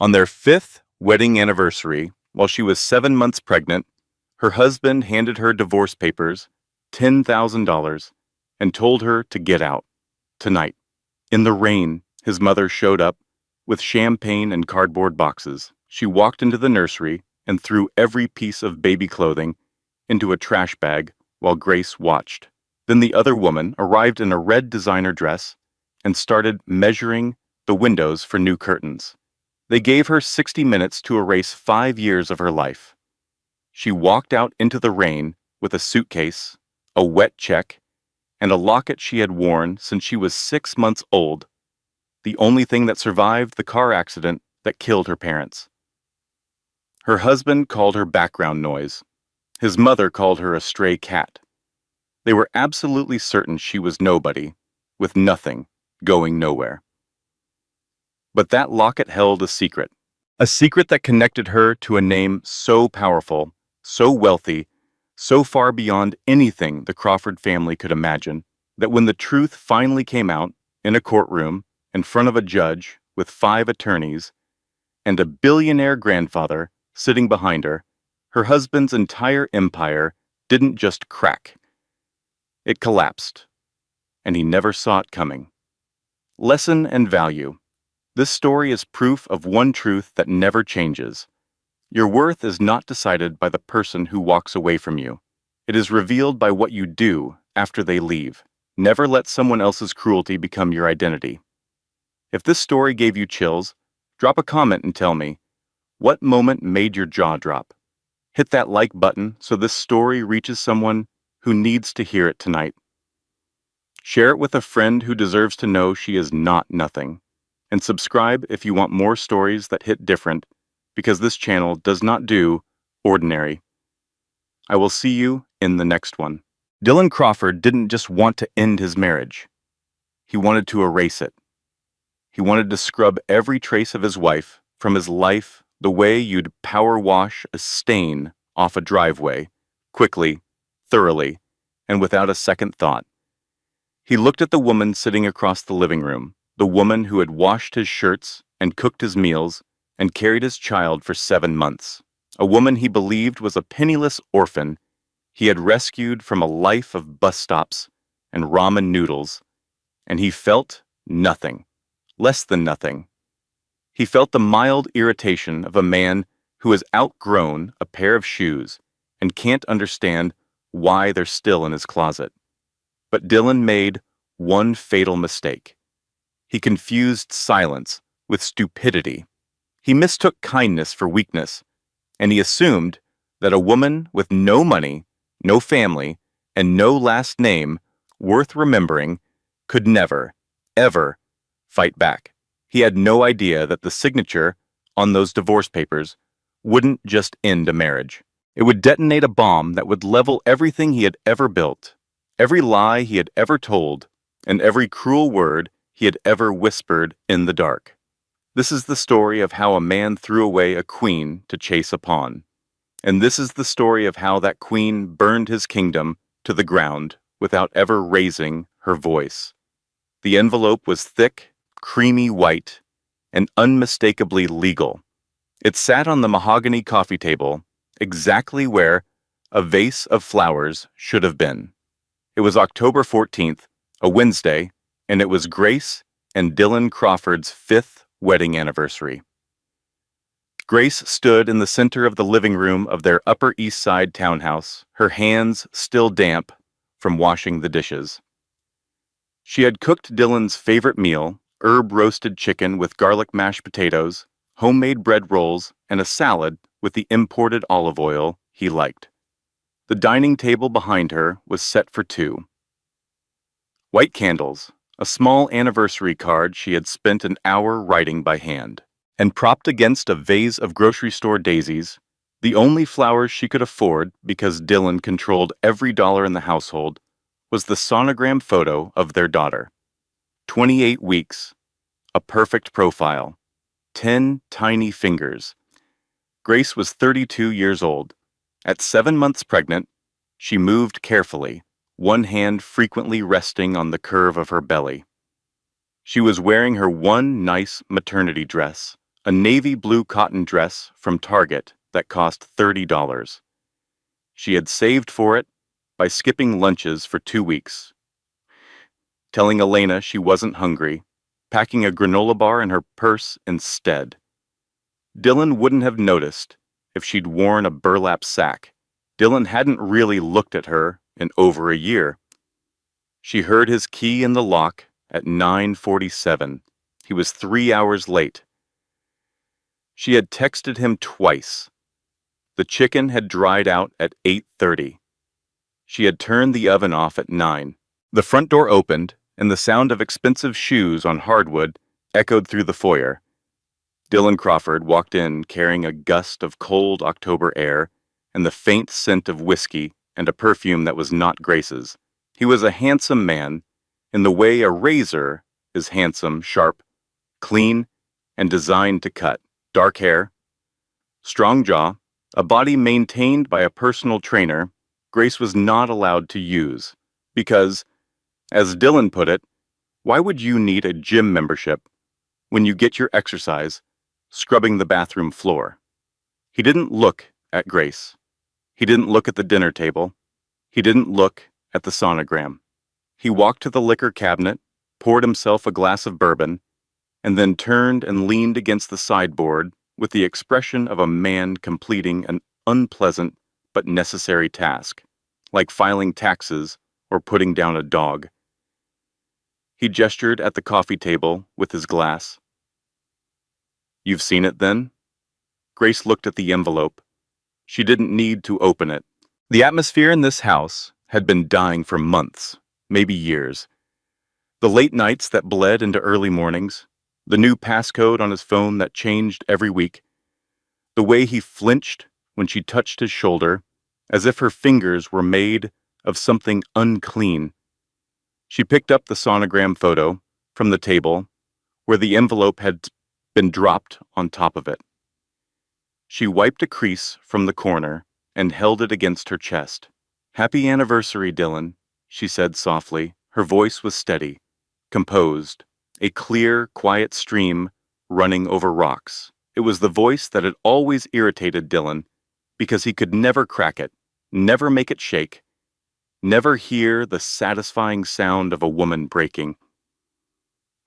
On their fifth wedding anniversary, while she was 7 months pregnant, her husband handed her divorce papers, $10,000, and told her to get out, tonight. In the rain, his mother showed up with champagne and cardboard boxes. She walked into the nursery and threw every piece of baby clothing into a trash bag while Grace watched. Then the other woman arrived in a red designer dress and started measuring the windows for new curtains. They gave her 60 minutes to erase 5 years of her life. She walked out into the rain with a suitcase, a wet check, and a locket she had worn since she was 6 months old, the only thing that survived the car accident that killed her parents. Her husband called her background noise. His mother called her a stray cat. They were absolutely certain she was nobody, with nothing, going nowhere. But that locket held a secret that connected her to a name so powerful, so wealthy, so far beyond anything the Crawford family could imagine, that when the truth finally came out in a courtroom in front of a judge with 5 attorneys and a billionaire grandfather sitting behind her, her husband's entire empire didn't just crack. It collapsed, and he never saw it coming. Lesson and value. This story is proof of one truth that never changes. Your worth is not decided by the person who walks away from you. It is revealed by what you do after they leave. Never let someone else's cruelty become your identity. If this story gave you chills, drop a comment and tell me, what moment made your jaw drop? Hit that like button so this story reaches someone who needs to hear it tonight. Share it with a friend who deserves to know she is not nothing. And subscribe if you want more stories that hit different, because this channel does not do ordinary. I will see you in the next one. Dylan Crawford didn't just want to end his marriage. He wanted to erase it. He wanted to scrub every trace of his wife from his life the way you'd power wash a stain off a driveway, quickly, thoroughly, and without a second thought. He looked at the woman sitting across the living room, the woman who had washed his shirts and cooked his meals and carried his child for 7 months, a woman he believed was a penniless orphan he had rescued from a life of bus stops and ramen noodles, and he felt nothing, less than nothing. He felt the mild irritation of a man who has outgrown a pair of shoes and can't understand why they're still in his closet. But Dylan made one fatal mistake. He confused silence with stupidity. He mistook kindness for weakness, and he assumed that a woman with no money, no family, and no last name worth remembering could never, ever fight back. He had no idea that the signature on those divorce papers wouldn't just end a marriage. It would detonate a bomb that would level everything he had ever built, every lie he had ever told, and every cruel word he had ever whispered in the dark. This is the story of how a man threw away a queen to chase a pawn. And this is the story of how that queen burned his kingdom to the ground without ever raising her voice. The envelope was thick, creamy white, and unmistakably legal. It sat on the mahogany coffee table, exactly where a vase of flowers should have been. It was October 14th, a Wednesday, and it was Grace and Dylan Crawford's 5th wedding anniversary. Grace stood in the center of the living room of their Upper East Side townhouse, her hands still damp from washing the dishes. She had cooked Dylan's favorite meal, herb-roasted chicken with garlic mashed potatoes, homemade bread rolls, and a salad with the imported olive oil he liked. The dining table behind her was set for 2. White candles, a small anniversary card she had spent an hour writing by hand, and propped against a vase of grocery store daisies, the only flowers she could afford because Dylan controlled every dollar in the household, was the sonogram photo of their daughter. 28 weeks, a perfect profile, 10 tiny fingers. Grace was 32 years old. At 7 months pregnant, she moved carefully, one hand frequently resting on the curve of her belly. She was wearing her one nice maternity dress, a navy blue cotton dress from Target that cost $30. She had saved for it by skipping lunches for 2 weeks, telling Elena she wasn't hungry, packing a granola bar in her purse instead. Dylan wouldn't have noticed if she'd worn a burlap sack. Dylan hadn't really looked at her in over a year. She heard his key in the lock at 9:47. He was 3 hours late. She had texted him twice. The chicken had dried out at 8:30. She had turned the oven off at 9. The front door opened, and the sound of expensive shoes on hardwood echoed through the foyer. Dylan Crawford walked in carrying a gust of cold October air and the faint scent of whiskey and a perfume that was not Grace's. He was a handsome man, in the way a razor is handsome, sharp, clean, and designed to cut. Dark hair, strong jaw, a body maintained by a personal trainer Grace was not allowed to use because, as Dylan put it, why would you need a gym membership when you get your exercise scrubbing the bathroom floor? He didn't look at Grace. He didn't look at the dinner table. He didn't look at the sonogram. He walked to the liquor cabinet, poured himself a glass of bourbon, and then turned and leaned against the sideboard with the expression of a man completing an unpleasant but necessary task, like filing taxes or putting down a dog. He gestured at the coffee table with his glass. "You've seen it, then?" Grace looked at the envelope. She didn't need to open it. The atmosphere in this house had been dying for months, maybe years. The late nights that bled into early mornings, the new passcode on his phone that changed every week, the way he flinched when she touched his shoulder, as if her fingers were made of something unclean. She picked up the sonogram photo from the table where the envelope had been dropped on top of it. She wiped a crease from the corner and held it against her chest. "Happy anniversary, Dylan," she said softly. Her voice was steady, composed, a clear, quiet stream running over rocks. It was the voice that had always irritated Dylan because he could never crack it, never make it shake, never hear the satisfying sound of a woman breaking.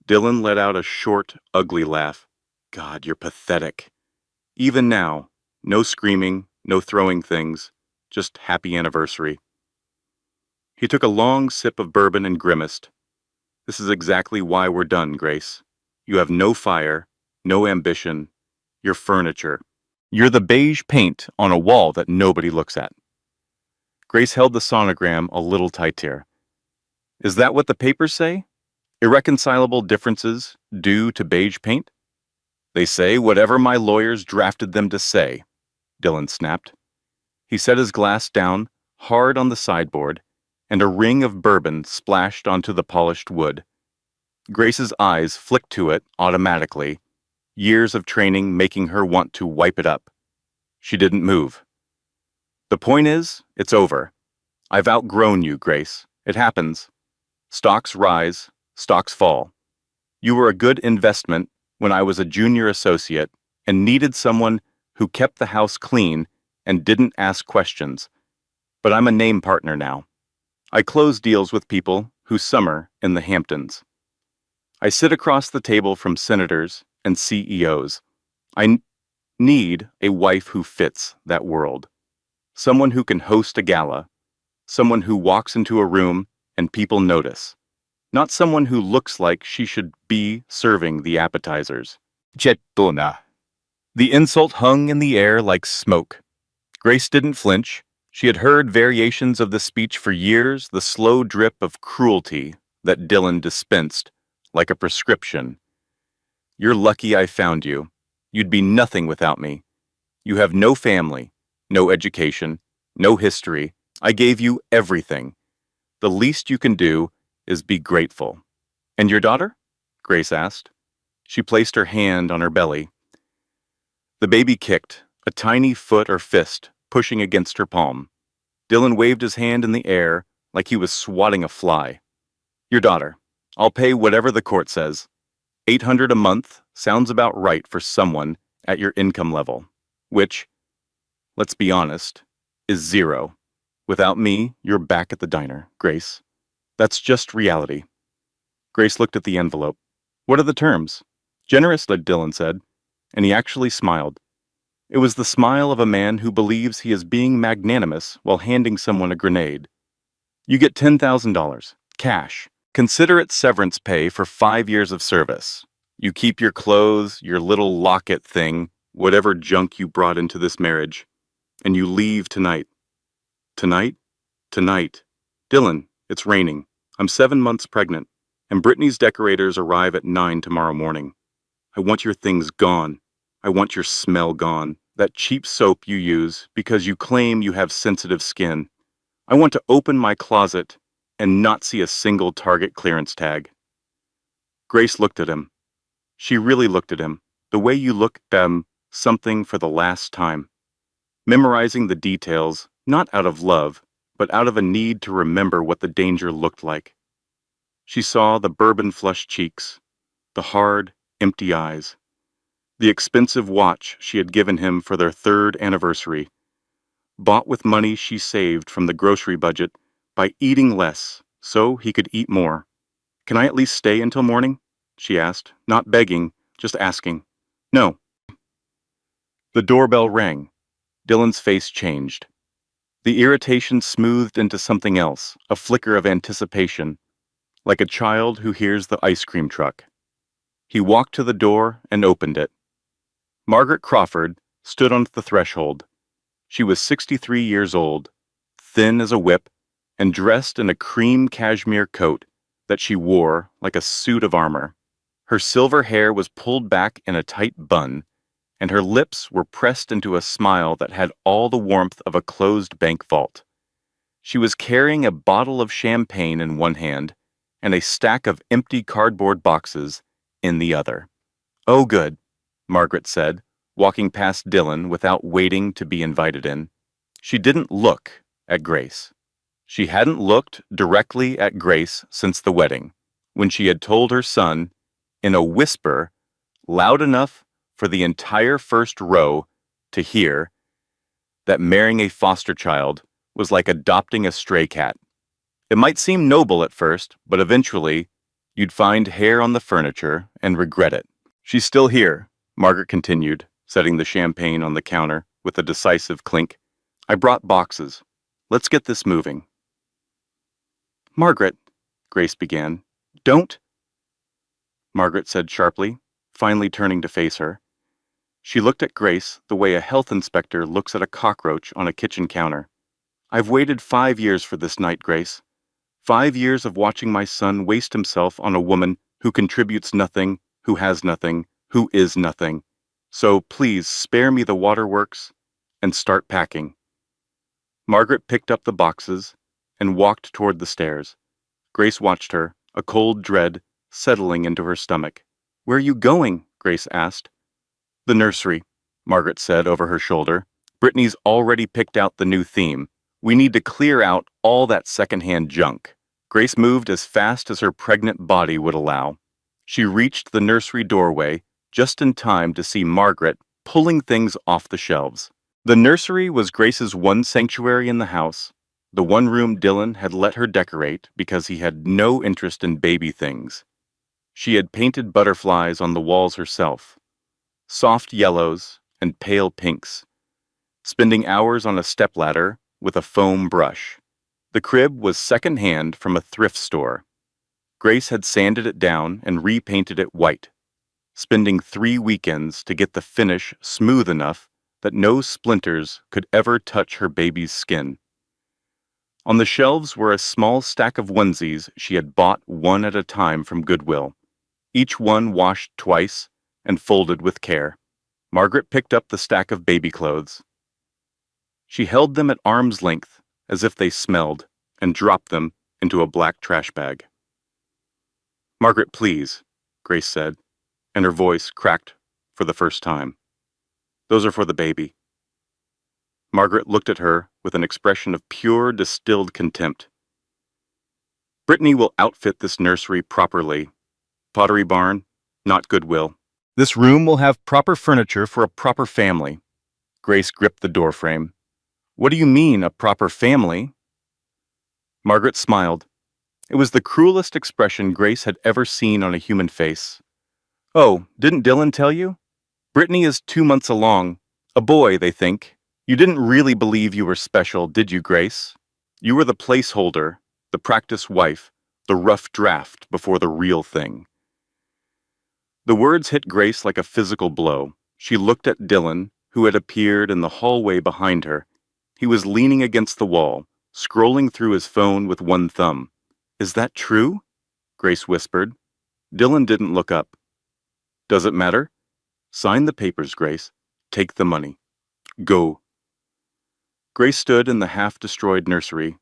Dylan let out a short, ugly laugh. "God, you're pathetic." Even now, no screaming, no throwing things, just happy anniversary. He took a long sip of bourbon and grimaced. "This is exactly why we're done, Grace. You have no fire, no ambition. You're furniture. You're the beige paint on a wall that nobody looks at." Grace held the sonogram a little tighter. "Is that what the papers say? Irreconcilable differences due to beige paint?" "They say whatever my lawyers drafted them to say," Dylan snapped. He set his glass down, hard on the sideboard, and a ring of bourbon splashed onto the polished wood. Grace's eyes flicked to it automatically, years of training making her want to wipe it up. She didn't move. "The point is, it's over. I've outgrown you, Grace. It happens. Stocks rise, stocks fall. You were a good investment when I was a junior associate and needed someone who kept the house clean and didn't ask questions. But I'm a name partner now. I close deals with people who summer in the Hamptons. I sit across the table from senators and CEOs. I need a wife who fits that world. Someone who can host a gala. Someone who walks into a room and people notice. Not someone who looks like she should be serving the appetizers." "Jettona." The insult hung in the air like smoke. Grace didn't flinch. She had heard variations of the speech for years, the slow drip of cruelty that Dylan dispensed like a prescription. "You're lucky I found you. You'd be nothing without me. You have no family, no education, no history. I gave you everything. The least you can do is be grateful." "And your daughter?" Grace asked. She placed her hand on her belly. The baby kicked, a tiny foot or fist pushing against her palm. Dylan waved his hand in the air like he was swatting a fly. "Your daughter. I'll pay whatever the court says. $800 a month sounds about right for someone at your income level, which, let's be honest, is zero. Without me, you're back at the diner, Grace. That's just reality. Grace looked at the envelope. What are the terms? Generous, Dylan said, and he actually smiled. It was the smile of a man who believes he is being magnanimous while handing someone a grenade. You get $10,000, cash. Consider it severance pay for 5 years of service. You keep your clothes, your little locket thing, whatever junk you brought into this marriage, and you leave tonight. Tonight? Tonight. Dylan, it's raining. I'm 7 months pregnant, and Brittany's decorators arrive at 9 tomorrow morning. I want your things gone. I want your smell gone. That cheap soap you use because you claim you have sensitive skin. I want to open my closet and not see a single Target clearance tag. Grace looked at him. She really looked at him, the way you look at something for the last time. Memorizing the details, not out of love, but out of a need to remember what the danger looked like. She saw the bourbon-flushed cheeks, the hard, empty eyes, the expensive watch she had given him for their 3rd anniversary, bought with money she saved from the grocery budget by eating less so he could eat more. Can I at least stay until morning? She asked, not begging, just asking. No. The doorbell rang. Dylan's face changed. The irritation smoothed into something else, a flicker of anticipation, like a child who hears the ice cream truck. He walked to the door and opened it. Margaret Crawford stood on the threshold. She was 63 years old, thin as a whip, and dressed in a cream cashmere coat that she wore like a suit of armor. Her silver hair was pulled back in a tight bun, and her lips were pressed into a smile that had all the warmth of a closed bank vault. She was carrying a bottle of champagne in one hand and a stack of empty cardboard boxes in the other. Oh, good, Margaret said, walking past Dylan without waiting to be invited in. She didn't look at Grace. She hadn't looked directly at Grace since the wedding, when she had told her son, in a whisper, loud enough for the entire first row to hear, that marrying a foster child was like adopting a stray cat. It might seem noble at first, but eventually, you'd find hair on the furniture and regret it. She's still here, Margaret continued, setting the champagne on the counter with a decisive clink. I brought boxes. Let's get this moving. Margaret, Grace began. Don't. Margaret said sharply, finally turning to face her. She looked at Grace the way a health inspector looks at a cockroach on a kitchen counter. I've waited 5 years for this night, Grace. 5 years of watching my son waste himself on a woman who contributes nothing, who has nothing, who is nothing. So please spare me the waterworks and start packing. Margaret picked up the boxes and walked toward the stairs. Grace watched her, a cold dread settling into her stomach. Where are you going? Grace asked. The nursery, Margaret said over her shoulder. Brittany's already picked out the new theme. We need to clear out all that secondhand junk. Grace moved as fast as her pregnant body would allow. She reached the nursery doorway just in time to see Margaret pulling things off the shelves. The nursery was Grace's one sanctuary in the house, the one room Dylan had let her decorate because he had no interest in baby things. She had painted butterflies on the walls herself, soft yellows and pale pinks, spending hours on a stepladder with a foam brush. The crib was second-hand from a thrift store. Grace had sanded it down and repainted it white, spending 3 weekends to get the finish smooth enough that no splinters could ever touch her baby's skin. On the shelves were a small stack of onesies she had bought one at a time from Goodwill, each one washed twice and folded with care. Margaret picked up the stack of baby clothes. She held them at arm's length as if they smelled and dropped them into a black trash bag. Margaret, please, Grace said, and her voice cracked for the first time. Those are for the baby. Margaret looked at her with an expression of pure distilled contempt. Brittany will outfit this nursery properly. Pottery Barn, not Goodwill. This room will have proper furniture for a proper family. Grace gripped the doorframe. What do you mean, a proper family? Margaret smiled. It was the cruelest expression Grace had ever seen on a human face. Oh, didn't Dylan tell you? Brittany is 2 months along. A boy, they think. You didn't really believe you were special, did you, Grace? You were the placeholder, the practice wife, the rough draft before the real thing. The words hit Grace like a physical blow. She looked at Dylan, who had appeared in the hallway behind her. He was leaning against the wall, scrolling through his phone with one thumb. Is that true? Grace whispered. Dylan didn't look up. Does it matter? Sign the papers, Grace. Take the money. Go. Grace stood in the half-destroyed nursery,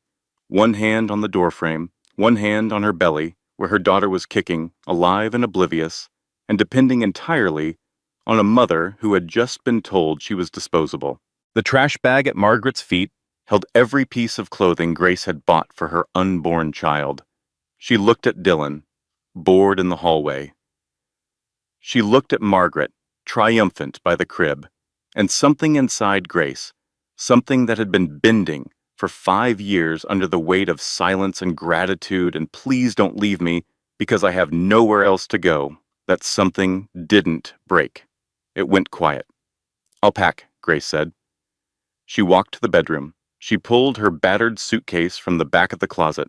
one hand on the doorframe, one hand on her belly, where her daughter was kicking, alive and oblivious, and depending entirely on a mother who had just been told she was disposable. The trash bag at Margaret's feet held every piece of clothing Grace had bought for her unborn child. She looked at Dylan, bored in the hallway. She looked at Margaret, triumphant by the crib, and something inside Grace, something that had been bending for 5 years under the weight of silence and gratitude and please don't leave me because I have nowhere else to go, that something didn't break. It went quiet. I'll pack, Grace said. She walked to the bedroom. She pulled her battered suitcase from the back of the closet,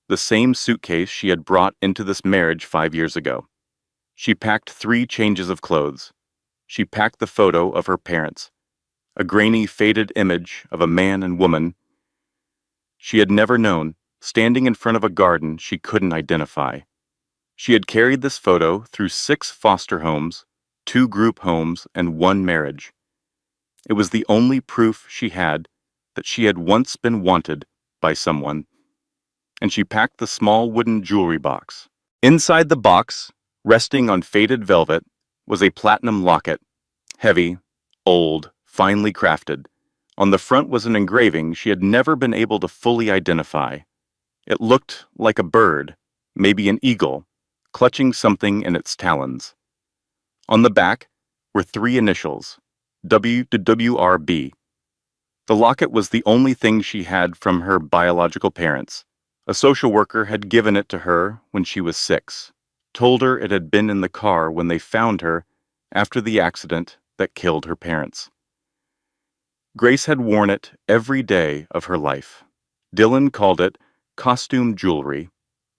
the same suitcase she had brought into this marriage 5 years ago. She packed 3 changes of clothes. She packed the photo of her parents, a grainy, faded image of a man and woman she had never known, standing in front of a garden she couldn't identify. She had carried this photo through 6 foster homes, 2 group homes, and 1 marriage. It was the only proof she had that she had once been wanted by someone. And she packed the small wooden jewelry box. Inside the box, resting on faded velvet, was a platinum locket, heavy, old, finely crafted. On the front was an engraving she had never been able to fully identify. It looked like a bird, maybe an eagle, clutching something in its talons. On the back were 3 initials, WWRB. The locket was the only thing she had from her biological parents. A social worker had given it to her when she was 6, told her it had been in the car when they found her after the accident that killed her parents. Grace had worn it every day of her life. Dylan called it costume jewelry.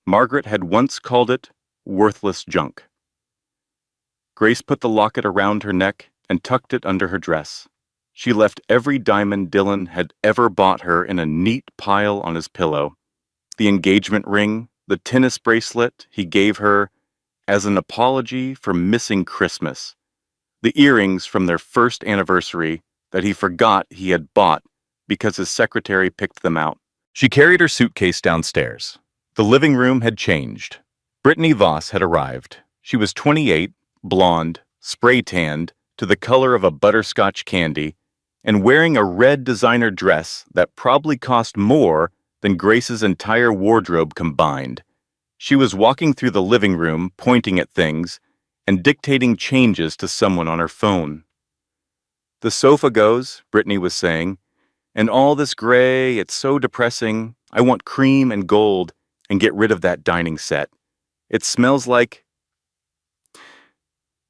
Margaret had once called it worthless junk. Grace put the locket around her neck and tucked it under her dress. She left every diamond Dylan had ever bought her in a neat pile on his pillow. The engagement ring, the tennis bracelet he gave her as an apology for missing Christmas, the earrings from their first anniversary that he forgot he had bought because his secretary picked them out. She carried her suitcase downstairs. The living room had changed. Brittany Voss had arrived. She was 28, blonde, spray-tanned to the color of a butterscotch candy, and wearing a red designer dress that probably cost more than Grace's entire wardrobe combined. She was walking through the living room, pointing at things, and dictating changes to someone on her phone. The sofa goes, Brittany was saying, and all this gray, it's so depressing. I want cream and gold, and get rid of that dining set. It smells like...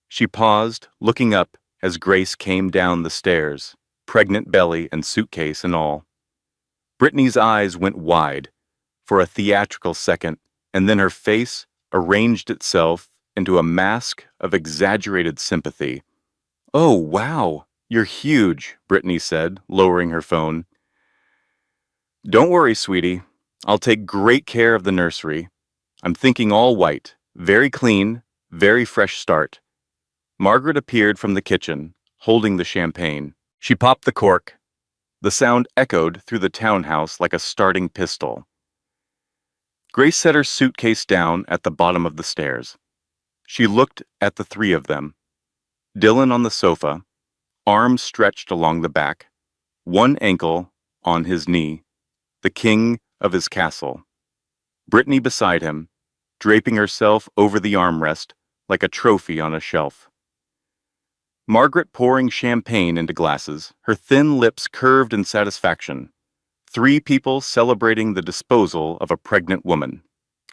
She paused, looking up as Grace came down the stairs, pregnant belly and suitcase and all. Brittany's eyes went wide for a theatrical second, and then her face arranged itself into a mask of exaggerated sympathy. Oh, wow, you're huge, Brittany said, lowering her phone. Don't worry, sweetie. I'll take great care of the nursery. I'm thinking all white, very clean, very fresh start. Margaret appeared from the kitchen, holding the champagne. She popped the cork. The sound echoed through the townhouse like a starting pistol. Grace set her suitcase down at the bottom of the stairs. She looked at the 3 of them. Dylan on the sofa, arms stretched along the back, one ankle on his knee, the king of his castle. Brittany beside him, draping herself over the armrest like a trophy on a shelf. Margaret pouring champagne into glasses, her thin lips curved in satisfaction. 3 people celebrating the disposal of a pregnant woman.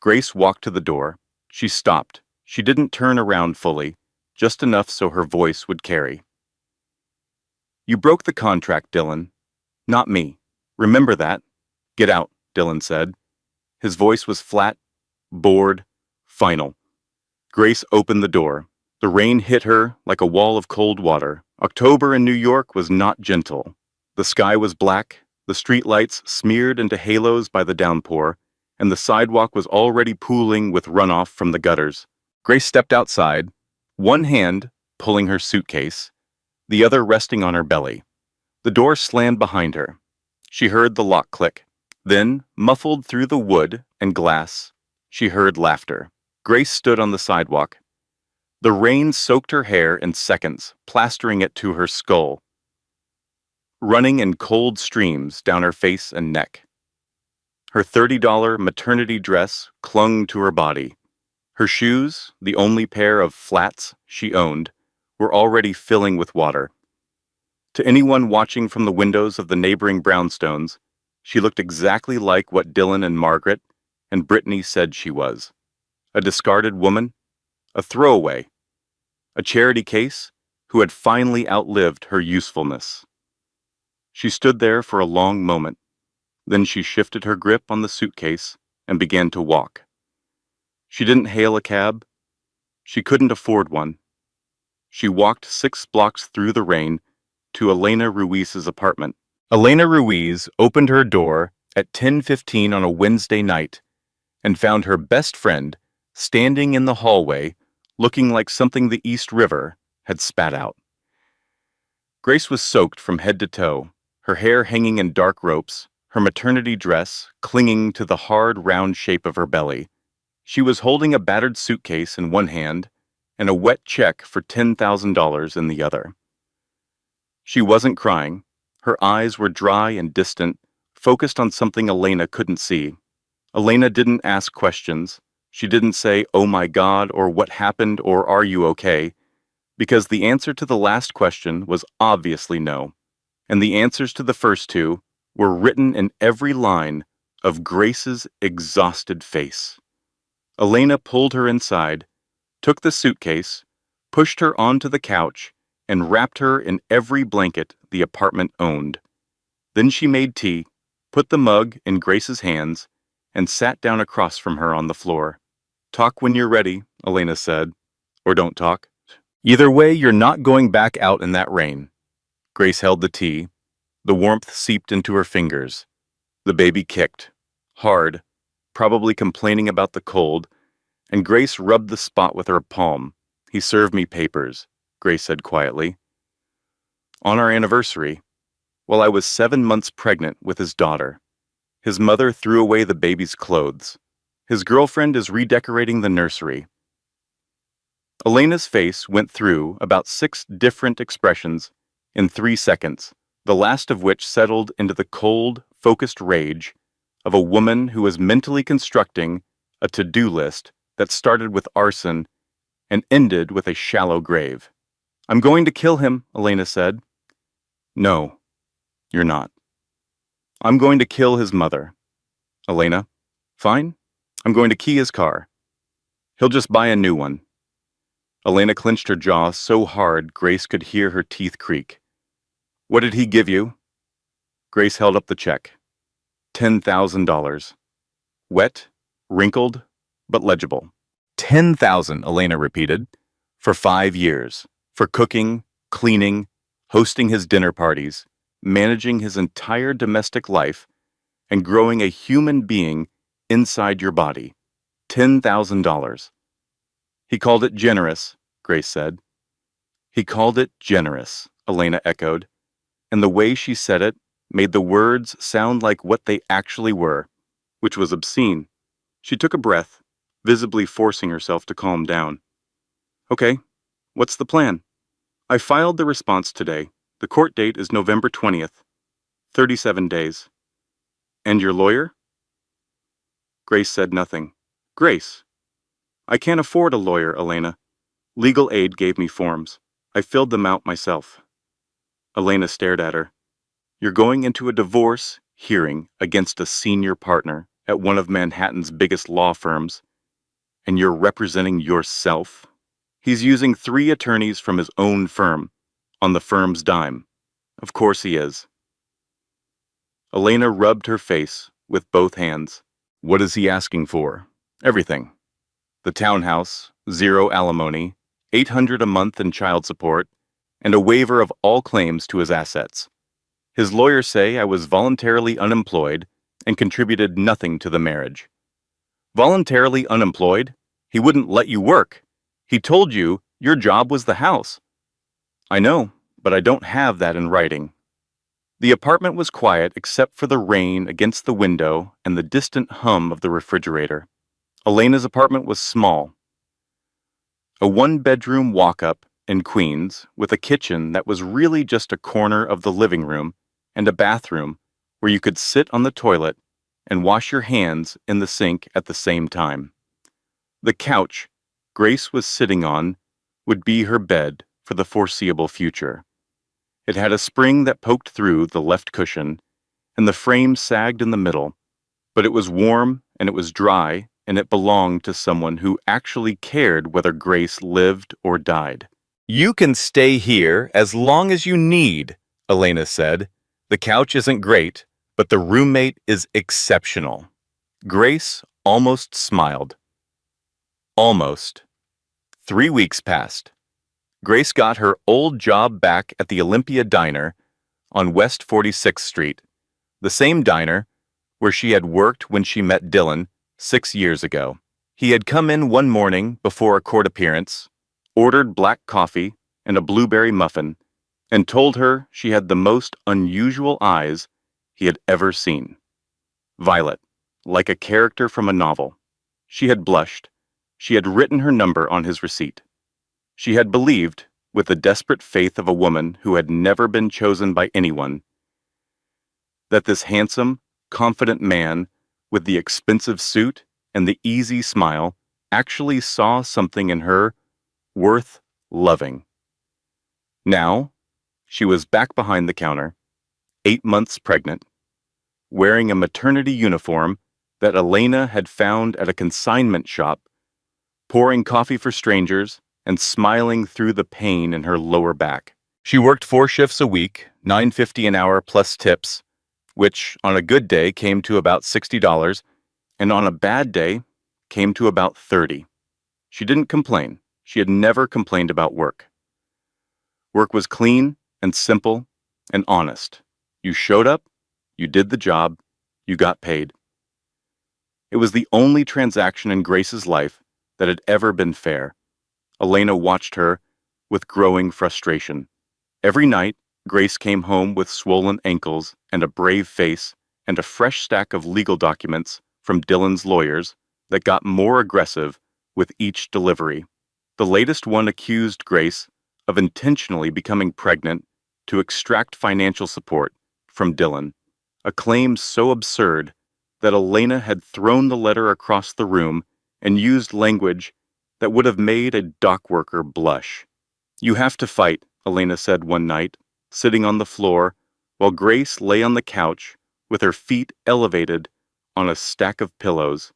Grace walked to the door. She stopped. She didn't turn around fully, just enough so her voice would carry. You broke the contract, Dylan. Not me. Remember that. Get out, Dylan said. His voice was flat, bored, final. Grace opened the door. The rain hit her like a wall of cold water. October in New York was not gentle. The sky was black, the streetlights smeared into halos by the downpour, and the sidewalk was already pooling with runoff from the gutters. Grace stepped outside, one hand pulling her suitcase, the other resting on her belly. The door slammed behind her. She heard the lock click. Then, muffled through the wood and glass, she heard laughter. Grace stood on the sidewalk. The rain soaked her hair in seconds, plastering it to her skull, running in cold streams down her face and neck. Her $30 maternity dress clung to her body. Her shoes, the only pair of flats she owned, were already filling with water. To anyone watching from the windows of the neighboring brownstones, she looked exactly like what Dylan and Margaret and Brittany said she was. A discarded woman, a throwaway, a charity case who had finally outlived her usefulness. She stood there for a long moment. Then she shifted her grip on the suitcase and began to walk. She didn't hail a cab. She couldn't afford one. She walked 6 blocks through the rain to Elena Ruiz's apartment. Elena Ruiz opened her door at 10:15 on a Wednesday night and found her best friend standing in the hallway looking like something the East River had spat out. Grace was soaked from head to toe, her hair hanging in dark ropes, her maternity dress clinging to the hard, round shape of her belly. She was holding a battered suitcase in one hand and a wet check for $10,000 in the other. She wasn't crying. Her eyes were dry and distant, focused on something Elena couldn't see. Elena didn't ask questions. She didn't say, "Oh my God," or "What happened," or "Are you okay?" Because the answer to the last question was obviously no, and the answers to the first two were written in every line of Grace's exhausted face. Elena pulled her inside, took the suitcase, pushed her onto the couch, and wrapped her in every blanket the apartment owned. Then she made tea, put the mug in Grace's hands, and sat down across from her on the floor. "Talk when you're ready," Elena said. "Or don't talk. Either way, you're not going back out in that rain." Grace held the tea. The warmth seeped into her fingers. The baby kicked, hard, probably complaining about the cold, and Grace rubbed the spot with her palm. "He served me papers," Grace said quietly. "On our anniversary, while I was 7 months pregnant with his daughter. His mother threw away the baby's clothes. His girlfriend is redecorating the nursery." Elena's face went through about 6 different expressions in 3 seconds, the last of which settled into the cold, focused rage of a woman who was mentally constructing a to-do list that started with arson and ended with a shallow grave. "I'm going to kill him," Elena said. "No, you're not." "I'm going to kill his mother." "Elena, fine. I'm going to key his car. He'll just buy a new one." Elena clenched her jaw so hard Grace could hear her teeth creak. "What did he give you?" Grace held up the check. $10,000. Wet, wrinkled, but legible. 10,000, Elena repeated. For 5 years. For cooking, cleaning, hosting his dinner parties, managing his entire domestic life, and growing a human being inside your body. $10,000. He called it generous, Grace said. He called it generous, Elena echoed, and the way she said it made the words sound like what they actually were, which was obscene. She took a breath, visibly forcing herself to calm down. "Okay, what's the plan?" "I filed the response today. The court date is November 20th. 37 days. "And your lawyer?" Grace said nothing. "Grace." "I can't afford a lawyer, Elena. Legal aid gave me forms. I filled them out myself. Elena stared at her. You're going into a divorce hearing against a senior partner at one of Manhattan's biggest law firms, and you're representing yourself? He's using 3 attorneys from his own firm, on the firm's dime. Of course he is. Elena rubbed her face with both hands. What is he asking for? Everything. The townhouse, 0 alimony, $800 a month in child support, and a waiver of all claims to his assets. His lawyers say I was voluntarily unemployed and contributed nothing to the marriage. Voluntarily unemployed? He wouldn't let you work. He told you your job was the house. I know, but I don't have that in writing. The apartment was quiet except for the rain against the window and the distant hum of the refrigerator. Elena's apartment was small. A 1-bedroom walk-up in Queens with a kitchen that was really just a corner of the living room and a bathroom where you could sit on the toilet and wash your hands in the sink at the same time. The couch Grace was sitting on would be her bed for the foreseeable future. It had a spring that poked through the left cushion, and the frame sagged in the middle, but it was warm and it was dry, and it belonged to someone who actually cared whether Grace lived or died. You can stay here as long as you need, Elena said. The couch isn't great, but the roommate is exceptional. Grace almost smiled. Almost. 3 weeks passed. Grace got her old job back at the Olympia Diner on West 46th Street, the same diner where she had worked when she met Dylan 6 years ago. He had come in one morning before a court appearance, ordered black coffee and a blueberry muffin, and told her she had the most unusual eyes he had ever seen. Violet, like a character from a novel. She had blushed. She had written her number on his receipt. She had believed, with the desperate faith of a woman who had never been chosen by anyone, that this handsome, confident man with the expensive suit and the easy smile actually saw something in her worth loving. Now, she was back behind the counter, 8 months pregnant, wearing a maternity uniform that Elena had found at a consignment shop, pouring coffee for strangers and smiling through the pain in her lower back. She worked 4 shifts a week, $9.50 an hour plus tips, which on a good day came to about $60, and on a bad day came to about $30. She didn't complain. She had never complained about work. Work was clean and simple and honest. You showed up, you did the job, you got paid. It was the only transaction in Grace's life that had ever been fair. Elena watched her with growing frustration. Every night, Grace came home with swollen ankles and a brave face and a fresh stack of legal documents from Dylan's lawyers that got more aggressive with each delivery. The latest one accused Grace of intentionally becoming pregnant to extract financial support from Dylan, a claim so absurd that Elena had thrown the letter across the room and used language that would have made a dock worker blush. You have to fight, Elena said one night, sitting on the floor while Grace lay on the couch with her feet elevated on a stack of pillows.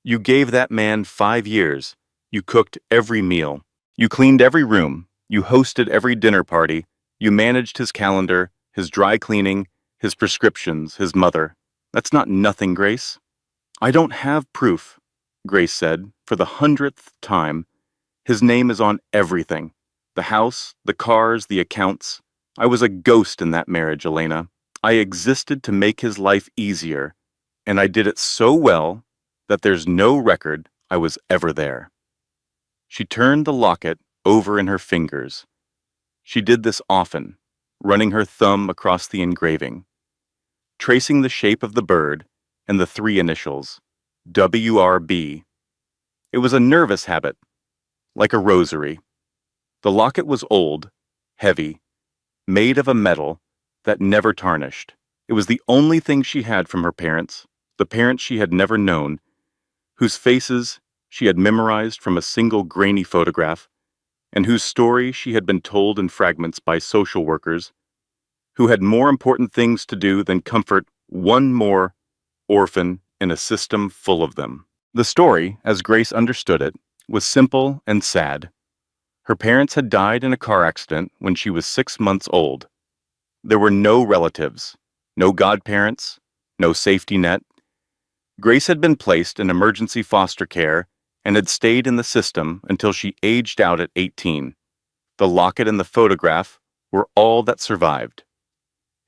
You gave that man 5 years. You cooked every meal. You cleaned every room. You hosted every dinner party. You managed his calendar, his dry cleaning, his prescriptions, his mother. That's not nothing, Grace. I don't have proof, Grace said, for the 100th time. His name is on everything. The house, the cars, the accounts. I was a ghost in that marriage, Elena. I existed to make his life easier, and I did it so well that there's no record I was ever there. She turned the locket over in her fingers. She did this often, running her thumb across the engraving, tracing the shape of the bird and the 3 initials, WRB. It was a nervous habit, like a rosary. The locket was old, heavy, made of a metal that never tarnished. It was the only thing she had from her parents, the parents she had never known, whose faces she had memorized from a single grainy photograph, and whose story she had been told in fragments by social workers who had more important things to do than comfort one more orphan in a system full of them. The story, as Grace understood it, was simple and sad. Her parents had died in a car accident when she was 6 months old. There were no relatives, no godparents, no safety net. Grace had been placed in emergency foster care and had stayed in the system until she aged out at 18. The locket and the photograph were all that survived.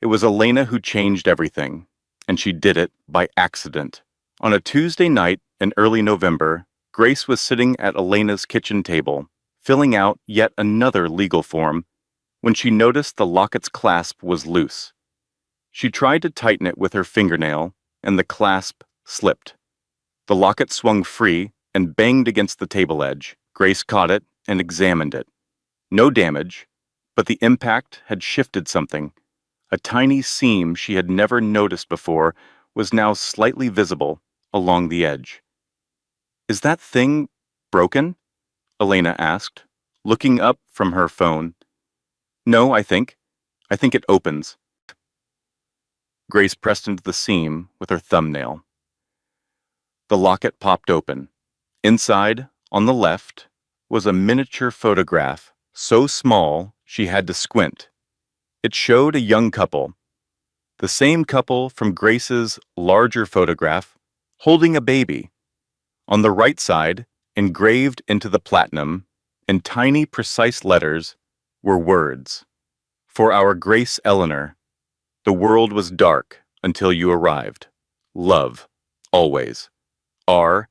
It was Elena who changed everything, and she did it by accident. On a Tuesday night in early November, Grace was sitting at Elena's kitchen table, filling out yet another legal form, when she noticed the locket's clasp was loose. She tried to tighten it with her fingernail, and the clasp slipped. The locket swung free and banged against the table edge. Grace caught it and examined it. No damage, but the impact had shifted something. A tiny seam she had never noticed before was now slightly visible along the edge. "Is that thing broken?" Elena asked, looking up from her phone. "No, I think it opens." Grace pressed into the seam with her thumbnail. The locket popped open. Inside, on the left, was a miniature photograph, so small she had to squint. It showed a young couple, the same couple from Grace's larger photograph, holding a baby. On the right side, engraved into the platinum, in tiny, precise letters, were words. "For our Grace Eleanor, the world was dark until you arrived. Love, always. R.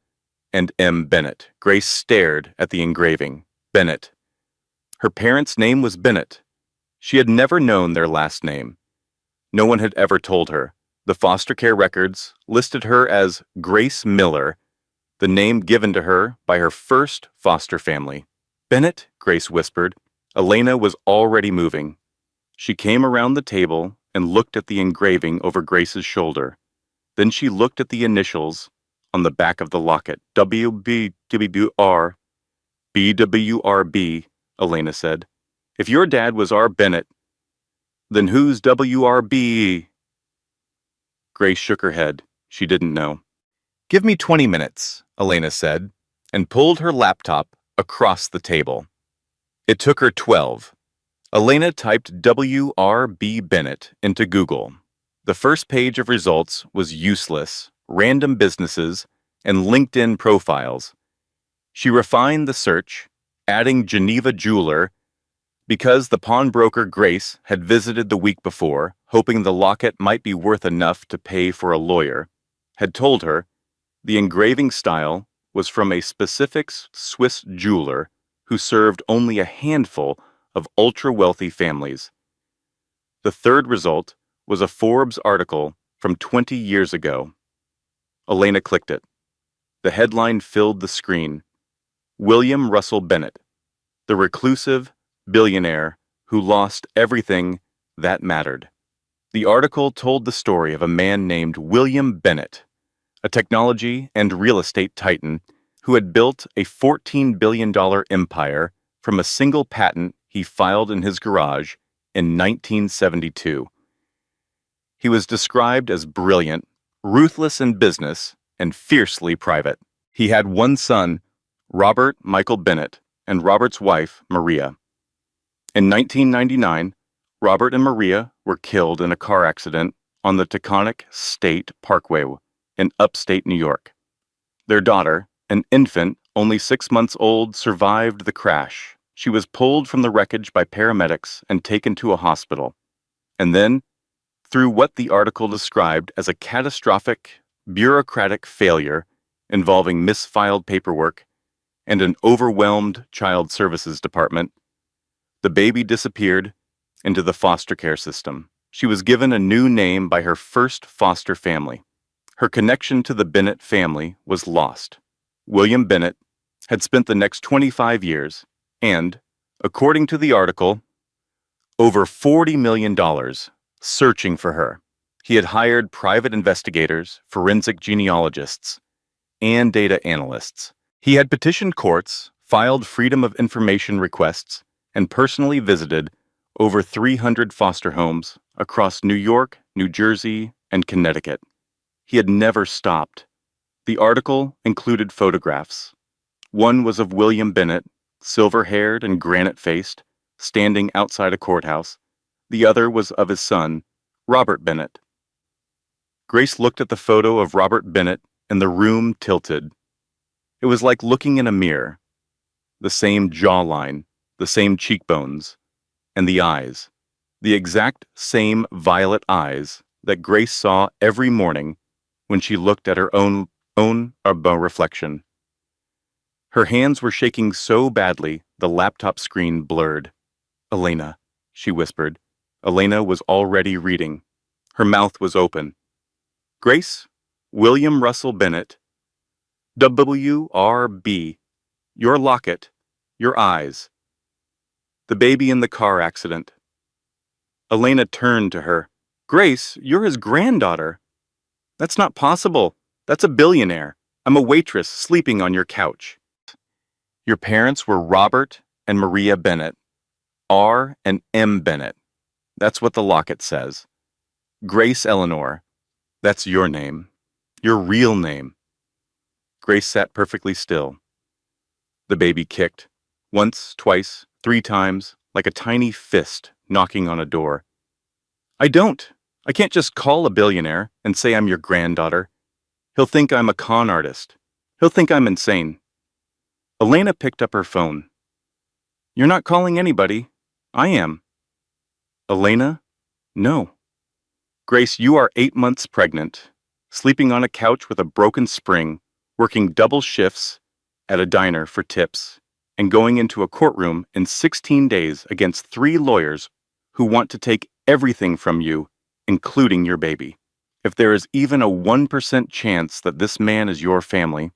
and M. Bennett." Grace stared at the engraving. Bennett. Her parents' name was Bennett. She had never known their last name. No one had ever told her. The foster care records listed her as Grace Miller, the name given to her by her first foster family. "Bennett," Grace whispered. Elena was already moving. She came around the table and looked at the engraving over Grace's shoulder. Then she looked at the initials on the back of the locket. WBWR, BWRB, Elena said. "If your dad was R. Bennett, then who's WRB?" Grace shook her head. She didn't know. "Give me 20 minutes, Elena said, and pulled her laptop across the table. It took her 12. Elena typed WRB Bennett into Google. The first page of results was useless, random businesses, and LinkedIn profiles. She refined the search, adding Geneva jeweler, because the pawnbroker Grace had visited the week before, hoping the locket might be worth enough to pay for a lawyer, had told her the engraving style was from a specific Swiss jeweler who served only a handful of ultra-wealthy families. The third result was a Forbes article from 20 years ago. Elena clicked it. The headline filled the screen. William Russell Bennett, the reclusive billionaire who lost everything that mattered. The article told the story of a man named William Bennett, a technology and real estate titan who had built a $14 billion empire from a single patent he filed in his garage in 1972. He was described as brilliant, ruthless in business, and fiercely private. He had one son, Robert Michael Bennett, and Robert's wife, Maria. In 1999, Robert and Maria were killed in a car accident on the Taconic State Parkway in upstate New York. Their daughter, an infant only 6 months old, survived the crash. She was pulled from the wreckage by paramedics and taken to a hospital. And then, through what the article described as a catastrophic, bureaucratic failure involving misfiled paperwork and an overwhelmed child services department, the baby disappeared into the foster care system. She was given a new name by her first foster family. Her connection to the Bennett family was lost. William Bennett had spent the next 25 years and, according to the article, over $40 million searching for her. He had hired private investigators, forensic genealogists, and data analysts. He had petitioned courts, filed Freedom of Information requests, and personally visited over 300 foster homes across New York, New Jersey, and Connecticut. He had never stopped. The article included photographs. One was of William Bennett, silver-haired and granite-faced, standing outside a courthouse. The other was of his son, Robert Bennett. Grace looked at the photo of Robert Bennett, and the room tilted. It was like looking in a mirror. The same jawline, the same cheekbones, and the eyes. The exact same violet eyes that Grace saw every morning when she looked at her own reflection. Her hands were shaking so badly the laptop screen blurred. "Elena," she whispered. Elena was already reading. Her mouth was open. "Grace, William Russell Bennett, WRB, your locket, your eyes. The baby in the car accident." Elena turned to her. "Grace, you're his granddaughter." "That's not possible. That's a billionaire. I'm a waitress sleeping on your couch." "Your parents were Robert and Maria Bennett. R and M Bennett. That's what the locket says. Grace Eleanor. That's your name. Your real name." Grace sat perfectly still. The baby kicked. Once, twice, 3 times, like a tiny fist knocking on a door. I can't just call a billionaire and say I'm your granddaughter. He'll think I'm a con artist. He'll think I'm insane." Elena picked up her phone. "You're not calling anybody. I am." "Elena? No." "Grace, you are 8 months pregnant, sleeping on a couch with a broken spring, working double shifts at a diner for tips, and going into a courtroom in 16 days against 3 lawyers who want to take everything from you, including your baby. If there is even a 1% chance that this man is your family,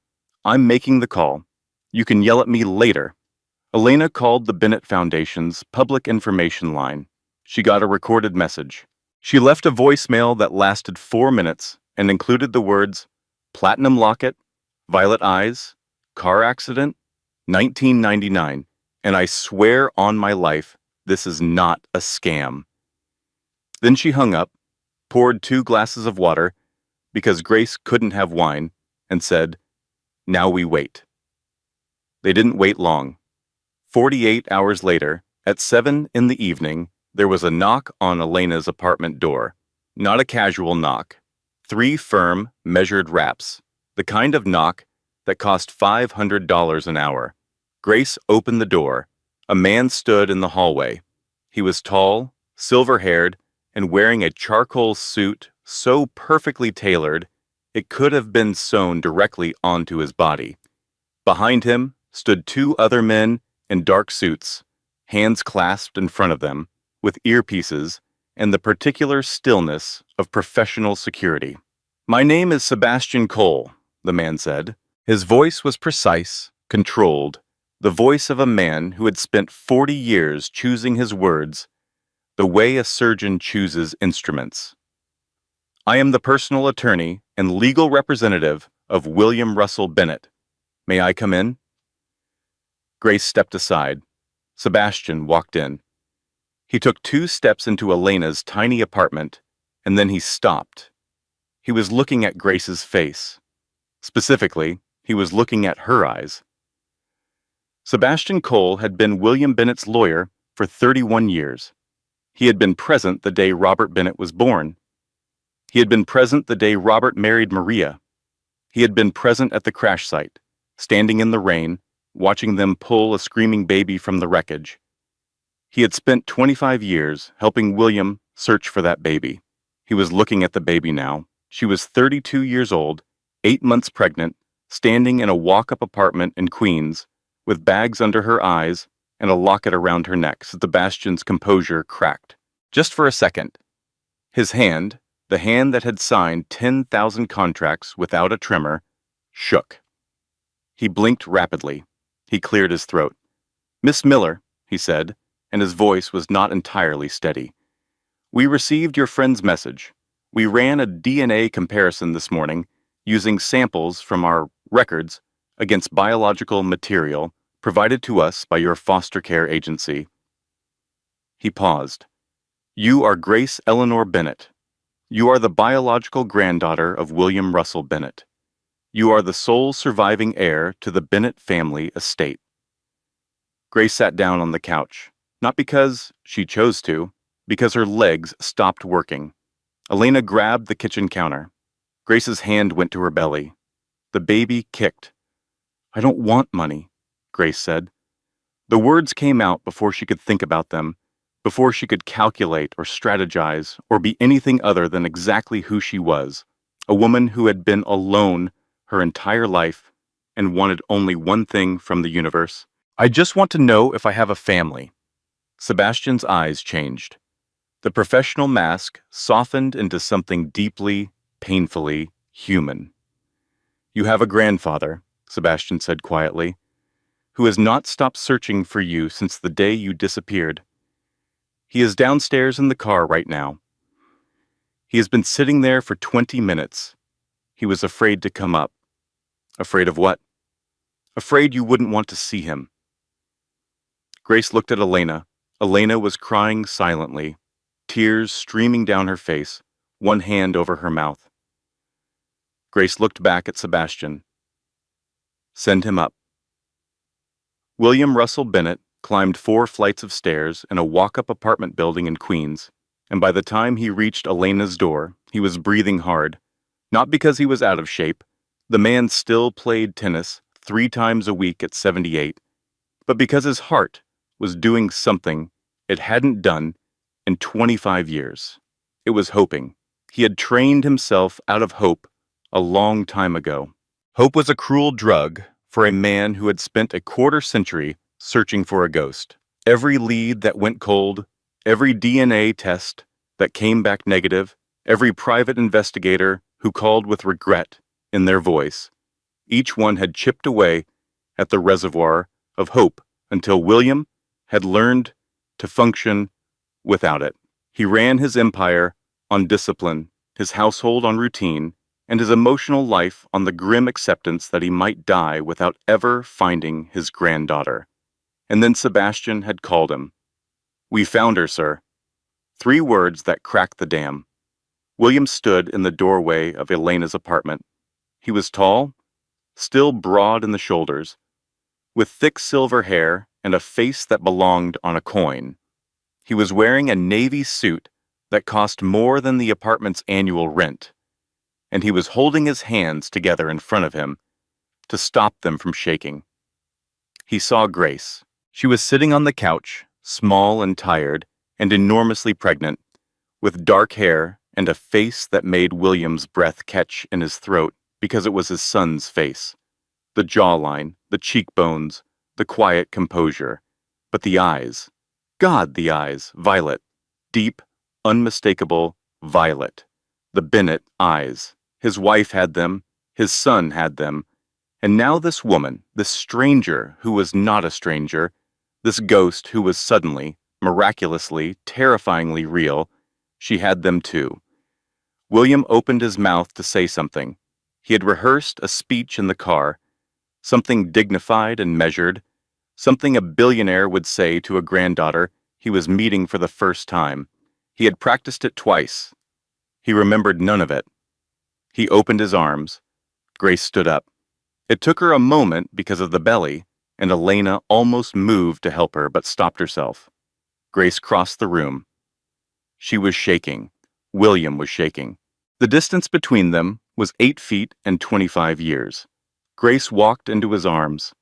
I'm making the call. You can yell at me later." Elena called the Bennett Foundation's public information line. She got a recorded message. She left a voicemail that lasted 4 minutes and included the words, "Platinum locket, violet eyes, car accident, 1999, and I swear on my life, this is not a scam." Then she hung up, poured 2 glasses of water, because Grace couldn't have wine, and said, "Now we wait." They didn't wait long. 48 hours later, at 7 in the evening, there was a knock on Elena's apartment door. Not a casual knock. 3 firm, measured raps. The kind of knock that cost $500 an hour. Grace opened the door. A man stood in the hallway. He was tall, silver-haired, and wearing a charcoal suit so perfectly tailored, it could have been sewn directly onto his body. Behind him stood 2 other men in dark suits, hands clasped in front of them, with earpieces and the particular stillness of professional security. "My name is Sebastian Cole," the man said. His voice was precise, controlled, the voice of a man who had spent 40 years choosing his words the way a surgeon chooses instruments. "I am the personal attorney and legal representative of William Russell Bennett. May I come in?" Grace stepped aside. Sebastian walked in. He took 2 steps into Elena's tiny apartment, and then he stopped. He was looking at Grace's face. Specifically, he was looking at her eyes. Sebastian Cole had been William Bennett's lawyer for 31 years. He had been present the day Robert Bennett was born. He had been present the day Robert married Maria. He had been present at the crash site, standing in the rain, watching them pull a screaming baby from the wreckage. He had spent 25 years helping William search for that baby. He was looking at the baby now. She was 32 years old, 8 months pregnant, standing in a walk-up apartment in Queens, with bags under her eyes and a locket around her neck. Sebastian's composure cracked. Just for a second. His hand, the hand that had signed 10,000 contracts without a tremor, shook. He blinked rapidly. He cleared his throat. "Miss Miller," he said, and his voice was not entirely steady. "We received your friend's message. We ran a DNA comparison this morning using samples from our records against biological material provided to us by your foster care agency." He paused. "You are Grace Eleanor Bennett. You are the biological granddaughter of William Russell Bennett. You are the sole surviving heir to the Bennett family estate." Grace sat down on the couch, not because she chose to, because her legs stopped working. Elena grabbed the kitchen counter. Grace's hand went to her belly. The baby kicked. "I don't want money," Grace said. The words came out before she could think about them, before she could calculate or strategize or be anything other than exactly who she was, a woman who had been alone her entire life and wanted only one thing from the universe. "I just want to know if I have a family." Sebastian's eyes changed. The professional mask softened into something deeply, painfully human. "You have a grandfather," Sebastian said quietly, "who has not stopped searching for you since the day you disappeared. He is downstairs in the car right now. He has been sitting there for 20 minutes. He was afraid to come up." "Afraid of what?" "Afraid you wouldn't want to see him." Grace looked at Elena. Elena was crying silently, tears streaming down her face, one hand over her mouth. Grace looked back at Sebastian. "Send him up." William Russell Bennett climbed 4 flights of stairs in a walk-up apartment building in Queens, and by the time he reached Elena's door, he was breathing hard. Not because he was out of shape. The man still played tennis 3 times a week at 78, but because his heart was doing something it hadn't done in 25 years. It was hoping. He had trained himself out of hope a long time ago. Hope was a cruel drug for a man who had spent a quarter-century searching for a ghost. Every lead that went cold, every DNA test that came back negative, every private investigator who called with regret in their voice, each one had chipped away at the reservoir of hope until William had learned to function without it. He ran his empire on discipline, his household on routine, and his emotional life on the grim acceptance that he might die without ever finding his granddaughter. And then Sebastian had called him. "We found her, sir." 3 words that cracked the dam. William stood in the doorway of Elena's apartment. He was tall, still broad in the shoulders, with thick silver hair and a face that belonged on a coin. He was wearing a navy suit that cost more than the apartment's annual rent, and he was holding his hands together in front of him to stop them from shaking. He saw Grace. She was sitting on the couch, small and tired, and enormously pregnant, with dark hair and a face that made William's breath catch in his throat because it was his son's face. The jawline, the cheekbones, the quiet composure. But the eyes. God, the eyes, violet. Deep, unmistakable violet. The Bennett eyes. His wife had them, his son had them, and now this woman, this stranger who was not a stranger, this ghost who was suddenly, miraculously, terrifyingly real, she had them too. William opened his mouth to say something. He had rehearsed a speech in the car, something dignified and measured, something a billionaire would say to a granddaughter he was meeting for the first time. He had practiced it twice. He remembered none of it. He opened his arms. Grace stood up. It took her a moment because of the belly, and Elena almost moved to help her but stopped herself. Grace crossed the room. She was shaking. William was shaking. The distance between them was 8 feet and 25 years. Grace walked into his arms.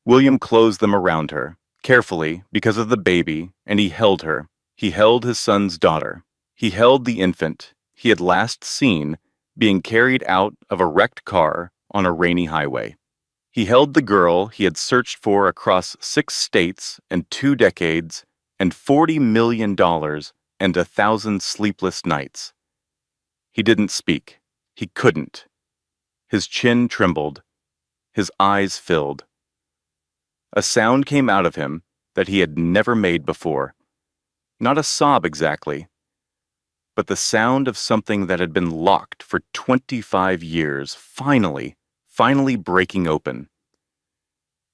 William closed them around her, carefully because of the baby, and he held her. He held his son's daughter. He held the infant he had last seen being carried out of a wrecked car on a rainy highway. He held the girl he had searched for across 6 states and 2 decades and $40 million and 1,000 sleepless nights. He didn't speak. He couldn't. His chin trembled. His eyes filled. A sound came out of him that he had never made before. Not a sob exactly, but the sound of something that had been locked for 25 years finally breaking open.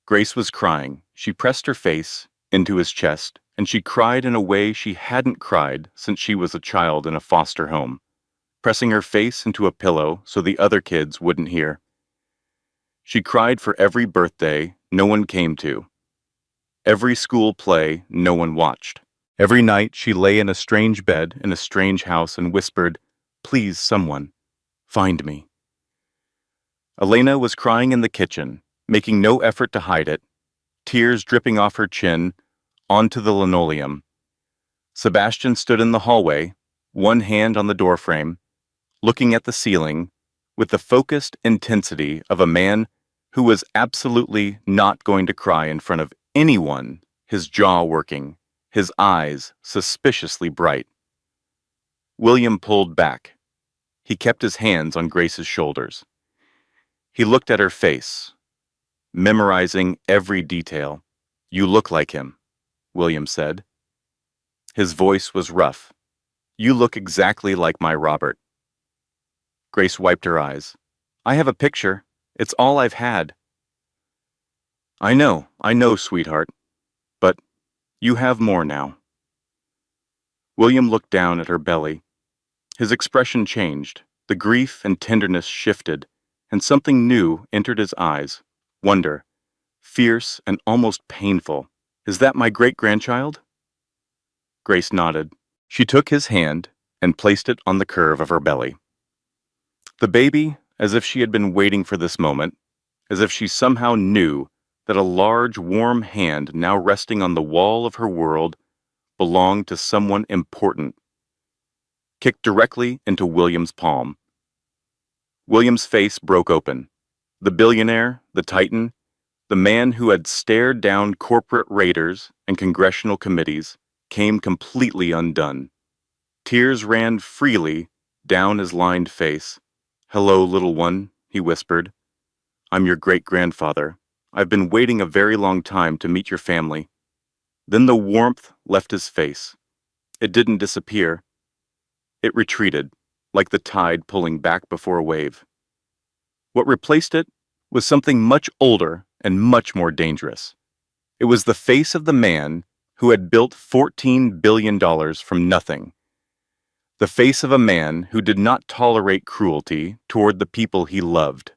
Grace was crying, She pressed her face into his chest, and she cried in a way she hadn't cried since she was a child in a foster home, pressing her face into a pillow so the other kids wouldn't hear. She cried for every birthday no one came to, every school play no one watched. Every night she lay in a strange bed in a strange house and whispered, "Please, someone, find me." Elena was crying in the kitchen, making no effort to hide it, tears dripping off her chin onto the linoleum. Sebastian stood in the hallway, one hand on the doorframe, looking at the ceiling with the focused intensity of a man who was absolutely not going to cry in front of anyone, his jaw working, his eyes suspiciously bright. William pulled back. He kept his hands on Grace's shoulders. He looked at her face, memorizing every detail. "You look like him," William said. His voice was rough. "You look exactly like my Robert." Grace wiped her eyes. "I have a picture. It's all I've had." I know, sweetheart. But you have more now." William looked down at her belly. His expression changed. The grief and tenderness shifted, and something new entered his eyes. Wonder. Fierce and almost painful. "Is that my great-grandchild?" Grace nodded. She took his hand and placed it on the curve of her belly. The baby, as if she had been waiting for this moment, as if she somehow knew that a large, warm hand now resting on the wall of her world belonged to someone important, kicked directly into William's palm. William's face broke open. The billionaire, the titan, the man who had stared down corporate raiders and congressional committees, came completely undone. Tears ran freely down his lined face. "Hello, little one," he whispered. "I'm your great-grandfather. I've been waiting a very long time to meet your family." Then the warmth left his face. It didn't disappear. It retreated, like the tide pulling back before a wave. What replaced it was something much older and much more dangerous. It was the face of the man who had built $14 billion from nothing. The face of a man who did not tolerate cruelty toward the people he loved.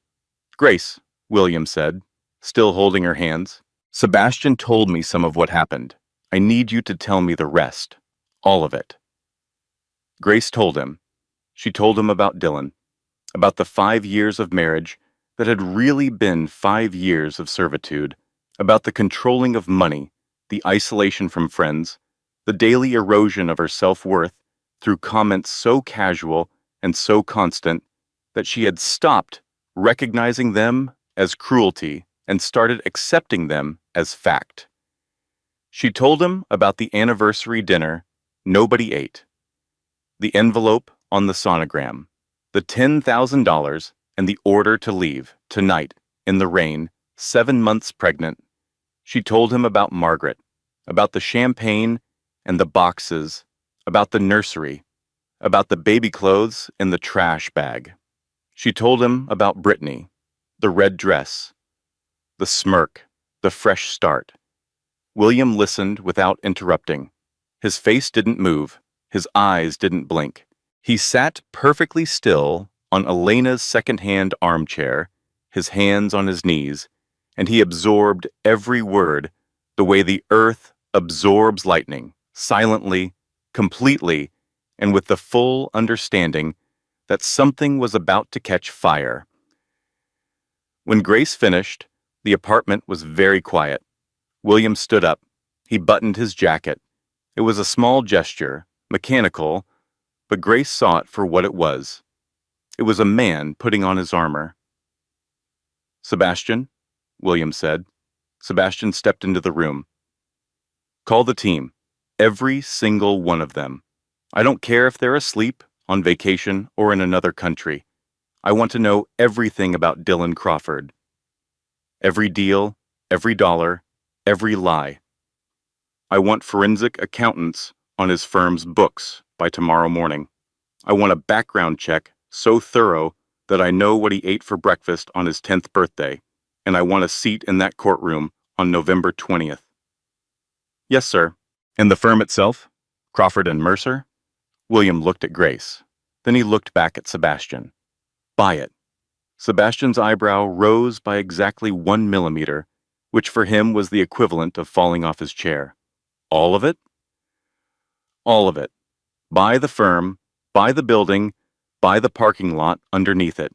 "Grace," William said, still holding her hands, "Sebastian told me some of what happened. I need you to tell me the rest. All of it." Grace told him. She told him about Dylan, about the 5 years of marriage that had really been 5 years of servitude, about the controlling of money, the isolation from friends, the daily erosion of her self-worth through comments so casual and so constant that she had stopped recognizing them as cruelty and started accepting them as fact. She told him about the anniversary dinner nobody ate, the envelope on the sonogram, the $10,000 and the order to leave, tonight, in the rain, 7 months pregnant. She told him about Margaret, about the champagne and the boxes, about the nursery, about the baby clothes in the trash bag. She told him about Brittany, the red dress, the smirk, the fresh start. William listened without interrupting. His face didn't move. His eyes didn't blink. He sat perfectly still on Elena's second-hand armchair, his hands on his knees, and he absorbed every word the way the earth absorbs lightning, silently, completely, and with the full understanding that something was about to catch fire. When Grace finished, the apartment was very quiet. William stood up. He buttoned his jacket. It was a small gesture, mechanical, but Grace saw it for what it was. It was a man putting on his armor. "Sebastian," William said. Sebastian stepped into the room. "Call the team. Every single one of them. I don't care if they're asleep, on vacation, or in another country. I want to know everything about Dylan Crawford. Every deal, every dollar, every lie. I want forensic accountants on his firm's books by tomorrow morning. I want a background check so thorough that I know what he ate for breakfast on his 10th birthday, and I want a seat in that courtroom on November 20th. Yes, sir. And the firm itself? Crawford and Mercer? William looked at Grace. Then he looked back at Sebastian. Buy it. Sebastian's eyebrow rose by exactly 1 millimeter, which for him was the equivalent of falling off his chair. All of it? All of it. Buy the firm, buy the building, buy the parking lot underneath it.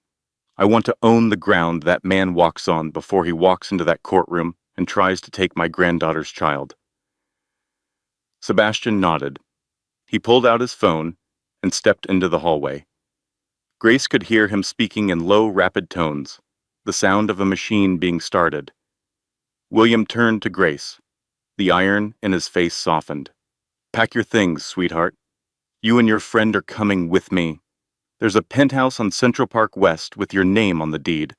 I want to own the ground that man walks on before he walks into that courtroom and tries to take my granddaughter's child. Sebastian nodded. He pulled out his phone and stepped into the hallway. Grace could hear him speaking in low, rapid tones, the sound of a machine being started. William turned to Grace. The iron in his face softened. Pack your things, sweetheart. You and your friend are coming with me. There's a penthouse on Central Park West with your name on the deed.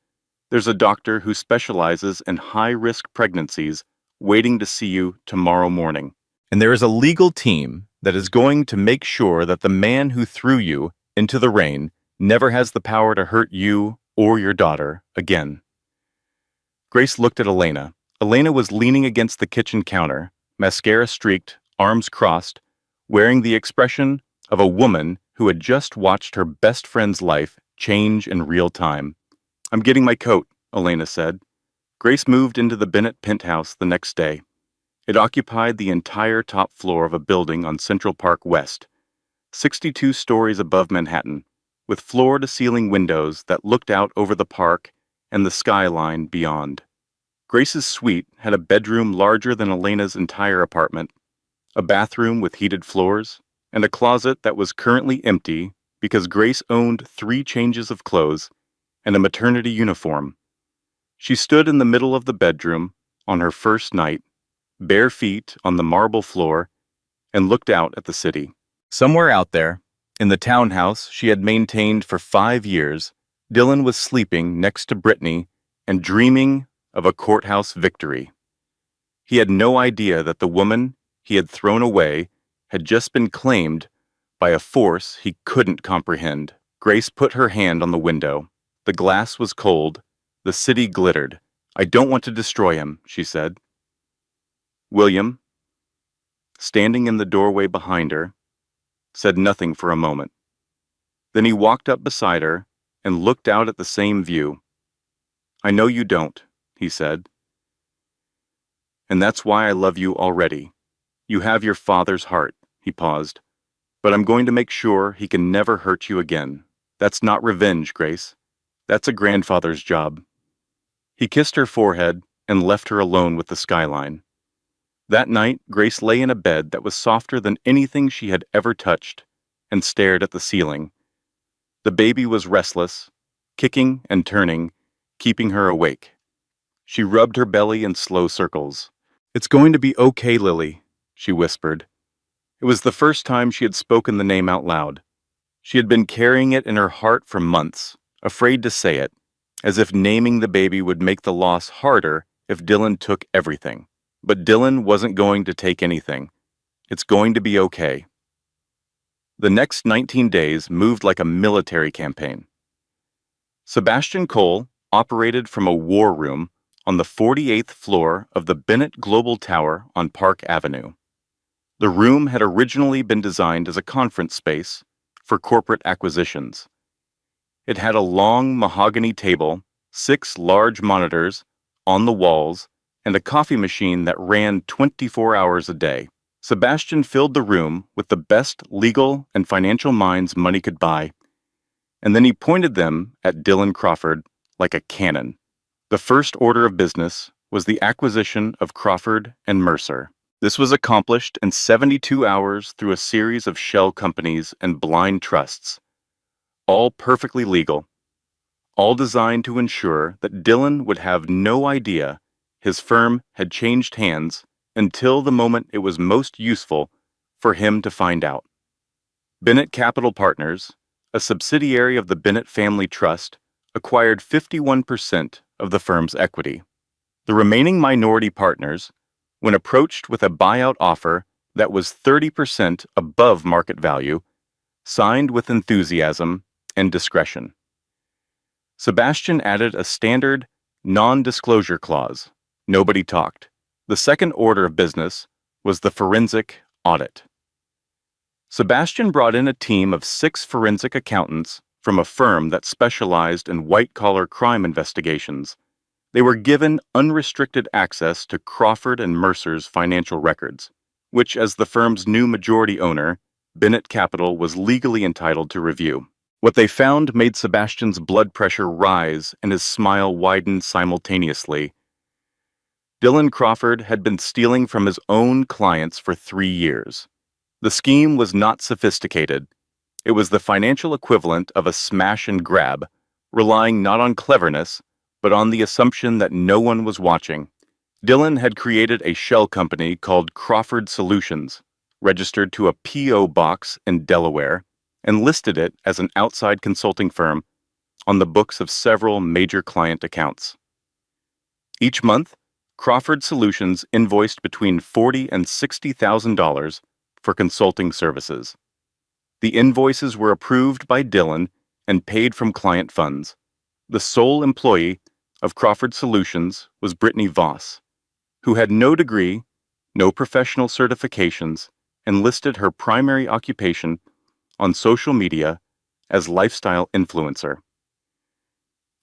There's a doctor who specializes in high-risk pregnancies waiting to see you tomorrow morning. And there is a legal team that is going to make sure that the man who threw you into the rain never has the power to hurt you or your daughter again. Grace looked at Elena. Elena was leaning against the kitchen counter, mascara streaked, arms crossed, wearing the expression of a woman who had just watched her best friend's life change in real time. I'm getting my coat, Elena said. Grace moved into the Bennett penthouse the next day. It occupied the entire top floor of a building on Central Park West, 62 stories above Manhattan, with floor-to-ceiling windows that looked out over the park and the skyline beyond. Grace's suite had a bedroom larger than Elena's entire apartment, a bathroom with heated floors, and a closet that was currently empty because Grace owned 3 changes of clothes and a maternity uniform. She stood in the middle of the bedroom on her first night, bare feet on the marble floor, and looked out at the city. Somewhere out there, in the townhouse she had maintained for 5 years, Dylan was sleeping next to Brittany and dreaming of a courthouse victory. He had no idea that the woman he had thrown away had just been claimed by a force he couldn't comprehend. Grace put her hand on the window. The glass was cold. The city glittered. I don't want to destroy him, she said. William, standing in the doorway behind her, said nothing for a moment. Then he walked up beside her and looked out at the same view. I know you don't, he said. And that's why I love you already. You have your father's heart, he paused. But I'm going to make sure he can never hurt you again. That's not revenge, Grace. That's a grandfather's job. He kissed her forehead and left her alone with the skyline. That night, Grace lay in a bed that was softer than anything she had ever touched and stared at the ceiling. The baby was restless, kicking and turning, keeping her awake. She rubbed her belly in slow circles. It's going to be okay, Lily, she whispered. It was the first time she had spoken the name out loud. She had been carrying it in her heart for months, afraid to say it, as if naming the baby would make the loss harder if Dylan took everything. But Dylan wasn't going to take anything. It's going to be okay. The next 19 days moved like a military campaign. Sebastian Cole operated from a war room on the 48th floor of the Bennett Global Tower on Park Avenue. The room had originally been designed as a conference space for corporate acquisitions. It had a long mahogany table, 6 large monitors on the walls, and a coffee machine that ran 24 hours a day. Sebastian filled the room with the best legal and financial minds money could buy, and then he pointed them at Dylan Crawford like a cannon. The first order of business was the acquisition of Crawford and Mercer. This was accomplished in 72 hours through a series of shell companies and blind trusts, all perfectly legal, all designed to ensure that Dylan would have no idea his firm had changed hands until the moment it was most useful for him to find out. Bennett Capital Partners, a subsidiary of the Bennett Family Trust, acquired 51% of the firm's equity. The remaining minority partners, when approached with a buyout offer that was 30% above market value, signed with enthusiasm and discretion. Sebastian added a standard non-disclosure clause. Nobody talked. The second order of business was the forensic audit. Sebastian brought in a team of 6 forensic accountants from a firm that specialized in white-collar crime investigations. They were given unrestricted access to Crawford and Mercer's financial records, which, as the firm's new majority owner, Bennett Capital was legally entitled to review. What they found made Sebastian's blood pressure rise and his smile widen simultaneously. Dylan Crawford had been stealing from his own clients for 3 years. The scheme was not sophisticated. It was the financial equivalent of a smash and grab, relying not on cleverness, but on the assumption that no one was watching. Dylan had created a shell company called Crawford Solutions, registered to a P.O. box in Delaware, and listed it as an outside consulting firm on the books of several major client accounts. Each month, Crawford Solutions invoiced between $40,000 and $60,000 for consulting services. The invoices were approved by Dylan and paid from client funds. The sole employee of Crawford Solutions was Brittany Voss, who had no degree, no professional certifications, and listed her primary occupation on social media as lifestyle influencer.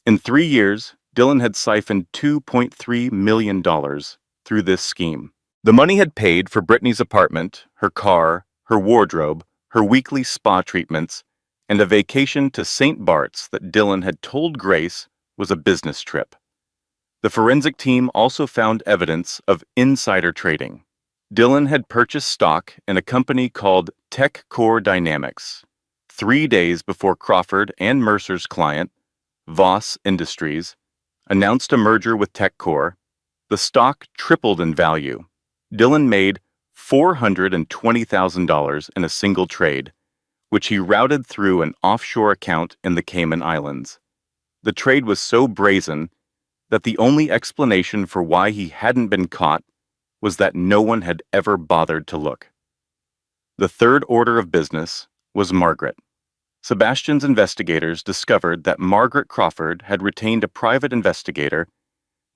In 3 years, Dylan had siphoned $2.3 million through this scheme. The money had paid for Brittany's apartment, her car, her wardrobe, her weekly spa treatments, and a vacation to St. Bart's that Dylan had told Grace was a business trip. The forensic team also found evidence of insider trading. Dylan had purchased stock in a company called Tech Core Dynamics 3 days before Crawford and Mercer's client, Voss Industries, announced a merger with TechCore. The stock tripled in value. Dylan made $420,000 in a single trade, which he routed through an offshore account in the Cayman Islands. The trade was so brazen that the only explanation for why he hadn't been caught was that no one had ever bothered to look. The third order of business was Margaret. Sebastian's investigators discovered that Margaret Crawford had retained a private investigator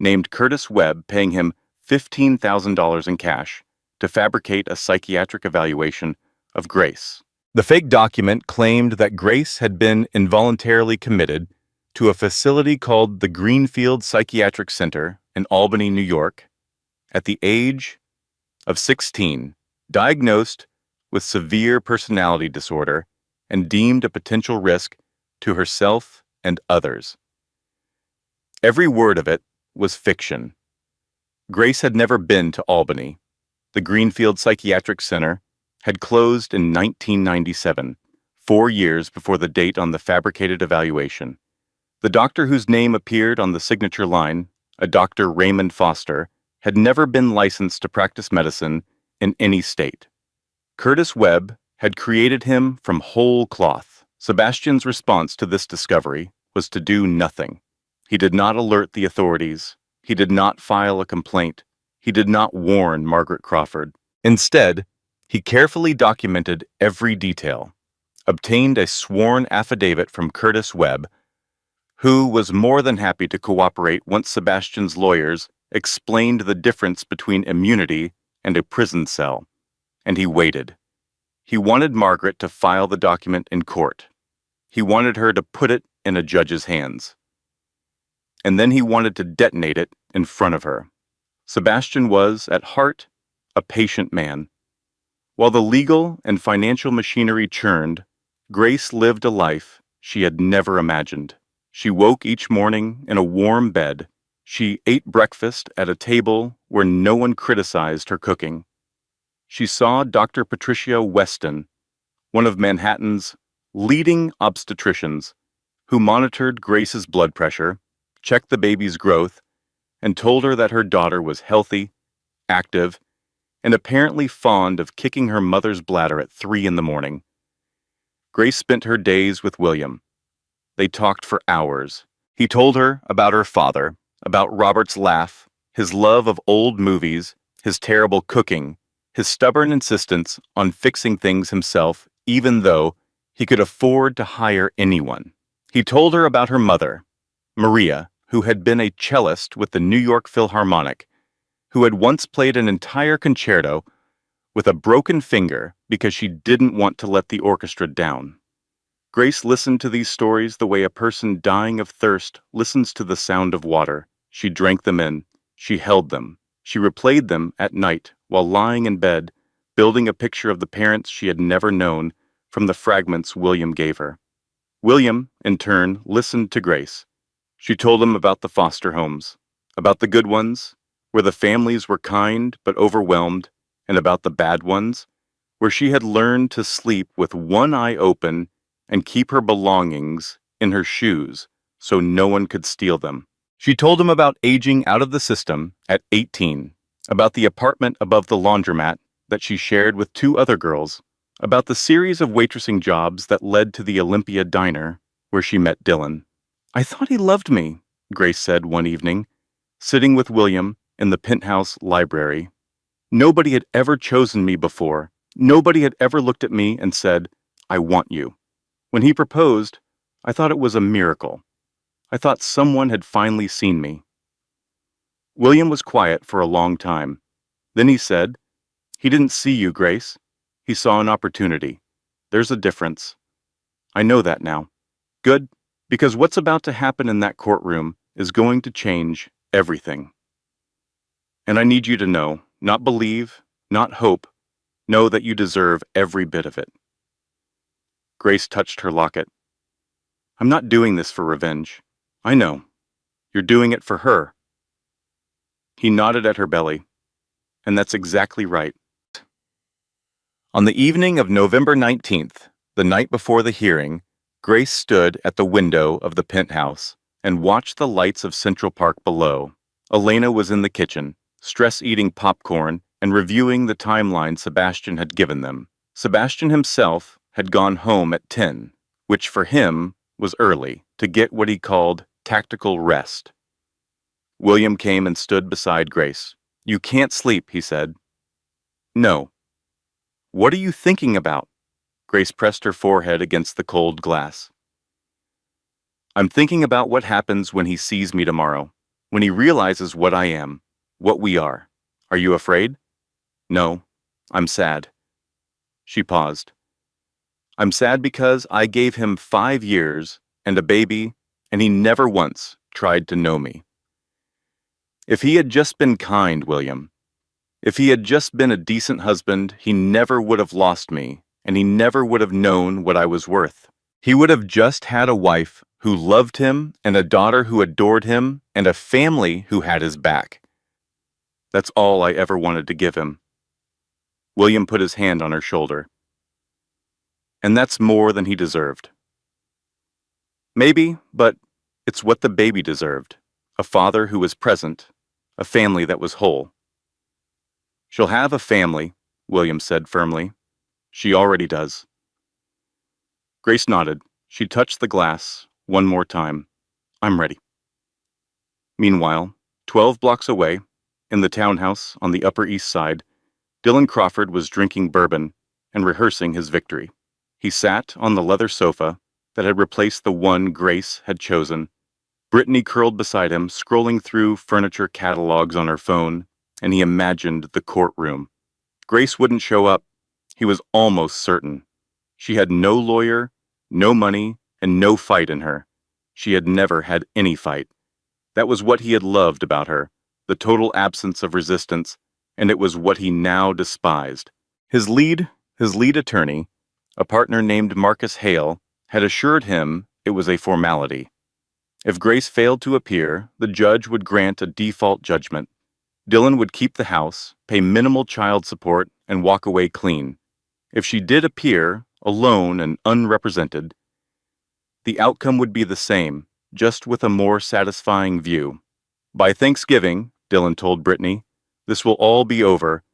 named Curtis Webb, paying him $15,000 in cash to fabricate a psychiatric evaluation of Grace. The fake document claimed that Grace had been involuntarily committed to a facility called the Greenfield Psychiatric Center in Albany, New York, at the age of 16, diagnosed with severe personality disorder and deemed a potential risk to herself and others. Every word of it was fiction. Grace had never been to Albany. The Greenfield Psychiatric Center had closed in 1997, 4 years before the date on the fabricated evaluation. The doctor whose name appeared on the signature line, a Dr. Raymond Foster, had never been licensed to practice medicine in any state. Curtis Webb had created him from whole cloth. Sebastian's response to this discovery was to do nothing. He did not alert the authorities. He did not file a complaint. He did not warn Margaret Crawford. Instead, he carefully documented every detail, obtained a sworn affidavit from Curtis Webb, who was more than happy to cooperate once Sebastian's lawyers explained the difference between immunity and a prison cell, and he waited. He wanted Margaret to file the document in court. He wanted her to put it in a judge's hands. And then he wanted to detonate it in front of her. Sebastian was, at heart, a patient man. While the legal and financial machinery churned, Grace lived a life she had never imagined. She woke each morning in a warm bed. She ate breakfast at a table where no one criticized her cooking. She saw Dr. Patricia Weston, one of Manhattan's leading obstetricians, who monitored Grace's blood pressure, checked the baby's growth, and told her that her daughter was healthy, active, and apparently fond of kicking her mother's bladder at 3 a.m. Grace spent her days with William. They talked for hours. He told her about her father, about Robert's laugh, his love of old movies, his terrible cooking, his stubborn insistence on fixing things himself, even though he could afford to hire anyone. He told her about her mother, Maria, who had been a cellist with the New York Philharmonic, who had once played an entire concerto with a broken finger because she didn't want to let the orchestra down. Grace listened to these stories the way a person dying of thirst listens to the sound of water. She drank them in. She held them. She replayed them at night while lying in bed, building a picture of the parents she had never known from the fragments William gave her. William, in turn, listened to Grace. She told him about the foster homes, about the good ones, where the families were kind but overwhelmed, and about the bad ones, where she had learned to sleep with one eye open and keep her belongings in her shoes so no one could steal them. She told him about aging out of the system at 18, about the apartment above the laundromat that she shared with two other girls, about the series of waitressing jobs that led to the Olympia Diner where she met Dylan. "I thought he loved me," Grace said one evening, sitting with William in the penthouse library. "Nobody had ever chosen me before. Nobody had ever looked at me and said, 'I want you.' When he proposed, I thought it was a miracle. I thought someone had finally seen me." William was quiet for a long time. Then he said, "He didn't see you, Grace. He saw an opportunity. There's a difference. I know that now. Good, because what's about to happen in that courtroom is going to change everything. And I need you to know, not believe, not hope, know that you deserve every bit of it." Grace touched her locket. "I'm not doing this for revenge. I know. You're doing it for her." He nodded at her belly. "And that's exactly right." On the evening of November 19th, the night before the hearing, Grace stood at the window of the penthouse and watched the lights of Central Park below. Elena was in the kitchen, stress-eating popcorn and reviewing the timeline Sebastian had given them. Sebastian himself had gone home at 10, which for him was early, to get what he called tactical rest. William came and stood beside Grace. "You can't sleep," he said. "No." "What are you thinking about?" Grace pressed her forehead against the cold glass. "I'm thinking about what happens when he sees me tomorrow, when he realizes what I am, what we are. Are you afraid?" "No, I'm sad." She paused. "I'm sad because I gave him 5 years and a baby, and he never once tried to know me. If he had just been kind, William, if he had just been a decent husband, he never would have lost me, and he never would have known what I was worth. He would have just had a wife who loved him, and a daughter who adored him, and a family who had his back. That's all I ever wanted to give him." William put his hand on her shoulder. "And that's more than he deserved." "Maybe, but it's what the baby deserved. A father who was present, a family that was whole." "She'll have a family," William said firmly. "She already does." Grace nodded. She touched the glass one more time. "I'm ready." Meanwhile, 12 blocks away, in the townhouse on the Upper East Side, Dylan Crawford was drinking bourbon and rehearsing his victory. He sat on the leather sofa that had replaced the one Grace had chosen. Brittany curled beside him, scrolling through furniture catalogs on her phone, and he imagined the courtroom. Grace wouldn't show up. He was almost certain. She had no lawyer, no money, and no fight in her. She had never had any fight. That was what he had loved about her, the total absence of resistance, and it was what he now despised. His lead attorney, a partner named Marcus Hale, had assured him it was a formality. If Grace failed to appear, the judge would grant a default judgment. Dylan would keep the house, pay minimal child support, and walk away clean. If she did appear, alone and unrepresented, the outcome would be the same, just with a more satisfying view. "By Thanksgiving," Dylan told Brittany, "this will all be over.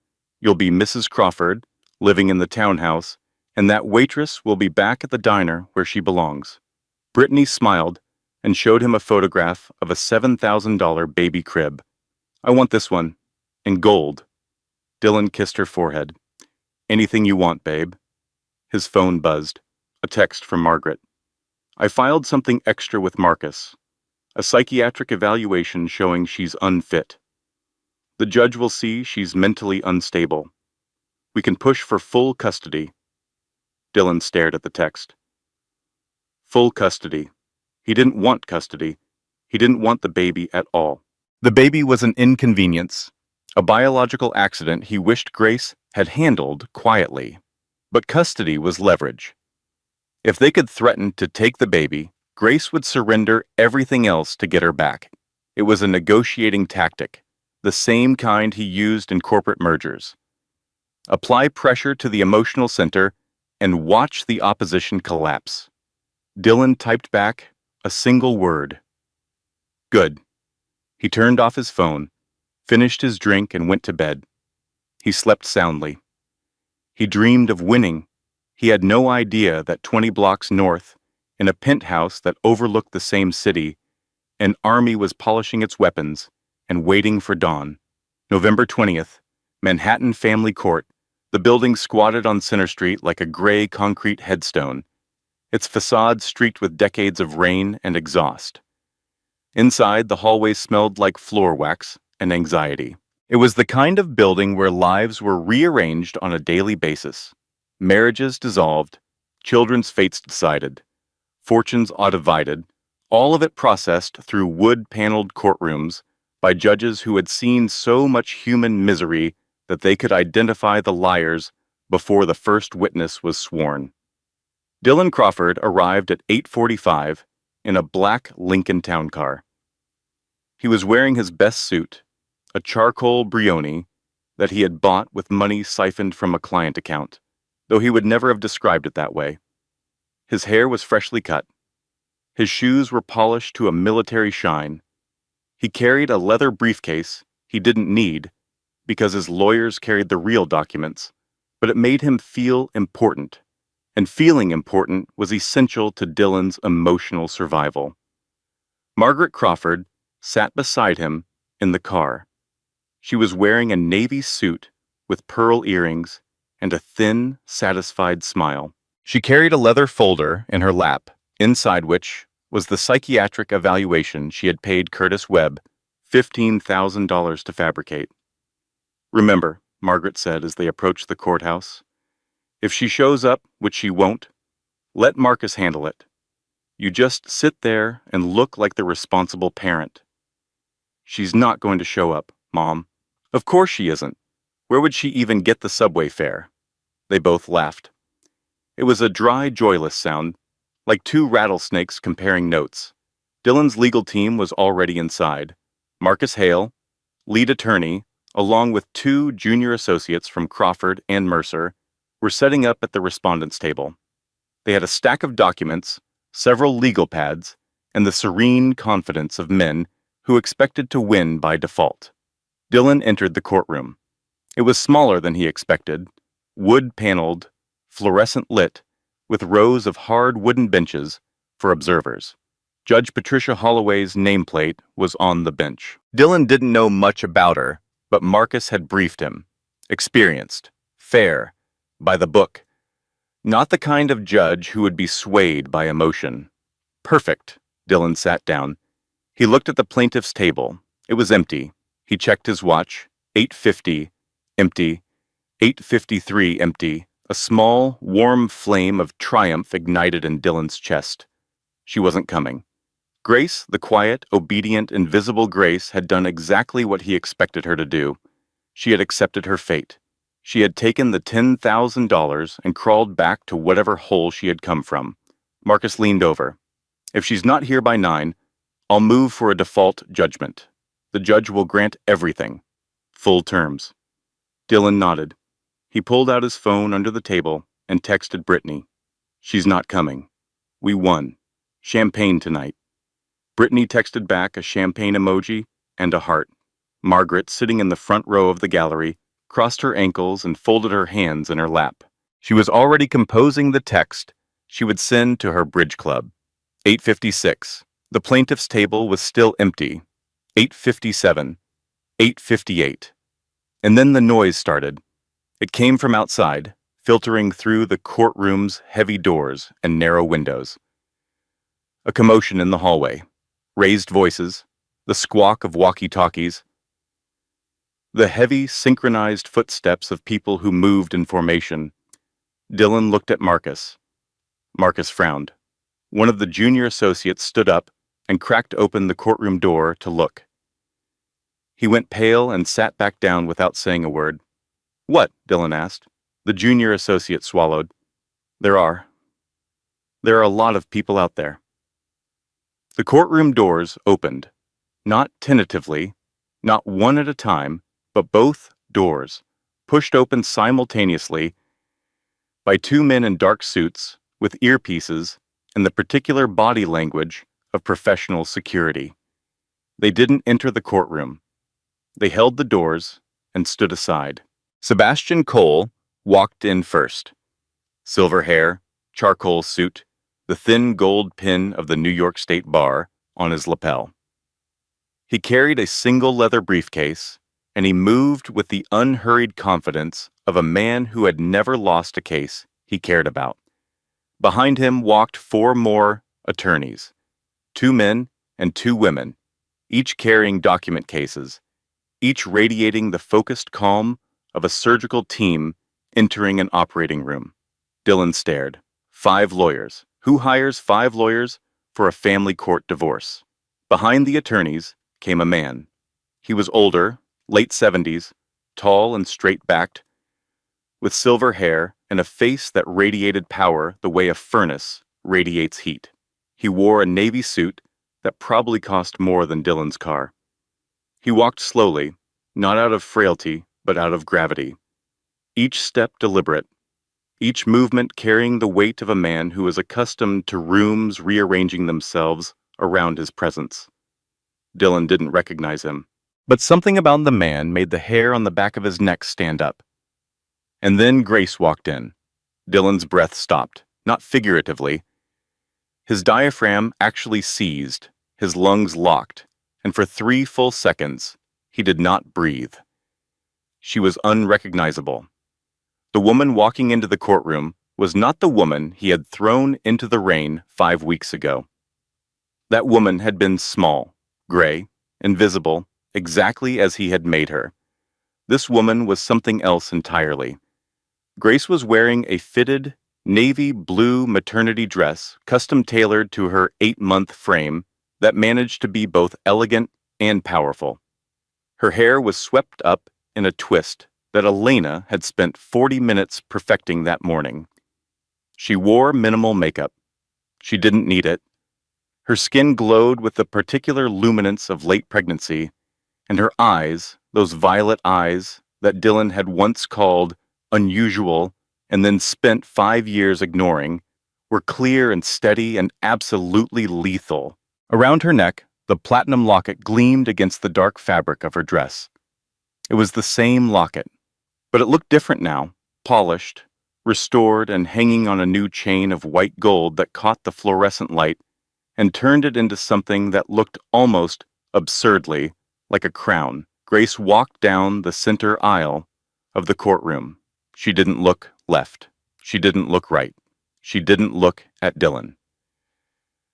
You'll be Mrs. Crawford, living in the townhouse, and that waitress will be back at the diner where she belongs." Brittany smiled and showed him a photograph of a $7,000 baby crib. "I want this one, in gold." Dylan kissed her forehead. "Anything you want, babe." His phone buzzed. A text from Margaret. "I filed something extra with Marcus. A psychiatric evaluation showing she's unfit." The judge will see she's mentally unstable. We can push for full custody. Dylan stared at the text. Full custody. He didn't want custody. He didn't want the baby at all. The baby was an inconvenience, a biological accident he wished Grace had handled quietly. But custody was leverage. If they could threaten to take the baby, Grace would surrender everything else to get her back. It was a negotiating tactic, the same kind he used in corporate mergers. Apply pressure to the emotional center and watch the opposition collapse. Dylan typed back a single word. Good. He turned off his phone, finished his drink, and went to bed. He slept soundly. He dreamed of winning. He had no idea that 20 blocks north, in a penthouse that overlooked the same city, an army was polishing its weapons and waiting for dawn. November 20th, Manhattan Family Court. The building squatted on Center Street like a gray concrete headstone, its facade streaked with decades of rain and exhaust. Inside, the hallways smelled like floor wax and anxiety. It was the kind of building where lives were rearranged on a daily basis. Marriages dissolved, children's fates decided, fortunes divided, all of it processed through wood-paneled courtrooms by judges who had seen so much human misery that they could identify the liars before the first witness was sworn. Dylan Crawford arrived at 8:45 in a black Lincoln town car. He was wearing his best suit, a charcoal Brioni that he had bought with money siphoned from a client account, though he would never have described it that way. His hair was freshly cut. His shoes were polished to a military shine. He carried a leather briefcase he didn't need because his lawyers carried the real documents, but it made him feel important, and feeling important was essential to Dylan's emotional survival. Margaret Crawford sat beside him in the car. She was wearing a navy suit with pearl earrings and a thin, satisfied smile. She carried a leather folder in her lap, inside which was the psychiatric evaluation she had paid Curtis Webb $15,000 to fabricate. Remember, Margaret said as they approached the courthouse, if she shows up, which she won't, let Marcus handle it. You just sit there and look like the responsible parent. She's not going to show up, Mom. Of course she isn't. Where would she even get the subway fare? They both laughed. It was a dry, joyless sound, like two rattlesnakes comparing notes. Dylan's legal team was already inside. Marcus Hale, lead attorney, along with two junior associates from Crawford and Mercer, were setting up at the respondents' table. They had a stack of documents, several legal pads, and the serene confidence of men who expected to win by default. Dylan entered the courtroom. It was smaller than he expected, wood-paneled, fluorescent lit, with rows of hard wooden benches for observers. Judge Patricia Holloway's nameplate was on the bench. Dylan didn't know much about her, but Marcus had briefed him. Experienced, fair, by the book. Not the kind of judge who would be swayed by emotion. Perfect. Dylan sat down. He looked at the plaintiff's table. It was empty. He checked his watch. 8:50, empty. 8:53, empty. A small, warm flame of triumph ignited in Dylan's chest. She wasn't coming. Grace, the quiet, obedient, invisible Grace, had done exactly what he expected her to do. She had accepted her fate. She had taken the $10,000 and crawled back to whatever hole she had come from. Marcus leaned over. If she's not here by 9, I'll move for a default judgment. The judge will grant everything. Full terms. Dylan nodded. He pulled out his phone under the table and texted Brittany. She's not coming. We won. Champagne tonight. Brittany texted back a champagne emoji and a heart. Margaret, sitting in the front row of the gallery, crossed her ankles and folded her hands in her lap. She was already composing the text she would send to her bridge club. 8:56. The plaintiff's table was still empty. 8:57. 8:58. And then the noise started. It came from outside, filtering through the courtroom's heavy doors and narrow windows. A commotion in the hallway. Raised voices. The squawk of walkie-talkies. The heavy, synchronized footsteps of people who moved in formation. Dylan looked at Marcus. Marcus frowned. One of the junior associates stood up and cracked open the courtroom door to look. He went pale and sat back down without saying a word. "What?" Dylan asked. The junior associate swallowed. There are a lot of people out there." The courtroom doors opened, not tentatively, not one at a time, but both doors, pushed open simultaneously by two men in dark suits with earpieces and the particular body language of professional security. They didn't enter the courtroom. They held the doors and stood aside. Sebastian Cole walked in first. Silver hair, charcoal suit, the thin gold pin of the New York State Bar on his lapel. He carried a single leather briefcase, and he moved with the unhurried confidence of a man who had never lost a case he cared about. Behind him walked four more attorneys, two men and two women, each carrying document cases, each radiating the focused calm of a surgical team entering an operating room. Dylan stared. 5 lawyers. Who hires 5 lawyers for a family court divorce? Behind the attorneys came a man. He was older, late 70s, tall and straight-backed, with silver hair and a face that radiated power the way a furnace radiates heat. He wore a navy suit that probably cost more than Dylan's car. He walked slowly, not out of frailty, but out of gravity. Each step deliberate, each movement carrying the weight of a man who was accustomed to rooms rearranging themselves around his presence. Dylan didn't recognize him, but something about the man made the hair on the back of his neck stand up. And then Grace walked in. Dylan's breath stopped, not figuratively. His diaphragm actually seized, his lungs locked, and for 3 full seconds, he did not breathe. She was unrecognizable. The woman walking into the courtroom was not the woman he had thrown into the rain 5 weeks ago. That woman had been small, gray, invisible, exactly as he had made her. This woman was something else entirely. Grace was wearing a fitted, navy blue maternity dress custom-tailored to her 8-month frame that managed to be both elegant and powerful. Her hair was swept up in a twist that Elena had spent 40 minutes perfecting that morning. She wore minimal makeup. She didn't need it. Her skin glowed with the particular luminance of late pregnancy, and her eyes, those violet eyes that Dylan had once called unusual and then spent 5 years ignoring, were clear and steady and absolutely lethal. Around her neck, the platinum locket gleamed against the dark fabric of her dress. It was the same locket, but it looked different now, polished, restored, and hanging on a new chain of white gold that caught the fluorescent light and turned it into something that looked almost absurdly like a crown. Grace walked down the center aisle of the courtroom. She didn't look left. She didn't look right. She didn't look at Dylan.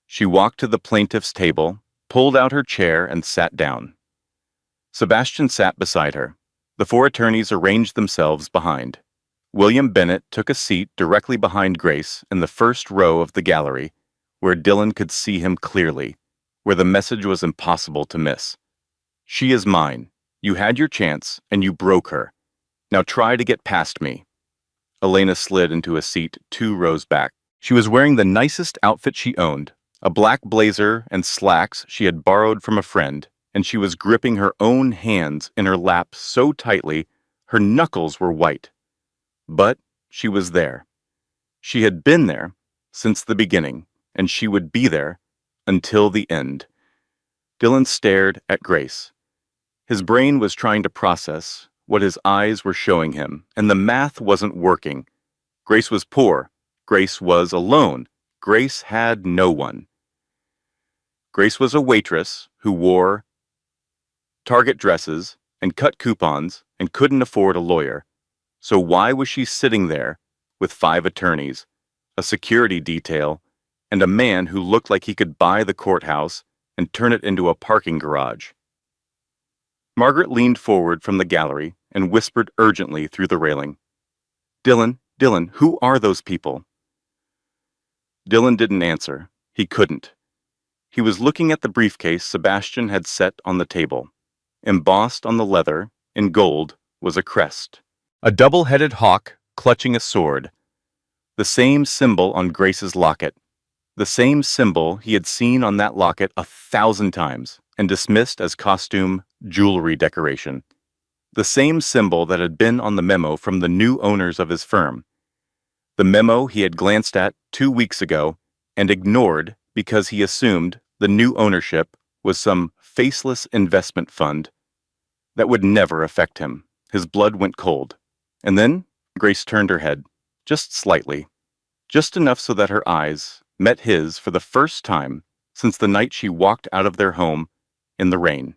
She walked to the plaintiff's table, pulled out her chair, and sat down. Sebastian sat beside her. The 4 attorneys arranged themselves behind. William Bennett took a seat directly behind Grace in the first row of the gallery, where Dylan could see him clearly, where the message was impossible to miss. "She is mine. You had your chance, and you broke her. Now try to get past me." Elena slid into a seat 2 rows back. She was wearing the nicest outfit she owned, a black blazer and slacks she had borrowed from a friend, and she was gripping her own hands in her lap so tightly her knuckles were white. But she was there. She had been there since the beginning, and she would be there until the end. Dylan stared at Grace. His brain was trying to process what his eyes were showing him, and the math wasn't working. Grace was poor. Grace was alone. Grace had no one. Grace was a waitress who wore Target dresses and cut coupons and couldn't afford a lawyer. So why was she sitting there with 5 attorneys, a security detail, and a man who looked like he could buy the courthouse and turn it into a parking garage? Margaret leaned forward from the gallery and whispered urgently through the railing. Dylan, who are those people? Dylan didn't answer. He couldn't. He was looking at the briefcase Sebastian had set on the table. Embossed on the leather, in gold, was a crest. A double-headed hawk clutching a sword. The same symbol on Grace's locket. The same symbol he had seen on that locket 1,000 times and dismissed as costume jewelry decoration. The same symbol that had been on the memo from the new owners of his firm. The memo he had glanced at 2 weeks ago and ignored because he assumed the new ownership was some faceless investment fund that would never affect him. His blood went cold. And then Grace turned her head, just slightly, just enough so that her eyes met his for the first time since the night she walked out of their home in the rain.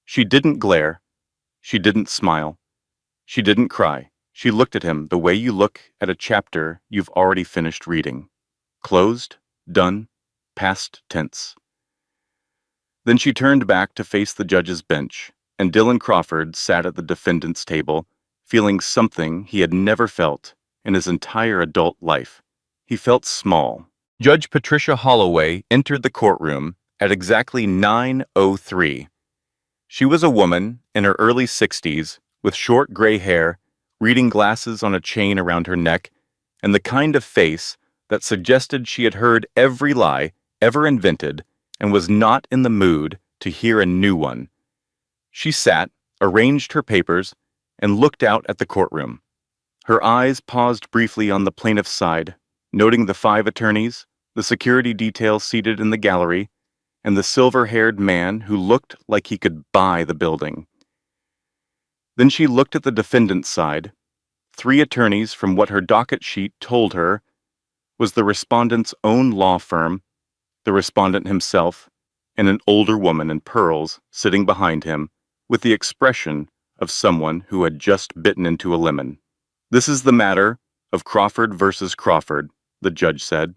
She didn't glare. She didn't smile. She didn't cry. She looked at him the way you look at a chapter you've already finished reading. Closed, done, past tense. Then she turned back to face the judge's bench, and Dylan Crawford sat at the defendant's table, feeling something he had never felt in his entire adult life. He felt small. Judge Patricia Holloway entered the courtroom at exactly 9:03. She was a woman in her early 60s with short gray hair, reading glasses on a chain around her neck, and the kind of face that suggested she had heard every lie ever invented and was not in the mood to hear a new one. She sat, arranged her papers, and looked out at the courtroom. Her eyes paused briefly on the plaintiff's side, noting the 5 attorneys, the security detail seated in the gallery, and the silver-haired man who looked like he could buy the building. Then she looked at the defendant's side. 3 attorneys from what her docket sheet told her was the respondent's own law firm, the respondent himself, and an older woman in pearls sitting behind him with the expression of someone who had just bitten into a lemon. "This is the matter of Crawford versus Crawford," the judge said.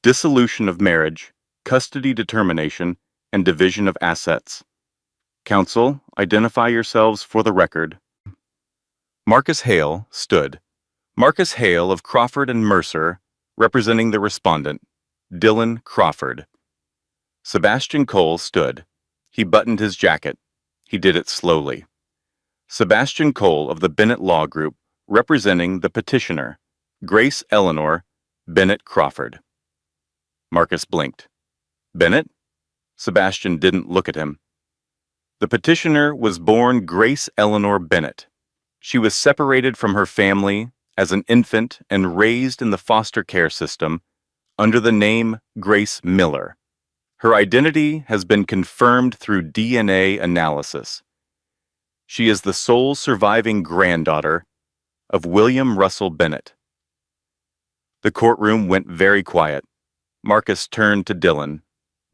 "Dissolution of marriage, custody determination, and division of assets. Counsel, identify yourselves for the record." Marcus Hale stood. Marcus Hale of Crawford and Mercer, representing the respondent, Dylan Crawford. Sebastian Cole stood. He buttoned his jacket. He did it slowly. Sebastian Cole of the Bennett Law Group, representing the petitioner, Grace Eleanor Bennett Crawford. Marcus blinked. "Bennett?" Sebastian didn't look at him. The petitioner was born Grace Eleanor Bennett. She was separated from her family as an infant and raised in the foster care system under the name Grace Miller. Her identity has been confirmed through DNA analysis. She is the sole surviving granddaughter of William Russell Bennett. The courtroom went very quiet. Marcus turned to Dylan.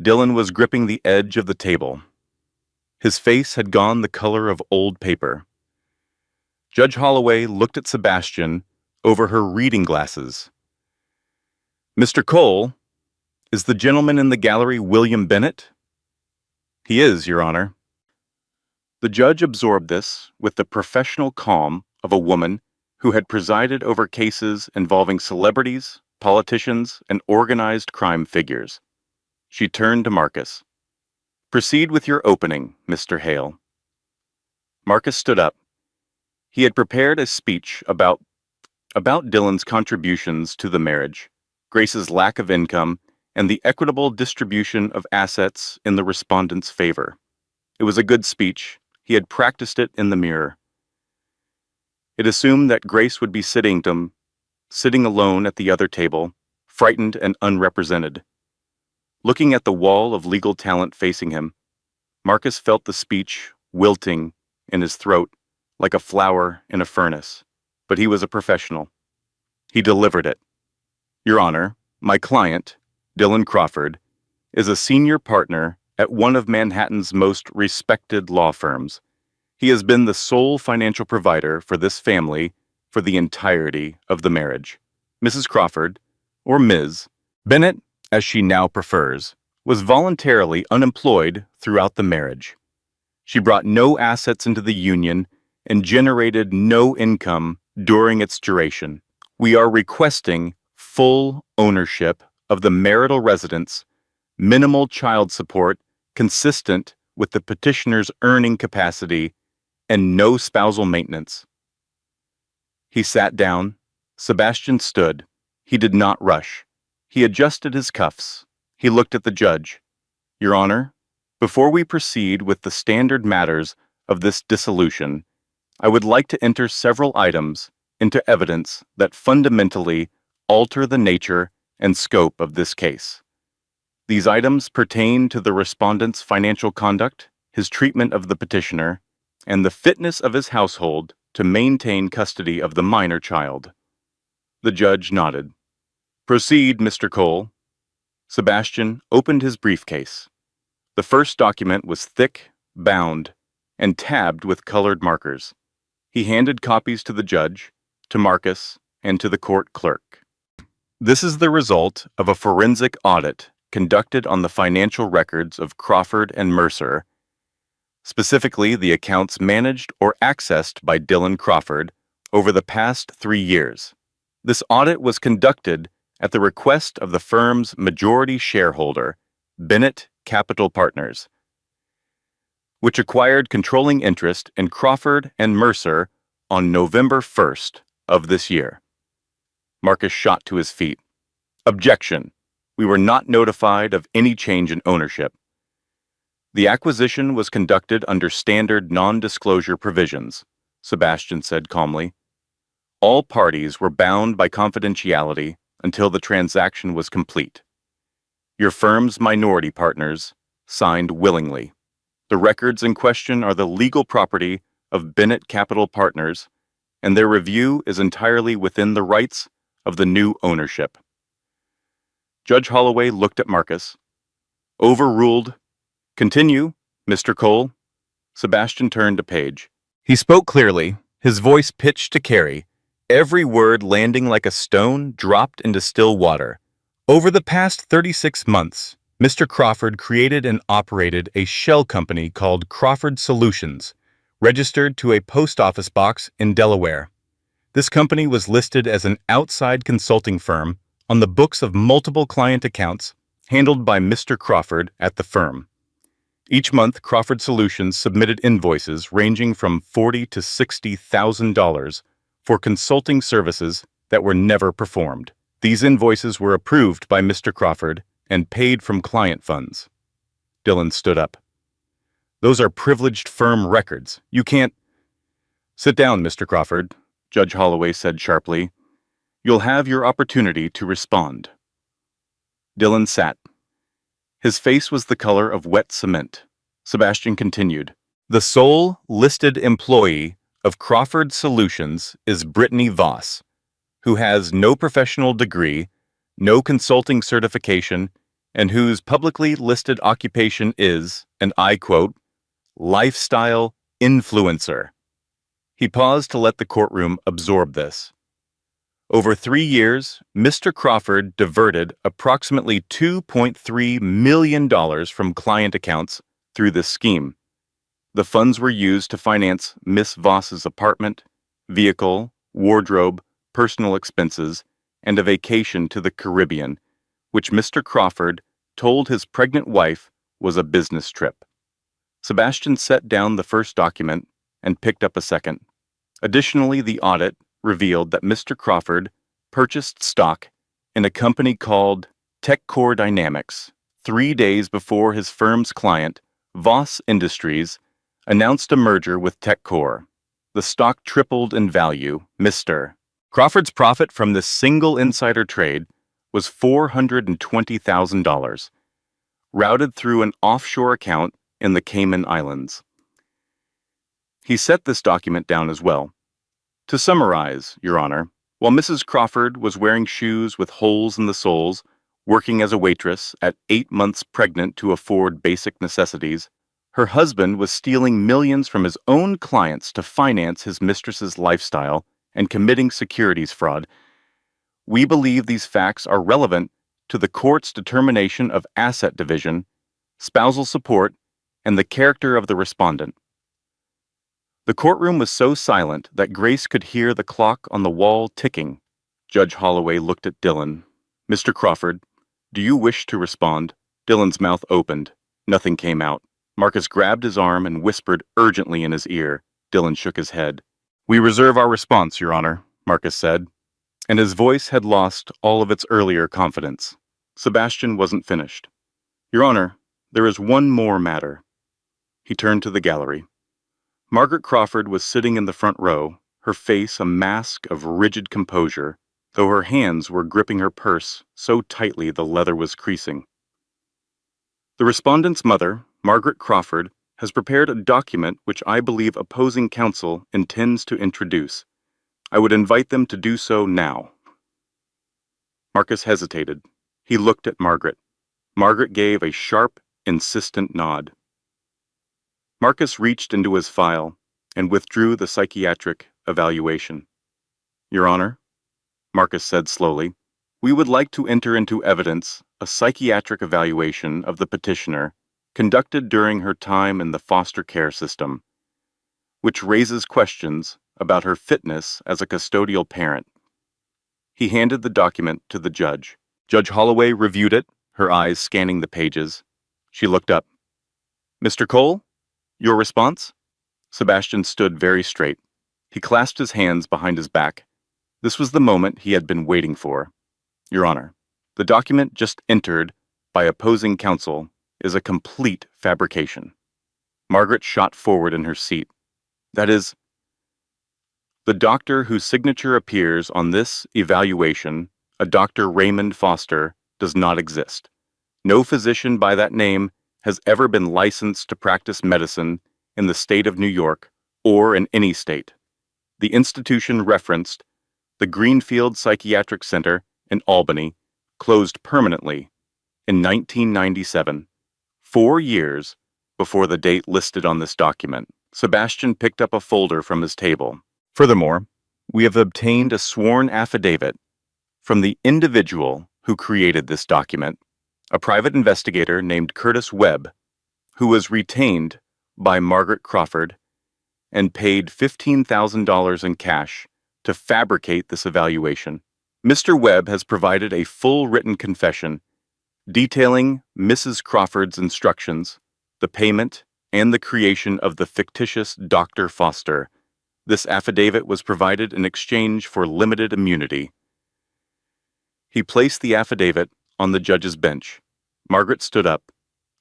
Dylan was gripping the edge of the table. His face had gone the color of old paper. Judge Holloway looked at Sebastian over her reading glasses. "Mr. Cole, is the gentleman in the gallery William Bennett?" "He is, Your Honor." The judge absorbed this with the professional calm of a woman who had presided over cases involving celebrities, politicians, and organized crime figures. She turned to Marcus. "Proceed with your opening, Mr. Hale." Marcus stood up. He had prepared a speech about Dylan's contributions to the marriage, Grace's lack of income, and the equitable distribution of assets in the respondent's favor. It was a good speech. He had practiced it in the mirror. It assumed that Grace would be sitting alone at the other table, frightened and unrepresented. Looking at the wall of legal talent facing him, Marcus felt the speech wilting in his throat like a flower in a furnace, but he was a professional. He delivered it. "Your Honor, my client, Dylan Crawford, is a senior partner at one of Manhattan's most respected law firms. He has been the sole financial provider for this family for the entirety of the marriage. Mrs. Crawford, or Ms. Bennett, as she now prefers, was voluntarily unemployed throughout the marriage. She brought no assets into the union and generated no income during its duration. We are requesting full ownership of the marital residence, minimal child support consistent with the petitioner's earning capacity, and no spousal maintenance. He sat down. Sebastian stood. He did not rush. He adjusted his cuffs. He looked at the judge. Your Honor, before we proceed with the standard matters of this dissolution, I would like to enter several items into evidence that fundamentally alter the nature and scope of this case. These items pertain to the respondent's financial conduct, his treatment of the petitioner, and the fitness of his household to maintain custody of the minor child. The judge nodded. Proceed, Mr. Cole. Sebastian opened his briefcase. The first document was thick, bound, and tabbed with colored markers. He handed copies to the judge, to Marcus, and to the court clerk. This is the result of a forensic audit conducted on the financial records of Crawford and Mercer, specifically the accounts managed or accessed by Dylan Crawford over the past 3 years. This audit was conducted at the request of the firm's majority shareholder, Bennett Capital Partners, which acquired controlling interest in Crawford and Mercer on November 1st of this year. Marcus shot to his feet. Objection. We were not notified of any change in ownership. The acquisition was conducted under standard non-disclosure provisions, Sebastian said calmly. All parties were bound by confidentiality until the transaction was complete. Your firm's minority partners signed willingly. The records in question are the legal property of Bennett Capital Partners, and their review is entirely within the rights of the new ownership. Judge Holloway looked at Marcus. Overruled. Continue, Mr. Cole. Sebastian turned a page. He spoke clearly, his voice pitched to carry, every word landing like a stone dropped into still water. Over the past 36 months, Mr. Crawford created and operated a shell company called Crawford Solutions, registered to a post office box in Delaware. This company was listed as an outside consulting firm on the books of multiple client accounts handled by Mr. Crawford at the firm. Each month, Crawford Solutions submitted invoices ranging from $40,000 to $60,000 for consulting services that were never performed. These invoices were approved by Mr. Crawford and paid from client funds. Dylan stood up. Those are privileged firm records. You can't... Sit down, Mr. Crawford, Judge Holloway said sharply. You'll have your opportunity to respond. Dylan sat. His face was the color of wet cement. Sebastian continued. The sole listed employee of Crawford Solutions is Brittany Voss, who has no professional degree, no consulting certification, and whose publicly listed occupation is, and I quote, lifestyle influencer. He paused to let the courtroom absorb this. Over 3 years, Mr. Crawford diverted approximately $2.3 million from client accounts through this scheme. The funds were used to finance Miss Voss's apartment, vehicle, wardrobe, personal expenses, and a vacation to the Caribbean, which Mr. Crawford told his pregnant wife was a business trip. Sebastian set down the first document and picked up a second. Additionally, the audit revealed that Mr. Crawford purchased stock in a company called TechCore Dynamics 3 days before his firm's client, Voss Industries, announced a merger with TechCore. The stock tripled in value. Mr. Crawford's profit from this single insider trade was $420,000, routed through an offshore account in the Cayman Islands. He set this document down as well. To summarize, Your Honor, while Mrs. Crawford was wearing shoes with holes in the soles, working as a waitress at 8 months pregnant to afford basic necessities, her husband was stealing millions from his own clients to finance his mistress's lifestyle and committing securities fraud. We believe these facts are relevant to the court's determination of asset division, spousal support, and the character of the respondent. The courtroom was so silent that Grace could hear the clock on the wall ticking. Judge Holloway looked at Dylan. "Mr. Crawford, do you wish to respond?" Dylan's mouth opened. Nothing came out. Marcus grabbed his arm and whispered urgently in his ear. Dylan shook his head. "We reserve our response, Your Honor," Marcus said, and his voice had lost all of its earlier confidence. Sebastian wasn't finished. "Your Honor, there is one more matter." He turned to the gallery. Margaret Crawford was sitting in the front row, her face a mask of rigid composure, though her hands were gripping her purse so tightly the leather was creasing. The respondent's mother, Margaret Crawford, has prepared a document which I believe opposing counsel intends to introduce. I would invite them to do so now. Marcus hesitated. He looked at Margaret. Margaret gave a sharp, insistent nod. Marcus reached into his file and withdrew the psychiatric evaluation. "Your Honor," Marcus said slowly, "we would like to enter into evidence a psychiatric evaluation of the petitioner conducted during her time in the foster care system, which raises questions about her fitness as a custodial parent." He handed the document to the judge. Judge Holloway reviewed it, her eyes scanning the pages. She looked up. "Mr. Cole, your response?" Sebastian stood very straight. He clasped his hands behind his back. This was the moment he had been waiting for. "Your Honor, the document just entered by opposing counsel is a complete fabrication." Margaret shot forward in her seat. "That is, the doctor whose signature appears on this evaluation, a Dr. Raymond Foster, does not exist. No physician by that name has ever been licensed to practice medicine in the state of New York or in any state. The institution referenced, the Greenfield Psychiatric Center in Albany, closed permanently in 1997, 4 years before the date listed on this document." Sebastian picked up a folder from his table. "Furthermore, we have obtained a sworn affidavit from the individual who created this document, a private investigator named Curtis Webb, who was retained by Margaret Crawford and paid $15,000 in cash to fabricate this evaluation. Mr. Webb has provided a full written confession detailing Mrs. Crawford's instructions, the payment, and the creation of the fictitious Dr. Foster. This affidavit was provided in exchange for limited immunity." He placed the affidavit on the judge's bench. Margaret stood up.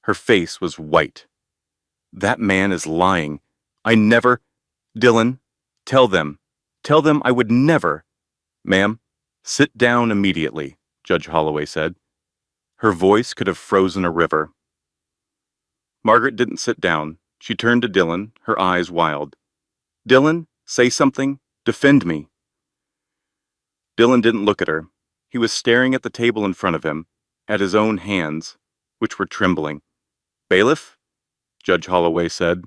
Her face was white. "That man is lying. I never—" "Dylan, tell them I would never—" "Ma'am, sit down immediately," Judge Holloway said. Her voice could have frozen a river. Margaret didn't sit down. She turned to Dylan, her eyes wild. "Dylan, say something. Defend me." Dylan didn't look at her. He was staring at the table in front of him, at his own hands, which were trembling. "Bailiff?" Judge Holloway said.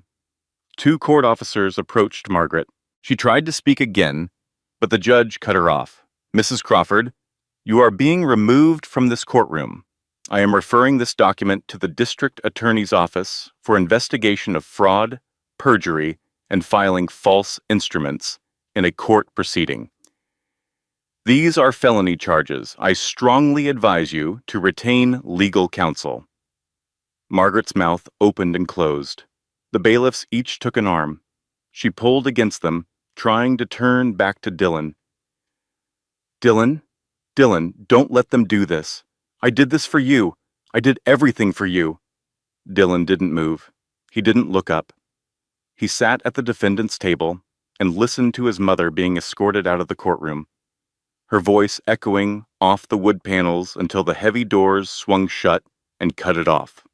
2 court officers approached Margaret. She tried to speak again, but the judge cut her off. "Mrs. Crawford, you are being removed from this courtroom. I am referring this document to the district attorney's office for investigation of fraud, perjury, and filing false instruments in a court proceeding. These are felony charges. I strongly advise you to retain legal counsel." Margaret's mouth opened and closed. The bailiffs each took an arm. She pulled against them, trying to turn back to Dylan. Dylan, don't let them do this. I did this for you. I did everything for you." Dylan didn't move. He didn't look up. He sat at the defendant's table and listened to his mother being escorted out of the courtroom, her voice echoing off the wood panels until the heavy doors swung shut and cut it off.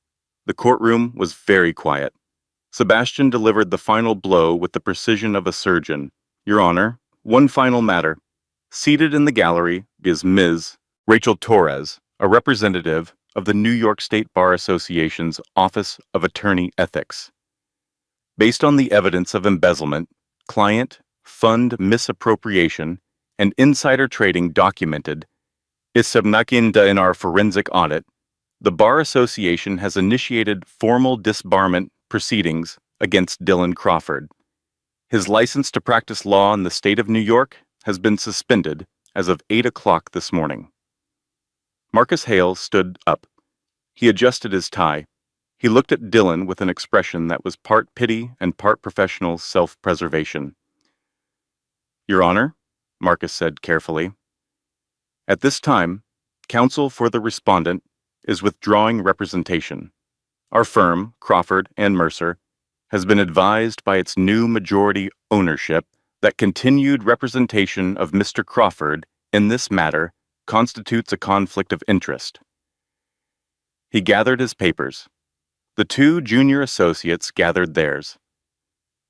The courtroom was very quiet. Sebastian delivered the final blow with the precision of a surgeon. "Your Honor, one final matter. Seated in the gallery is Ms. Rachel Torres, a representative of the New York State Bar Association's Office of Attorney Ethics. Based on the evidence of embezzlement, client, fund misappropriation, and insider trading documented in our forensic audit, the Bar Association has initiated formal disbarment proceedings against Dylan Crawford. His license to practice law in the state of New York has been suspended as of 8 o'clock this morning. Marcus Hale stood up. He adjusted his tie. He looked at Dylan with an expression that was part pity and part professional self-preservation. "Your Honor," Marcus said carefully, "at this time, counsel for the respondent is withdrawing representation. Our firm, Crawford and Mercer, has been advised by its new majority ownership that continued representation of Mr. Crawford in this matter constitutes a conflict of interest." He gathered his papers. The two junior associates gathered theirs.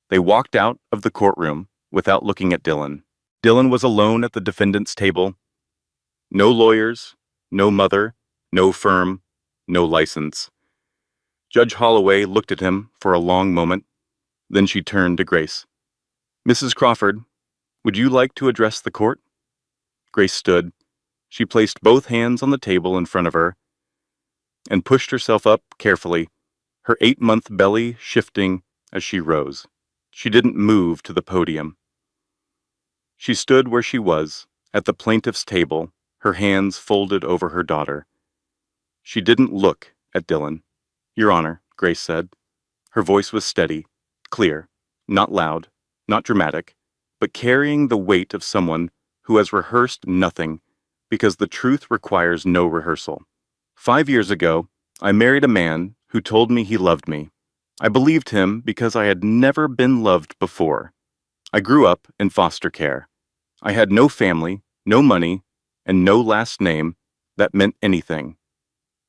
They walked out of the courtroom without looking at Dylan. Dylan was alone at the defendant's table. No lawyers, no mother, no firm, no license. Judge Holloway looked at him for a long moment. Then she turned to Grace. "Mrs. Crawford, would you like to address the court?" Grace stood. She placed both hands on the table in front of her and pushed herself up carefully, her 8-month belly shifting as she rose. She didn't move to the podium. She stood where she was, at the plaintiff's table, her hands folded over her daughter. She didn't look at Dylan. "Your Honor," Grace said. Her voice was steady, clear, not loud, not dramatic, but carrying the weight of someone who has rehearsed nothing, because the truth requires no rehearsal. 5 years ago, I married a man who told me he loved me. I believed him because I had never been loved before. I grew up in foster care. I had no family, no money, and no last name that meant anything.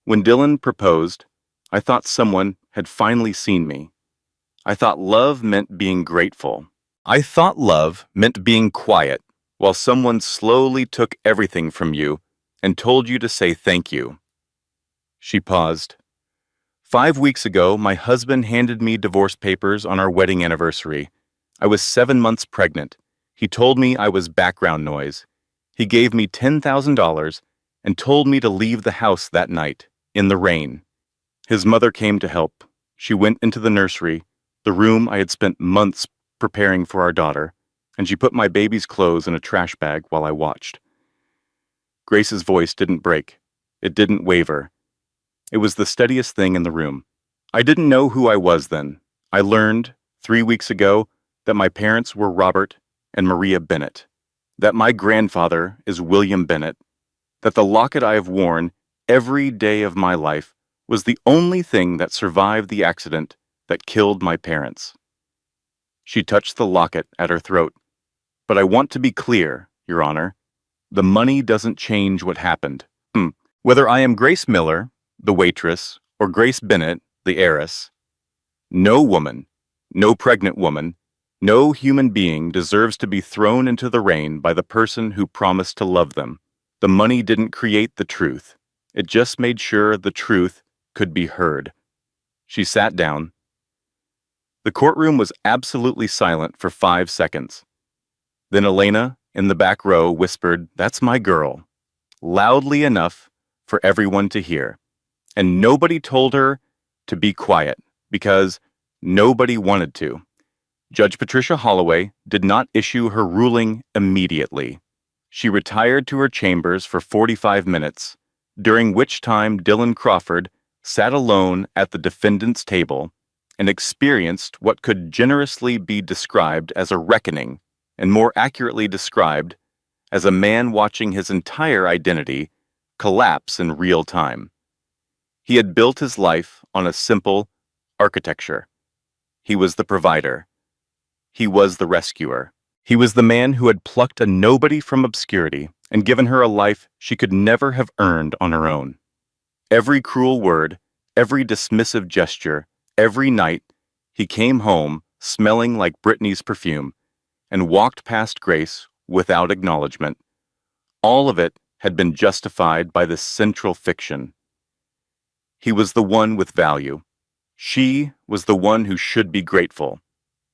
When Dylan proposed, I thought someone had finally seen me. I thought love meant being grateful. I thought love meant being quiet while someone slowly took everything from you and told you to say thank you." She paused. 5 weeks ago, my husband handed me divorce papers on our wedding anniversary. I was 7 months pregnant. He told me I was background noise. He gave me $10,000 and told me to leave the house that night, in the rain. His mother came to help. She went into the nursery, the room I had spent months preparing for our daughter, and she put my baby's clothes in a trash bag while I watched. Grace's voice didn't break. It didn't waver. It was the steadiest thing in the room. I didn't know who I was then. I learned, 3 weeks ago, that my parents were Robert and Maria Bennett, that my grandfather is William Bennett, that the locket I have worn every day of my life was the only thing that survived the accident that killed my parents. She touched the locket at her throat. "But I want to be clear, Your Honor. The money doesn't change what happened. Whether I am Grace Miller, the waitress, or Grace Bennett, the heiress, no woman, no pregnant woman, no human being deserves to be thrown into the rain by the person who promised to love them. The money didn't create the truth. It just made sure the truth could be heard." She sat down. The courtroom was absolutely silent for 5 seconds. Then Elena, in the back row, whispered, "That's my girl," loudly enough for everyone to hear. And nobody told her to be quiet, because nobody wanted to. Judge Patricia Holloway did not issue her ruling immediately. She retired to her chambers for 45 minutes, during which time Dylan Crawford sat alone at the defendant's table and experienced what could generously be described as a reckoning, and more accurately described as a man watching his entire identity collapse in real time. He had built his life on a simple architecture. He was the provider. He was the rescuer. He was the man who had plucked a nobody from obscurity and given her a life she could never have earned on her own. Every cruel word, every dismissive gesture, every night, he came home smelling like Brittany's perfume and walked past Grace without acknowledgement. All of it had been justified by this central fiction. He was the one with value. She was the one who should be grateful.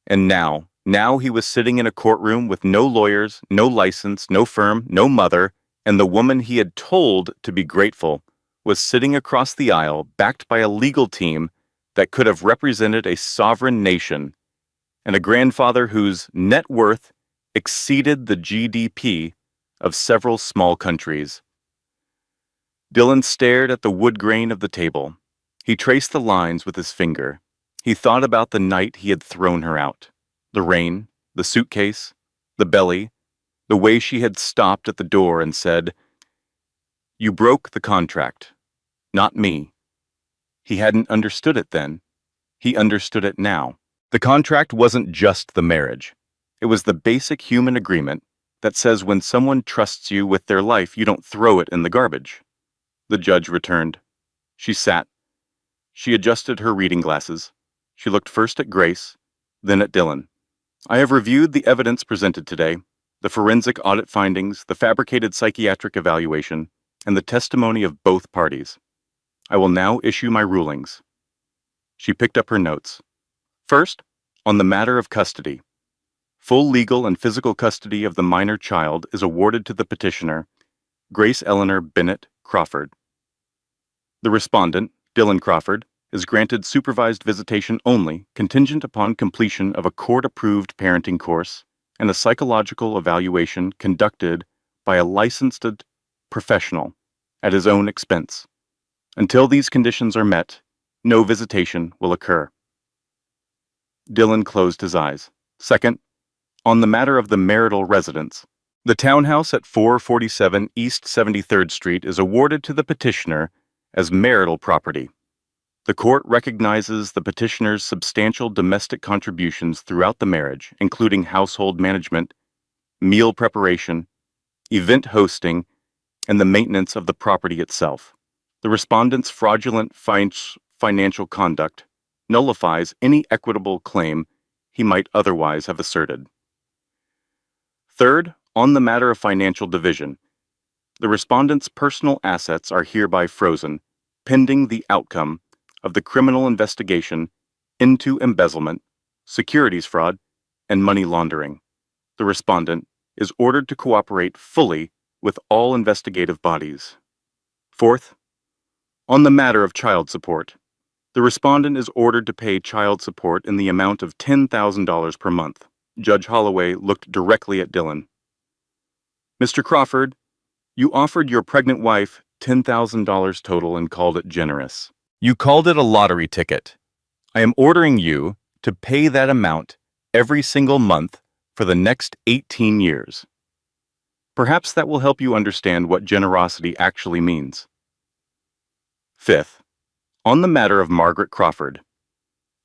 And now he was sitting in a courtroom with no lawyers, no license, no firm, no mother, and the woman he had told to be grateful was sitting across the aisle, backed by a legal team that could have represented a sovereign nation and a grandfather whose net worth exceeded the GDP of several small countries. Dylan stared at the wood grain of the table. He traced the lines with his finger. He thought about the night he had thrown her out. The rain, the suitcase, the belly, the way she had stopped at the door and said, "You broke the contract, not me." He hadn't understood it then. He understood it now. The contract wasn't just the marriage. It was the basic human agreement that says when someone trusts you with their life, you don't throw it in the garbage. The judge returned. She sat. She adjusted her reading glasses. She looked first at Grace, then at Dylan. "I have reviewed the evidence presented today, the forensic audit findings, the fabricated psychiatric evaluation, and the testimony of both parties. I will now issue my rulings." She picked up her notes. First, on the matter of custody. Full legal and physical custody of the minor child is awarded to the petitioner, Grace Eleanor Bennett Crawford. The respondent, Dylan Crawford, is granted supervised visitation only, contingent upon completion of a court-approved parenting course and a psychological evaluation conducted by a licensed professional at his own expense. Until these conditions are met, no visitation will occur. Dylan closed his eyes. Second, on the matter of the marital residence. The townhouse at 447 East 73rd Street is awarded to the petitioner as marital property. The court recognizes the petitioner's substantial domestic contributions throughout the marriage, including household management, meal preparation, event hosting, and the maintenance of the property itself. The respondent's fraudulent financial conduct nullifies any equitable claim he might otherwise have asserted. Third, on the matter of financial division, the respondent's personal assets are hereby frozen, pending the outcome of the criminal investigation into embezzlement, securities fraud, and money laundering. The respondent is ordered to cooperate fully with all investigative bodies. Fourth, on the matter of child support, the respondent is ordered to pay child support in the amount of $10,000 per month. Judge Holloway looked directly at Dylan. "Mr. Crawford, you offered your pregnant wife $10,000 total and called it generous. You called it a lottery ticket. I am ordering you to pay that amount every single month for the next 18 years. Perhaps that will help you understand what generosity actually means." Fifth, on the matter of Margaret Crawford,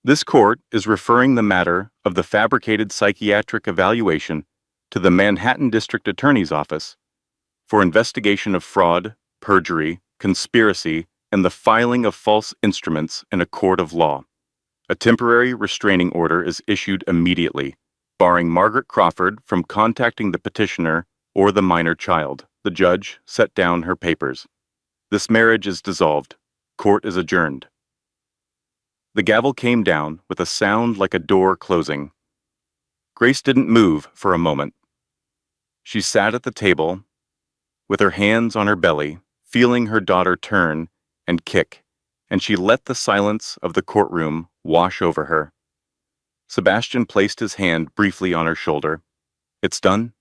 this court is referring the matter of the fabricated psychiatric evaluation to the Manhattan District Attorney's Office for investigation of fraud, perjury, conspiracy, and the filing of false instruments in a court of law. A temporary restraining order is issued immediately, barring Margaret Crawford from contacting the petitioner or the minor child. The judge set down her papers. This marriage is dissolved. Court is adjourned. The gavel came down with a sound like a door closing. Grace didn't move for a moment. She sat at the table, with her hands on her belly, feeling her daughter turn and kick, and she let the silence of the courtroom wash over her. Sebastian placed his hand briefly on her shoulder. "It's done,"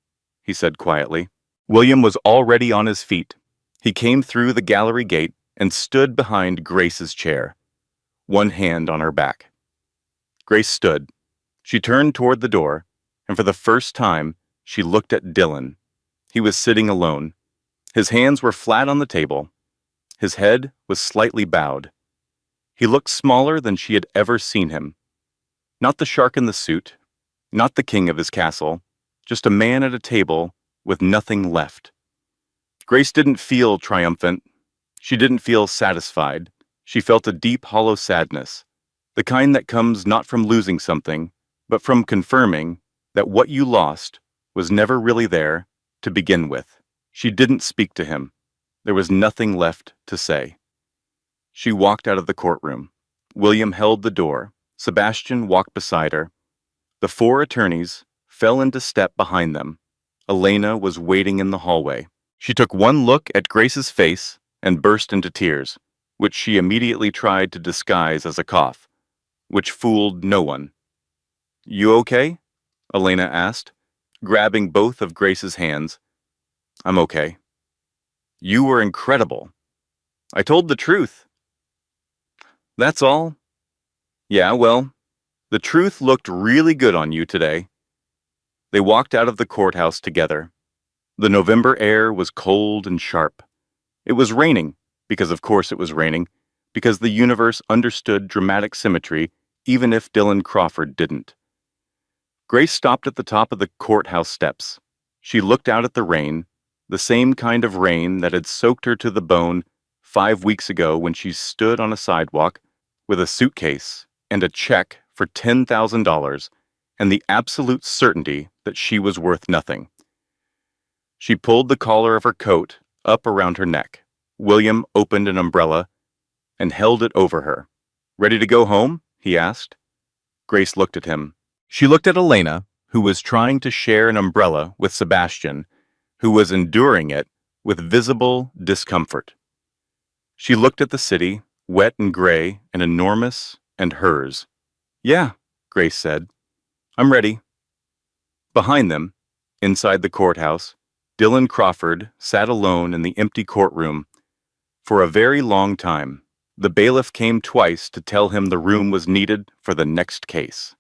he said quietly. William was already on his feet. He came through the gallery gate and stood behind Grace's chair, one hand on her back. Grace stood. She turned toward the door, and for the first time, she looked at Dylan. He was sitting alone. His hands were flat on the table. His head was slightly bowed. He looked smaller than she had ever seen him. Not the shark in the suit, not the king of his castle, just a man at a table with nothing left. Grace didn't feel triumphant. She didn't feel satisfied. She felt a deep, hollow sadness, the kind that comes not from losing something, but from confirming that what you lost was never really there to begin with. She didn't speak to him. There was nothing left to say. She walked out of the courtroom. William held the door. Sebastian walked beside her. The four attorneys fell into step behind them. Elena was waiting in the hallway. She took one look at Grace's face and burst into tears, which she immediately tried to disguise as a cough. which fooled no one. You okay? Elena asked, grabbing both of Grace's hands. I'm okay. You were incredible. I told the truth. That's all? Yeah, well, the truth looked really good on you today. They walked out of the courthouse together. The November air was cold and sharp. It was raining, because of course it was raining, because the universe understood dramatic symmetry even if Dylan Crawford didn't. Grace stopped at the top of the courthouse steps. She looked out at the rain, the same kind of rain that had soaked her to the bone 5 weeks ago when she stood on a sidewalk with a suitcase and a check for $10,000 and the absolute certainty that she was worth nothing. She pulled the collar of her coat up around her neck. William opened an umbrella and held it over her. Ready to go home? He asked. Grace looked at him. She looked at Elena, who was trying to share an umbrella with Sebastian, who was enduring it with visible discomfort. She looked at the city, wet and gray and enormous, and hers. Yeah, Grace said. I'm ready. Behind them, inside the courthouse, Dylan Crawford sat alone in the empty courtroom. For a very long time, the bailiff came twice to tell him the room was needed for the next case.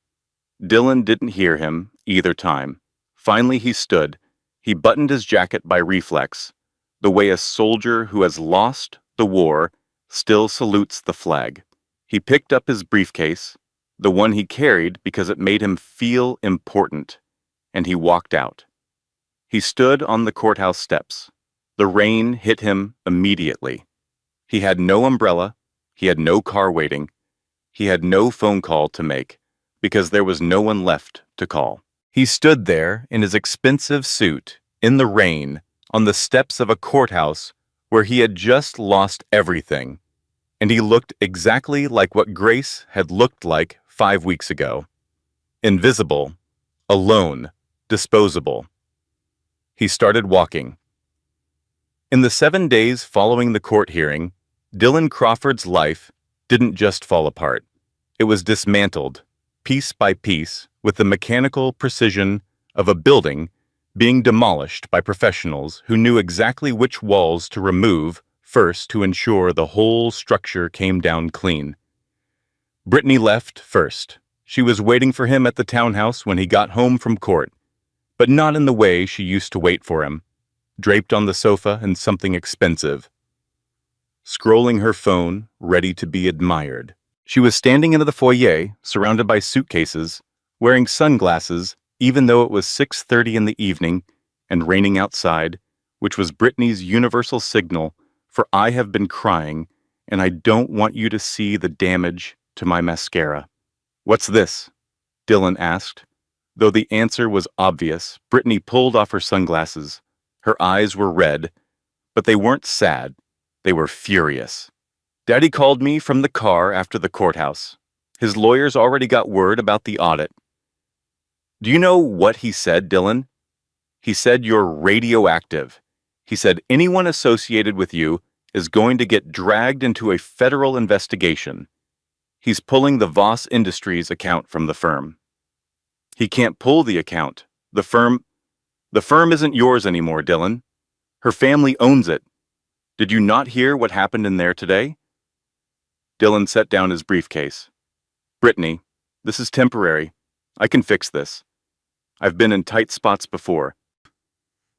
Dylan didn't hear him either time. Finally he stood. He buttoned his jacket by reflex, the way a soldier who has lost the war still salutes the flag. He picked up his briefcase, the one he carried because it made him feel important, and he walked out. He stood on the courthouse steps. The rain hit him immediately. He had no umbrella. He had no car waiting. He had no phone call to make because there was no one left to call. He stood there in his expensive suit, in the rain, on the steps of a courthouse where he had just lost everything, and he looked exactly like what Grace had looked like 5 weeks ago. Invisible, alone, disposable. He started walking. In the 7 days following the court hearing, Dylan Crawford's life didn't just fall apart. It was dismantled, piece by piece, with the mechanical precision of a building being demolished by professionals who knew exactly which walls to remove first to ensure the whole structure came down clean. Brittany left first. She was waiting for him at the townhouse when he got home from court, but not in the way she used to wait for him, draped on the sofa in something expensive, scrolling her phone, ready to be admired. She was standing in the foyer, surrounded by suitcases, wearing sunglasses, even though it was 6:30 in the evening and raining outside, which was Brittany's universal signal for I have been crying, and I don't want you to see the damage to my mascara. What's this? Dylan asked. Though the answer was obvious, Brittany pulled off her sunglasses. Her eyes were red, but they weren't sad. They were furious. Daddy called me from the car after the courthouse. His lawyers already got word about the audit. Do you know what he said, Dylan? He said you're radioactive. He said anyone associated with you is going to get dragged into a federal investigation. He's pulling the Voss Industries account from the firm. He can't pull the account. The firm isn't yours anymore, Dylan. Her family owns it. Did you not hear what happened in there today? Dylan set down his briefcase. Brittany, this is temporary. I can fix this. I've been in tight spots before.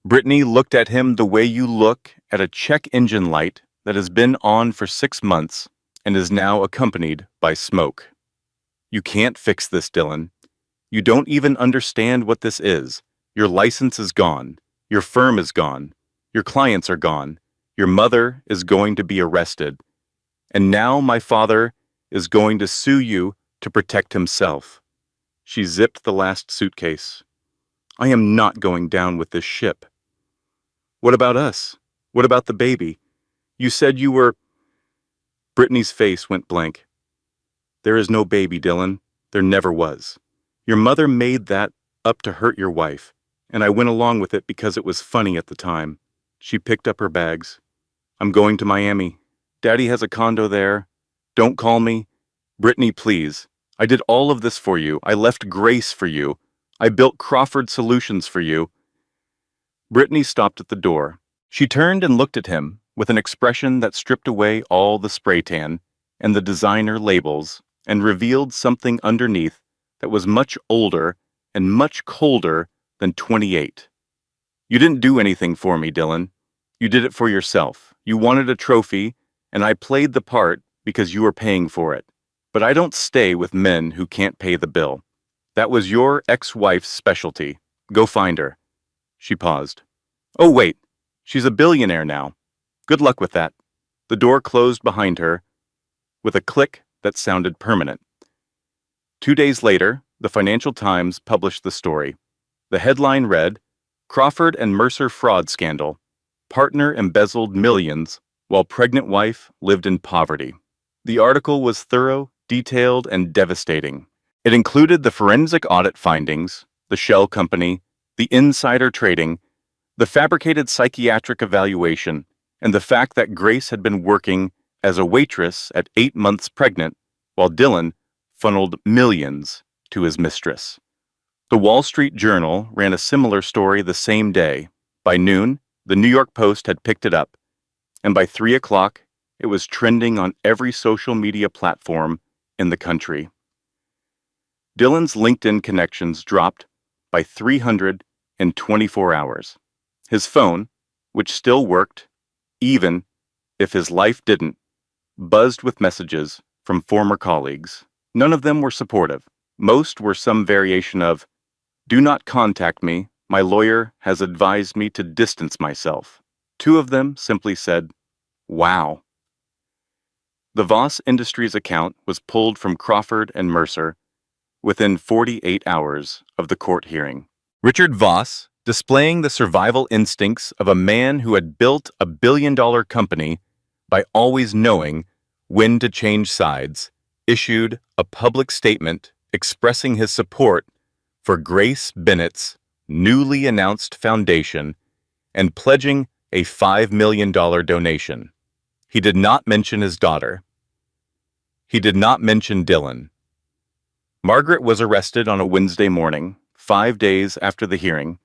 Brittany looked at him the way you look at a check engine light that has been on for 6 months and is now accompanied by smoke. You can't fix this, Dylan. You don't even understand what this is. Your license is gone. Your firm is gone. Your clients are gone. Your mother is going to be arrested. And now my father is going to sue you to protect himself. She zipped the last suitcase. I am not going down with this ship. What about us? What about the baby? You said you were... Brittany's face went blank. There is no baby, Dylan. There never was. Your mother made that up to hurt your wife, and I went along with it because it was funny at the time. She picked up her bags. I'm going to Miami. Daddy has a condo there. Don't call me. Brittany, please. I did all of this for you. I left Grace for you. I built Crawford Solutions for you. Brittany stopped at the door. She turned and looked at him with an expression that stripped away all the spray tan and the designer labels and revealed something underneath that was much older and much colder than 28. You didn't do anything for me, Dylan. You did it for yourself. You wanted a trophy, and I played the part because you were paying for it. But I don't stay with men who can't pay the bill. That was your ex-wife's specialty. Go find her. She paused. Oh, wait. She's a billionaire now. Good luck with that. The door closed behind her with a click that sounded permanent. 2 days later, the Financial Times published the story. The headline read, Crawford and Mercer fraud scandal. Partner embezzled millions while pregnant wife lived in poverty. The article was thorough, detailed, and devastating. It included the forensic audit findings, the shell company, the insider trading, the fabricated psychiatric evaluation, and the fact that Grace had been working as a waitress at 8 months pregnant while Dylan funneled millions to his mistress. The Wall Street Journal ran a similar story the same day. By noon, the New York Post had picked it up, and by 3 o'clock, it was trending on every social media platform in the country. Dylan's LinkedIn connections dropped by 300 in 24 hours. His phone, which still worked, even if his life didn't, buzzed with messages from former colleagues. None of them were supportive. Most were some variation of, "Do not contact me. My lawyer has advised me to distance myself." 2 of them simply said, "Wow." The Voss Industries account was pulled from Crawford and Mercer within 48 hours of the court hearing. Richard Voss, displaying the survival instincts of a man who had built a billion-dollar company by always knowing when to change sides, issued a public statement expressing his support for Grace Bennett's newly announced foundation and pledging a $5 million donation. He did not mention his daughter. He did not mention Dylan. Margaret was arrested on a Wednesday morning, 5 days after the hearing.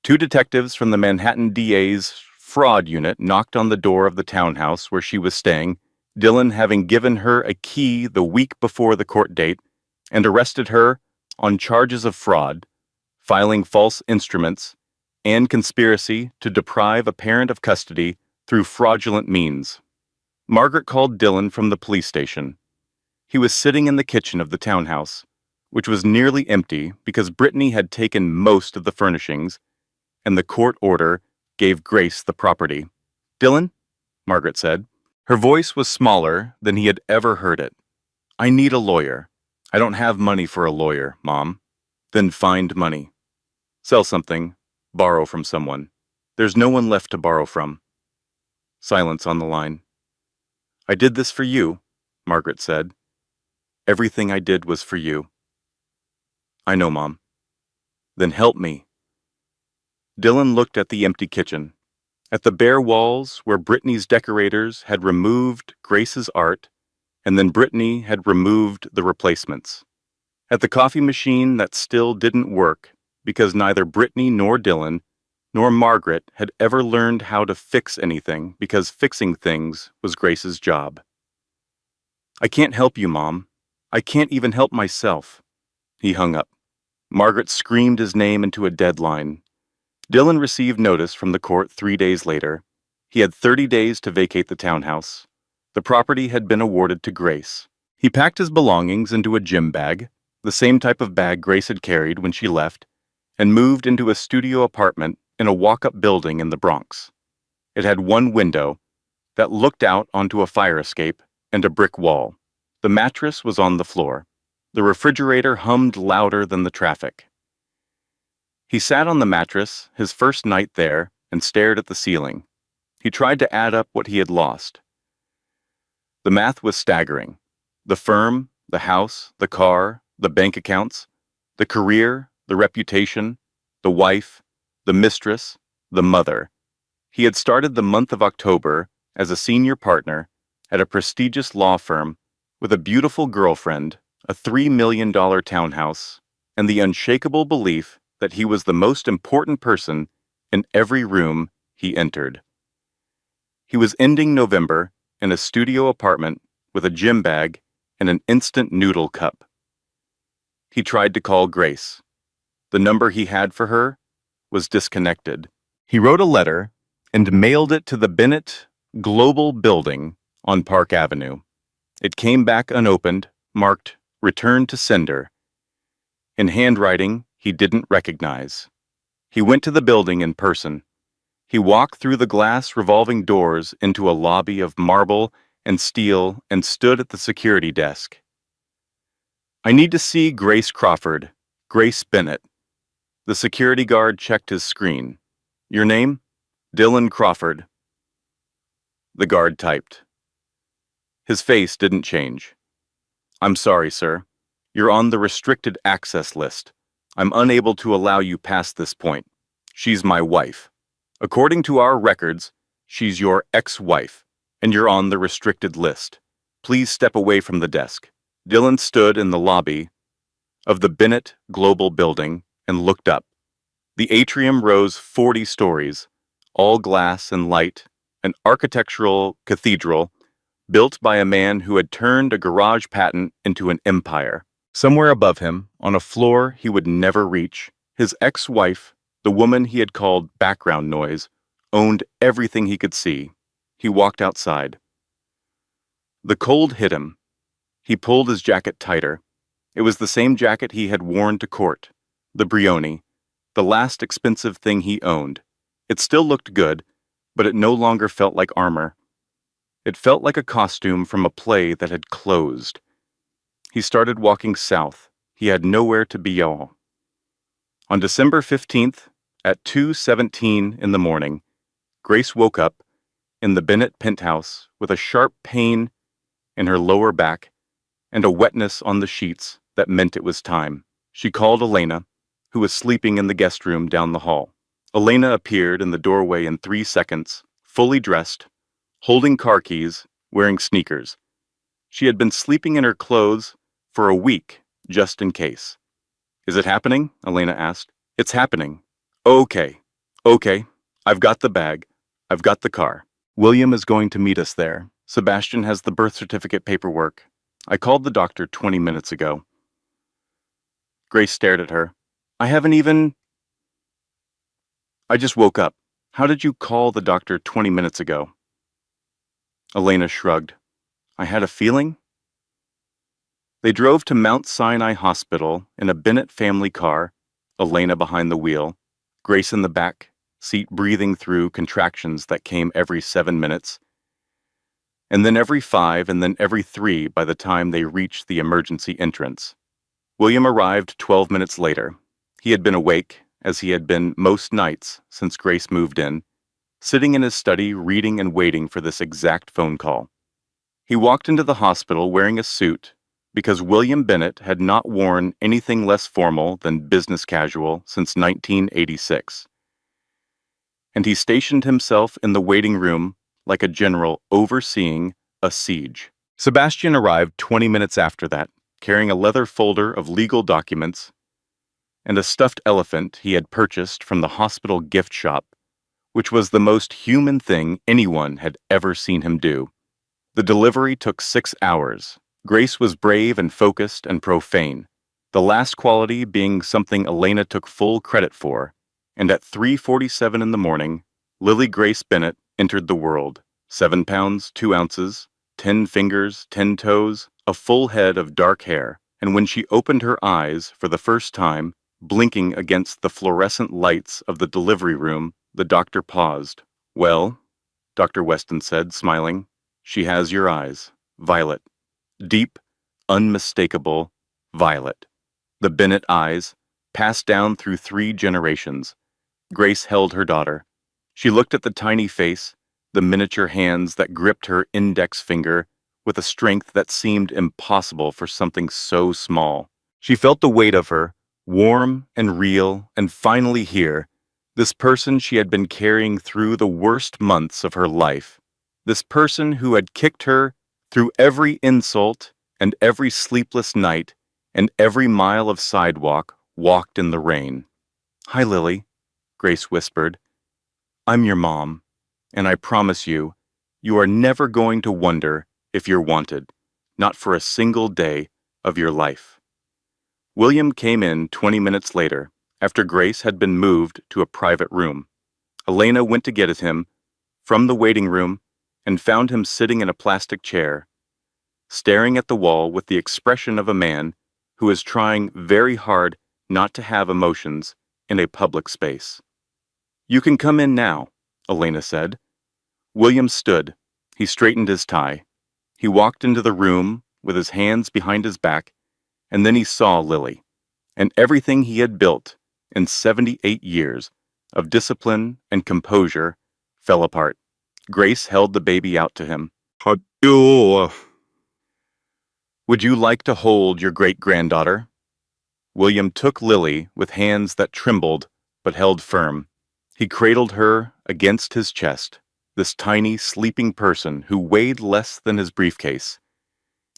2 detectives from the Manhattan DA's fraud unit knocked on the door of the townhouse where she was staying, Dylan having given her a key the week before the court date, and arrested her on charges of fraud, filing false instruments, and conspiracy to deprive a parent of custody through fraudulent means. Margaret called Dylan from the police station. He was sitting in the kitchen of the townhouse, which was nearly empty because Brittany had taken most of the furnishings, and the court order gave Grace the property. "Dylan?" Margaret said. Her voice was smaller than he had ever heard it. "I need a lawyer. I don't have money for a lawyer, Mom." "Then find money. Sell something. Borrow from someone. There's no one left to borrow from." Silence on the line. "I did this for you," Margaret said. "Everything I did was for you." "I know, Mom." "Then help me." Dylan looked at the empty kitchen, at the bare walls where Brittany's decorators had removed Grace's art, and then Brittany had removed the replacements, at the coffee machine that still didn't work because neither Brittany nor Dylan nor Margaret had ever learned how to fix anything because fixing things was Grace's job. "I can't help you, Mom. I can't even help myself." He hung up. Margaret screamed his name into a deadline. Dylan received notice from the court 3 days later. He had 30 days to vacate the townhouse. The property had been awarded to Grace. He packed his belongings into a gym bag, the same type of bag Grace had carried when she left, and moved into a studio apartment in a walk-up building in the Bronx. It had one window that looked out onto a fire escape and a brick wall. The mattress was on the floor. The refrigerator hummed louder than the traffic. He sat on the mattress, his first night there, and stared at the ceiling. He tried to add up what he had lost. The math was staggering. The firm, the house, the car, the bank accounts, the career, the reputation, the wife, the mistress, the mother. He had started the month of October as a senior partner at a prestigious law firm with a beautiful girlfriend, a $3 million townhouse, and the unshakable belief that he was the most important person in every room he entered. He was ending November in a studio apartment with a gym bag and an instant noodle cup. He tried to call Grace. The number he had for her was disconnected. He wrote a letter and mailed it to the Bennett Global Building on Park Avenue. It came back unopened, marked "Return to Sender," in handwriting he didn't recognize. He went to the building in person. He walked through the glass revolving doors into a lobby of marble and steel and stood at the security desk. "I need to see Grace Crawford, Grace Bennett." The security guard checked his screen. "Your name?" "Dylan Crawford." The guard typed. His face didn't change. "I'm sorry, sir. You're on the restricted access list. I'm unable to allow you past this point. She's my wife. According to our records, she's your ex-wife, and you're on the restricted list. Please step away from the desk." Dylan stood in the lobby of the Bennett Global Building and looked up. The atrium rose 40 stories, all glass and light, an architectural cathedral built by a man who had turned a garage patent into an empire. Somewhere above him, on a floor he would never reach, his ex-wife, the woman he had called background noise, owned everything he could see. He walked outside. The cold hit him. He pulled his jacket tighter. It was the same jacket he had worn to court, the Brioni, the last expensive thing he owned. It still looked good, but it no longer felt like armor. It felt like a costume from a play that had closed. He started walking south. He had nowhere to be all. On December 15th, at 2:17 in the morning, Grace woke up in the Bennett penthouse with a sharp pain in her lower back and a wetness on the sheets that meant it was time. She called Elena, who was sleeping in the guest room down the hall. Elena appeared in the doorway in 3 seconds, fully dressed, holding car keys, wearing sneakers. She had been sleeping in her clothes for a week, just in case. "Is it happening?" Elena asked. "It's happening." Okay. I've got the bag. I've got the car. William is going to meet us there. Sebastian has the birth certificate paperwork. I called the doctor 20 minutes ago." Grace stared at her. I just woke up. How did you call the doctor 20 minutes ago?" Elena shrugged. "I had a feeling." They drove to Mount Sinai Hospital in a Bennett family car, Elena behind the wheel, Grace in the back seat breathing through contractions that came every 7 minutes, and then every 5 and then every 3 by the time they reached the emergency entrance. William arrived 12 minutes later. He had been awake, as he had been most nights since Grace moved in, sitting in his study reading and waiting for this exact phone call. He walked into the hospital wearing a suit because William Bennett had not worn anything less formal than business casual since 1986. And he stationed himself in the waiting room like a general overseeing a siege. Sebastian arrived 20 minutes after that, carrying a leather folder of legal documents and a stuffed elephant he had purchased from the hospital gift shop, which was the most human thing anyone had ever seen him do. The delivery took 6 hours. Grace was brave and focused and profane, the last quality being something Elena took full credit for, and at 3:47 in the morning, Lily Grace Bennett entered the world. 7 pounds, 2 ounces, 10 fingers, 10 toes, a full head of dark hair, and when she opened her eyes for the first time, blinking against the fluorescent lights of the delivery room, the doctor paused. "Well," Dr. Weston said, smiling, "she has your eyes. Violet. Deep, unmistakable violet." The Bennett eyes, passed down through 3 generations. Grace held her daughter. She looked at the tiny face, the miniature hands that gripped her index finger with a strength that seemed impossible for something so small. She felt the weight of her, warm and real, and finally here, this person she had been carrying through the worst months of her life, this person who had kicked her through every insult and every sleepless night and every mile of sidewalk walked in the rain. "Hi, Lily," Grace whispered. "I'm your mom, and I promise you, you are never going to wonder if you're wanted, not for a single day of your life." William came in 20 minutes later, after Grace had been moved to a private room. Elena went to get at him from the waiting room and found him sitting in a plastic chair, staring at the wall with the expression of a man who is trying very hard not to have emotions in a public space. "You can come in now," Elena said. William stood. He straightened his tie. He walked into the room with his hands behind his back, and then he saw Lily, and everything he had built in 78 years of discipline and composure fell apart. Grace held the baby out to him. "Would you like to hold your great-granddaughter?" William took Lily with hands that trembled but held firm. He cradled her against his chest, this tiny, sleeping person who weighed less than his briefcase,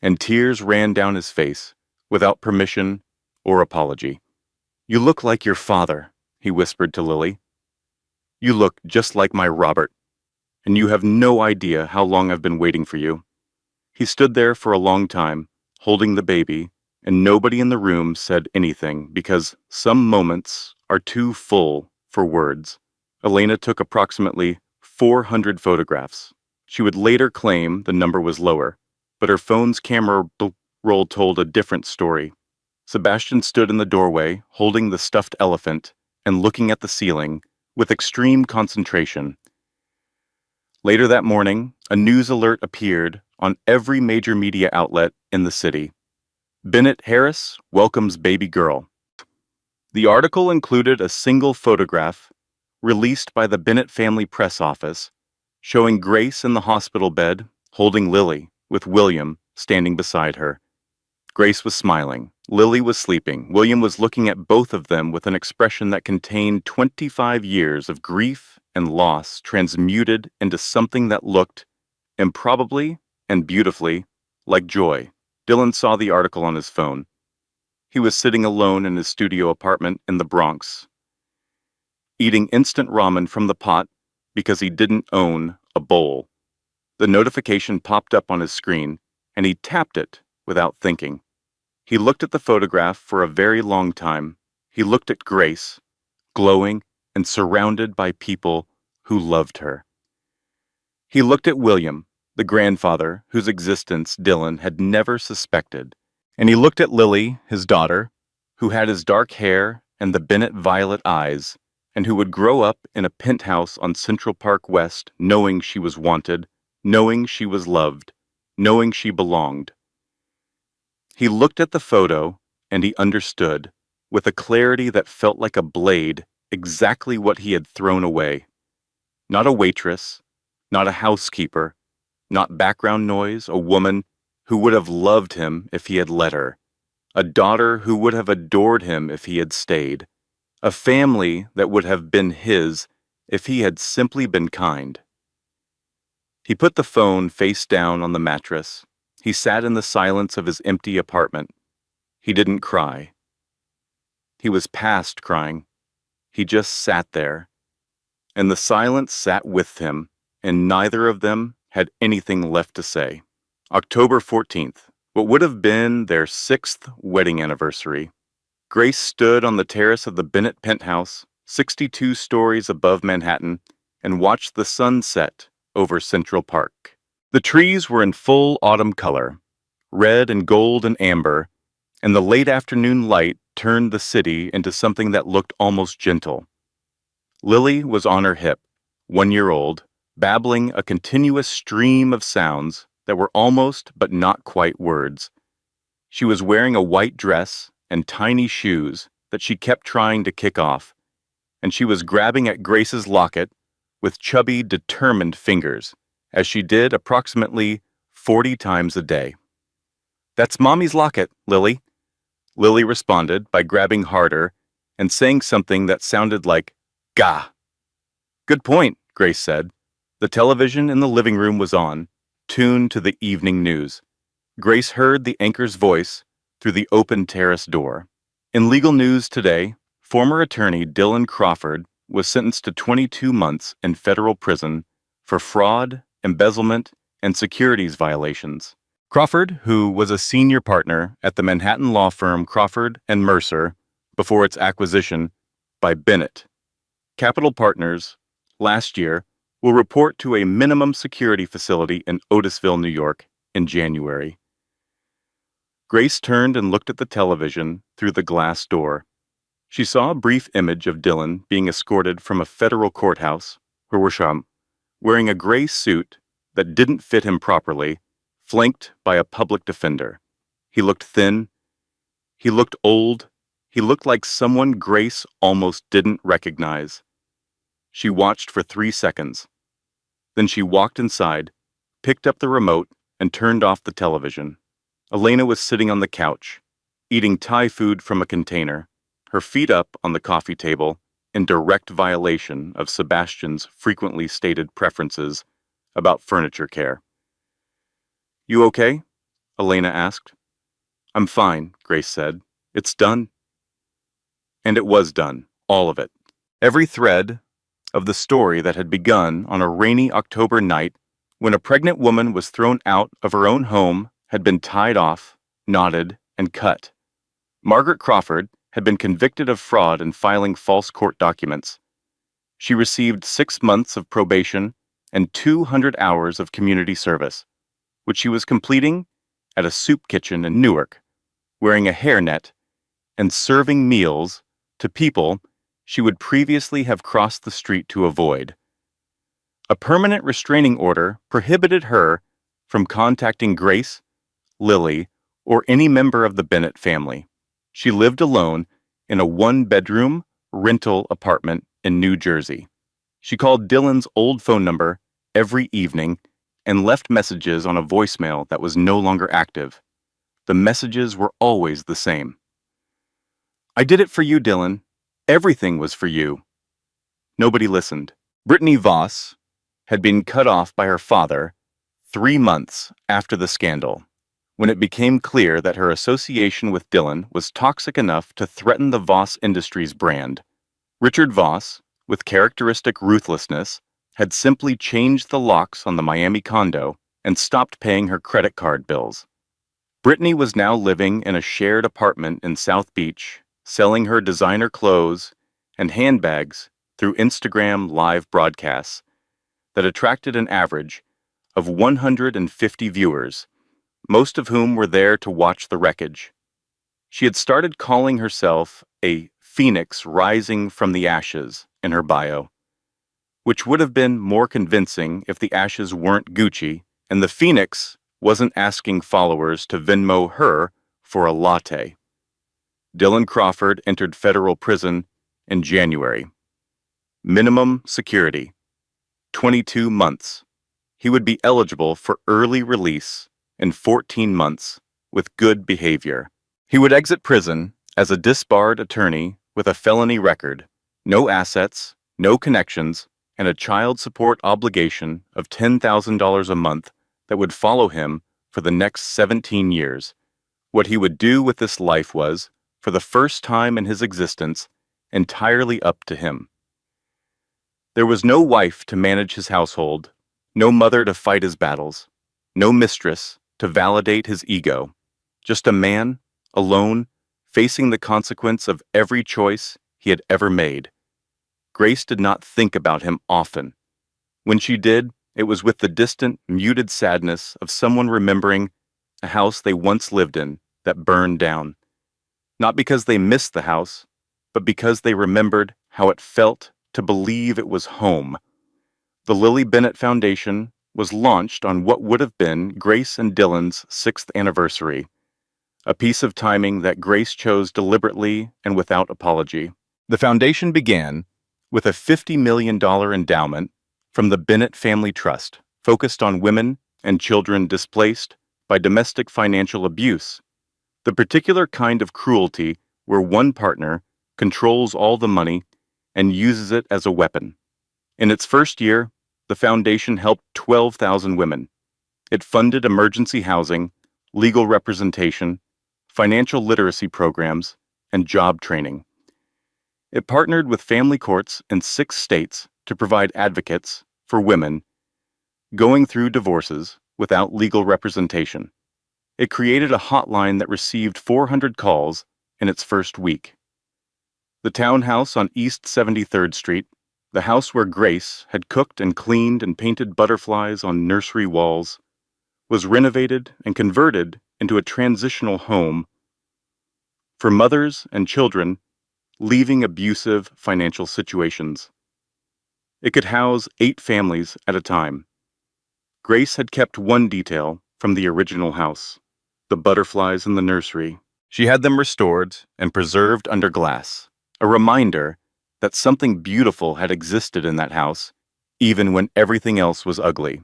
and tears ran down his face without permission or apology. "You look like your father," he whispered to Lily. "You look just like my Robert, and you have no idea how long I've been waiting for you." He stood there for a long time, holding the baby, and nobody in the room said anything because some moments are too full for words. Elena took approximately 400 photographs. She would later claim the number was lower, but her phone's camera roll told a different story. Sebastian stood in the doorway, holding the stuffed elephant and looking at the ceiling with extreme concentration. Later that morning, a news alert appeared on every major media outlet in the city. "Bennett Harris welcomes baby girl." The article included a single photograph released by the Bennett family press office showing Grace in the hospital bed holding Lily with William standing beside her. Grace was smiling. Lily was sleeping. William was looking at both of them with an expression that contained 25 years of grief and loss transmuted into something that looked improbably and beautifully like joy. Dylan saw the article on his phone. He was sitting alone in his studio apartment in the Bronx, eating instant ramen from the pot because he didn't own a bowl. The notification popped up on his screen, and he tapped it without thinking. He looked at the photograph for a very long time. He looked at Grace, glowing and surrounded by people who loved her. He looked at William, the grandfather whose existence Dylan had never suspected, and he looked at Lily, his daughter, who had his dark hair and the Bennett violet eyes, and who would grow up in a penthouse on Central Park West knowing she was wanted, knowing she was loved, knowing she belonged. He looked at the photo, and he understood, with a clarity that felt like a blade, exactly what he had thrown away. Not a waitress, not a housekeeper, not background noise, a woman who would have loved him if he had let her, a daughter who would have adored him if he had stayed, a family that would have been his if he had simply been kind. He put the phone face down on the mattress. He sat in the silence of his empty apartment. He didn't cry. He was past crying. He just sat there. And the silence sat with him, and neither of them had anything left to say. October 14th, what would have been their 6th wedding anniversary. Grace stood on the terrace of the Bennett penthouse, 62 stories above Manhattan, and watched the sun set over Central Park. The trees were in full autumn color, red and gold and amber, and the late afternoon light turned the city into something that looked almost gentle. Lily was on her hip, 1 year old, babbling a continuous stream of sounds that were almost but not quite words. She was wearing a white dress and tiny shoes that she kept trying to kick off, and she was grabbing at Grace's locket with chubby, determined fingers, as she did approximately 40 times a day. "That's Mommy's locket, Lily." Lily responded by grabbing harder and saying something that sounded like, "Gah." "Good point," Grace said. The television in the living room was on, tuned to the evening news. Grace heard the anchor's voice, through the open terrace door. In legal news today, former attorney Dylan Crawford was sentenced to 22 months in federal prison for fraud, embezzlement, and securities violations. Crawford, who was a senior partner at the Manhattan law firm Crawford and Mercer before its acquisition by Bennett Capital Partners last year, will report to a minimum security facility in Otisville, New York, in January. Grace turned and looked at the television through the glass door. She saw a brief image of Dylan being escorted from a federal courthouse, wearing a gray suit that didn't fit him properly, flanked by a public defender. He looked thin. He looked old. He looked like someone Grace almost didn't recognize. She watched for 3 seconds. Then she walked inside, picked up the remote, and turned off the television. Elena was sitting on the couch, eating Thai food from a container, her feet up on the coffee table, in direct violation of Sebastian's frequently stated preferences about furniture care. "You okay?" Elena asked. "I'm fine," Grace said. "It's done." And it was done, all of it. Every thread of the story that had begun on a rainy October night when a pregnant woman was thrown out of her own home had been tied off, knotted, and cut. Margaret Crawford had been convicted of fraud in filing false court documents. She received 6 months of probation and 200 hours of community service, which she was completing at a soup kitchen in Newark, wearing a hairnet and serving meals to people she would previously have crossed the street to avoid. A permanent restraining order prohibited her from contacting Grace, Lily, or any member of the Bennett family. She lived alone in a 1-bedroom rental apartment in New Jersey. She called Dylan's old phone number every evening and left messages on a voicemail that was no longer active. The messages were always the same. "I did it for you, Dylan. Everything was for you." Nobody listened. Brittany Voss had been cut off by her father 3 months after the scandal, when it became clear that her association with Dylan was toxic enough to threaten the Voss Industries brand. Richard Voss, with characteristic ruthlessness, had simply changed the locks on the Miami condo and stopped paying her credit card bills. Brittany was now living in a shared apartment in South Beach, selling her designer clothes and handbags through Instagram live broadcasts that attracted an average of 150 viewers, most of whom were there to watch the wreckage. She had started calling herself a phoenix rising from the ashes in her bio, which would have been more convincing if the ashes weren't Gucci and the phoenix wasn't asking followers to Venmo her for a latte. Dylan Crawford entered federal prison in January. Minimum security, 22 months. He would be eligible for early release in 14 months with good behavior. He would exit prison as a disbarred attorney with a felony record, no assets, no connections, and a child support obligation of $10,000 a month that would follow him for the next 17 years. What he would do with this life was, for the first time in his existence, entirely up to him. There was no wife to manage his household, no mother to fight his battles, no mistress to validate his ego, just a man, alone, facing the consequence of every choice he had ever made. Grace did not think about him often. When she did, it was with the distant, muted sadness of someone remembering a house they once lived in that burned down. Not because they missed the house, but because they remembered how it felt to believe it was home. The Lily Bennett Foundation was launched on what would have been Grace and Dylan's 6th anniversary, a piece of timing that Grace chose deliberately and without apology. The foundation began with a $50 million endowment from the Bennett Family Trust, focused on women and children displaced by domestic financial abuse, the particular kind of cruelty where one partner controls all the money and uses it as a weapon. In its first year, the foundation helped 12,000 women. It funded emergency housing, legal representation, financial literacy programs, and job training. It partnered with family courts in 6 states to provide advocates for women going through divorces without legal representation. It created a hotline that received 400 calls in its first week. The townhouse on East 73rd Street, the house where Grace had cooked and cleaned and painted butterflies on nursery walls, was renovated and converted into a transitional home for mothers and children leaving abusive financial situations. It could house 8 families at a time. Grace had kept one detail from the original house, the butterflies in the nursery. She had them restored and preserved under glass, a reminder that something beautiful had existed in that house, even when everything else was ugly.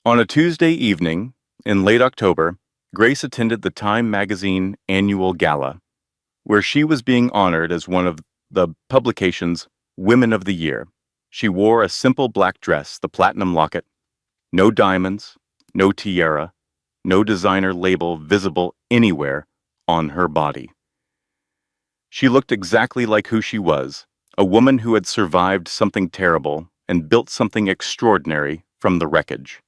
On a Tuesday evening, in late October, Grace attended the Time magazine annual gala, where she was being honored as one of the publication's Women of the Year. She wore a simple black dress, the platinum locket, no diamonds, no tiara, no designer label visible anywhere on her body. She looked exactly like who she was, a woman who had survived something terrible and built something extraordinary from the wreckage.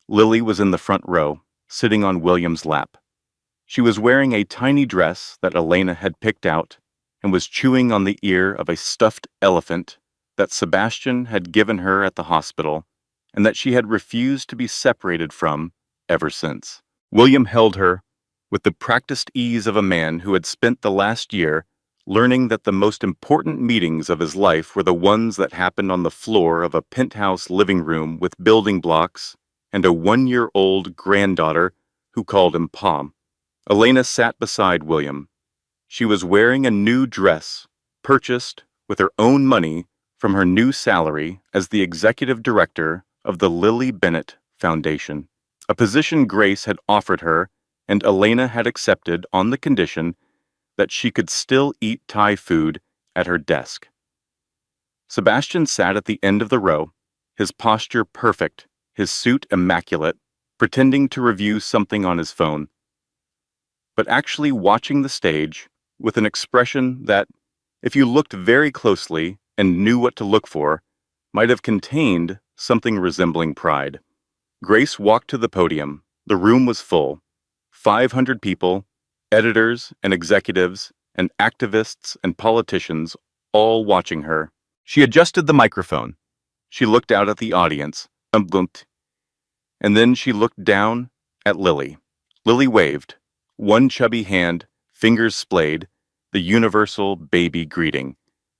Lily was in the front row, sitting on William's lap. She was wearing a tiny dress that Elena had picked out and was chewing on the ear of a stuffed elephant that Sebastian had given her at the hospital and that she had refused to be separated from ever since. William held her with the practiced ease of a man who had spent the last year learning that the most important meetings of his life were the ones that happened on the floor of a penthouse living room with building blocks and a 1-year-old granddaughter who called him Pa. Elena sat beside William. She was wearing a new dress, purchased with her own money from her new salary as the executive director of the Lily Bennett Foundation, a position Grace had offered her and Elena had accepted on the condition that she could still eat Thai food at her desk. Sebastian sat at the end of the row, his posture perfect, his suit immaculate, pretending to review something on his phone, but actually watching the stage with an expression that, if you looked very closely and knew what to look for, might have contained something resembling pride. Grace walked to the podium. The room was full. 500 people, editors and executives and activists and politicians, all watching her. She adjusted the microphone. She looked out at the audience, and then she looked down at Lily. Lily waved, one chubby hand, fingers splayed, the universal baby greeting.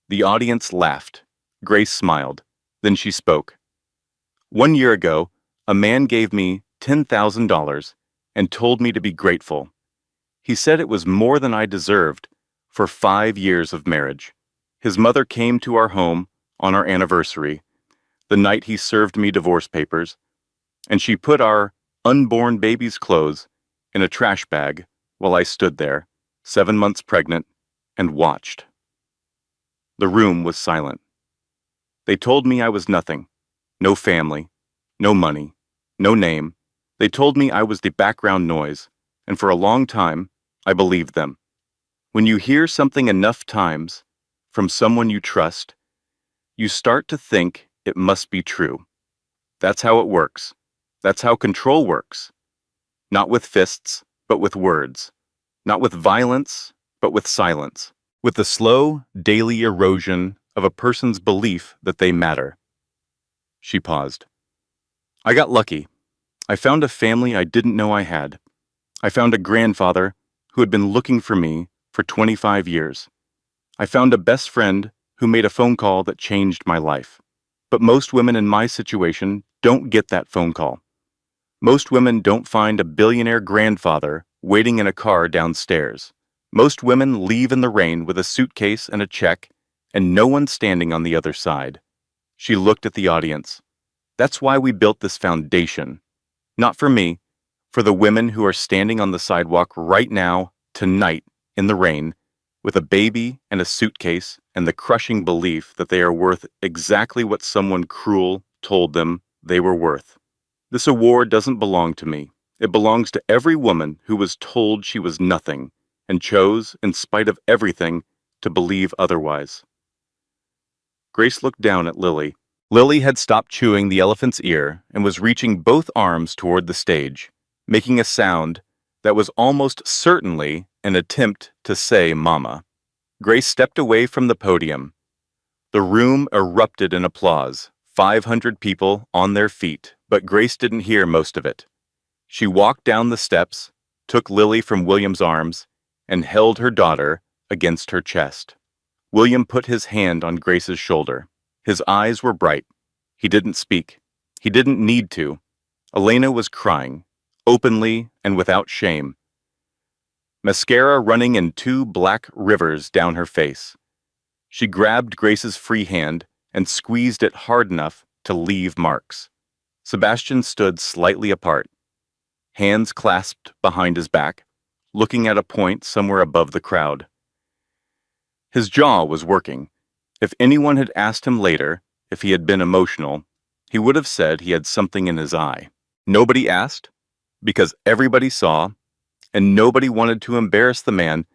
The audience laughed. Grace smiled. Then she spoke. 1 year ago, a man gave me $10,000 and told me to be grateful. He said it was more than I deserved for 5 years of marriage. His mother came to our home on our anniversary, the night he served me divorce papers, and she put our unborn baby's clothes in a trash bag while I stood there, 7 months pregnant, and watched. The room was silent. They told me I was nothing, no family, no money, no name. They told me I was the background noise, and for a long time, I believed them. When you hear something enough times from someone you trust, you start to think it must be true. That's how it works. That's how control works. Not with fists, but with words. Not with violence, but with silence. With the slow, daily erosion of a person's belief that they matter. She paused. I got lucky. I found a family I didn't know I had. I found a grandfather who had been looking for me for 25 years. I found a best friend who made a phone call that changed my life. But most women in my situation don't get that phone call. Most women don't find a billionaire grandfather waiting in a car downstairs. Most women leave in the rain with a suitcase and a check, and no one standing on the other side. She looked at the audience. That's why we built this foundation. Not for me, for the women who are standing on the sidewalk right now, tonight, in the rain, with a baby and a suitcase and the crushing belief that they are worth exactly what someone cruel told them they were worth. This award doesn't belong to me. It belongs to every woman who was told she was nothing and chose, in spite of everything, to believe otherwise. Grace looked down at Lily. Lily had stopped chewing the elephant's ear and was reaching both arms toward the stage, making a sound that was almost certainly an attempt to say mama. Grace stepped away from the podium. The room erupted in applause, 500 people on their feet, but Grace didn't hear most of it. She walked down the steps, took Lily from William's arms, and held her daughter against her chest. William put his hand on Grace's shoulder. His eyes were bright. He didn't speak. He didn't need to. Elena was crying, openly and without shame. Mascara running in 2 black rivers down her face. She grabbed Grace's free hand and squeezed it hard enough to leave marks. Sebastian stood slightly apart, hands clasped behind his back, looking at a point somewhere above the crowd. His jaw was working. If anyone had asked him later if he had been emotional, he would have said he had something in his eye. Nobody asked, because everybody saw, and nobody wanted to embarrass the man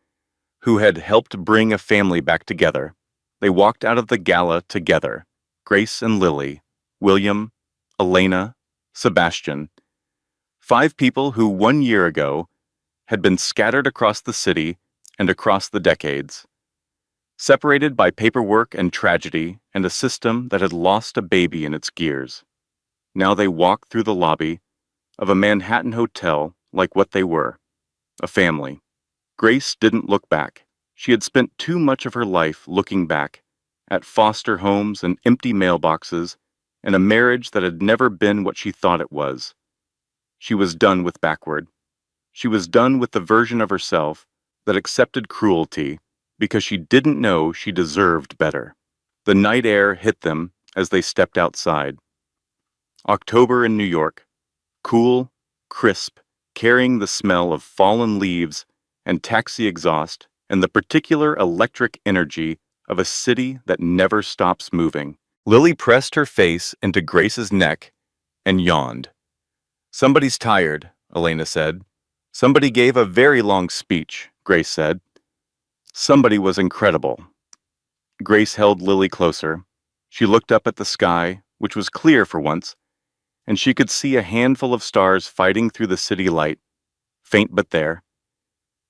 who had helped bring a family back together. They walked out of the gala together, Grace and Lily, William, Elena, Sebastian, 5 people who 1 year ago had been scattered across the city and across the decades, separated by paperwork and tragedy and a system that had lost a baby in its gears. Now they walked through the lobby of a Manhattan hotel like what they were, a family. Grace didn't look back. She had spent too much of her life looking back at foster homes and empty mailboxes and a marriage that had never been what she thought it was. She was done with backward. She was done with the version of herself that accepted cruelty because she didn't know she deserved better. The night air hit them as they stepped outside. October in New York, cool, crisp, carrying the smell of fallen leaves and taxi exhaust and the particular electric energy of a city that never stops moving. Lily pressed her face into Grace's neck and yawned. "Somebody's tired," Elena said. "Somebody gave a very long speech," Grace said. "Somebody was incredible." Grace held Lily closer. She looked up at the sky, which was clear for once, and she could see a handful of stars fighting through the city light, faint but there.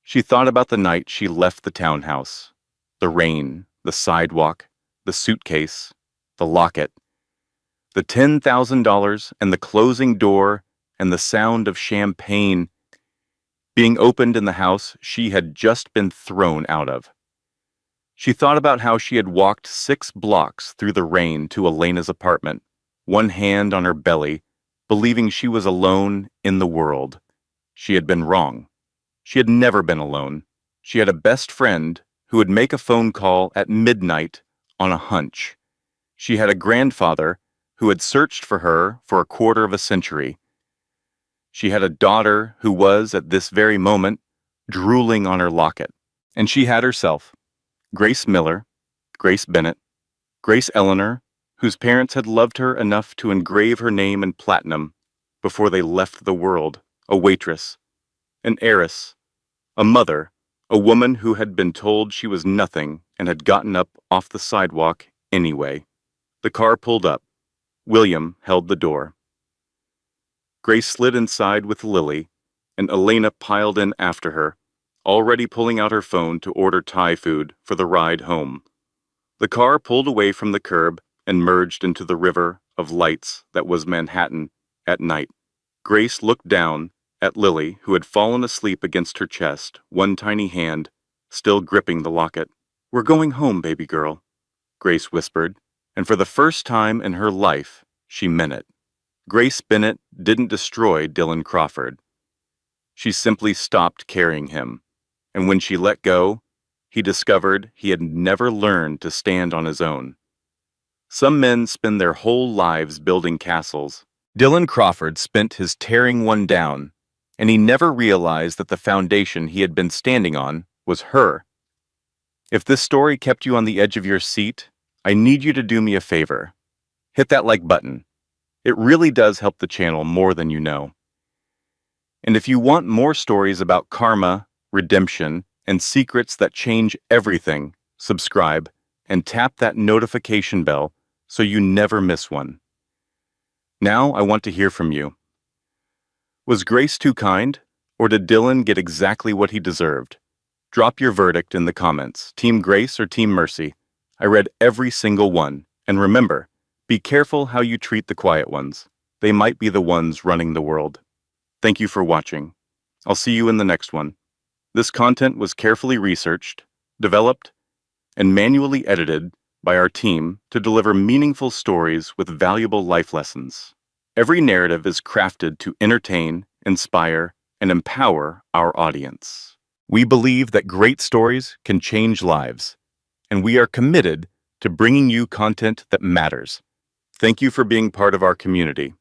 She thought about the night she left the townhouse, the rain, the sidewalk, the suitcase, the locket, the $10,000 and the closing door and the sound of champagne being opened in the house she had just been thrown out of. She thought about how she had walked 6 blocks through the rain to Elena's apartment, one hand on her belly, believing she was alone in the world. She had been wrong. She had never been alone. She had a best friend who would make a phone call at midnight on a hunch. She had a grandfather who had searched for her for a quarter of a century. She had a daughter who was, at this very moment, drooling on her locket. And she had herself, Grace Miller, Grace Bennett, Grace Eleanor, whose parents had loved her enough to engrave her name in platinum before they left the world, a waitress, an heiress, a mother, a woman who had been told she was nothing and had gotten up off the sidewalk anyway. The car pulled up. William held the door. Grace slid inside with Lily, and Elena piled in after her, already pulling out her phone to order Thai food for the ride home. The car pulled away from the curb and merged into the river of lights that was Manhattan at night. Grace looked down at Lily, who had fallen asleep against her chest, one tiny hand still gripping the locket. "We're going home, baby girl," Grace whispered, and for the first time in her life, she meant it. Grace Bennett didn't destroy Dylan Crawford. She simply stopped carrying him, and when she let go, he discovered he had never learned to stand on his own. Some men spend their whole lives building castles. Dylan Crawford spent his tearing one down, and he never realized that the foundation he had been standing on was her. If this story kept you on the edge of your seat, I need you to do me a favor. Hit that like button. It really does help the channel more than you know. And if you want more stories about karma, redemption, and secrets that change everything, subscribe and tap that notification bell so you never miss one. Now I want to hear from you. Was Grace too kind, or did Dylan get exactly what he deserved? Drop your verdict in the comments, Team Grace or Team Mercy. I read every single one, and remember, be careful how you treat the quiet ones. They might be the ones running the world. Thank you for watching. I'll see you in the next one. This content was carefully researched, developed, and manually edited by our team to deliver meaningful stories with valuable life lessons. Every narrative is crafted to entertain, inspire, and empower our audience. We believe that great stories can change lives, and we are committed to bringing you content that matters. Thank you for being part of our community.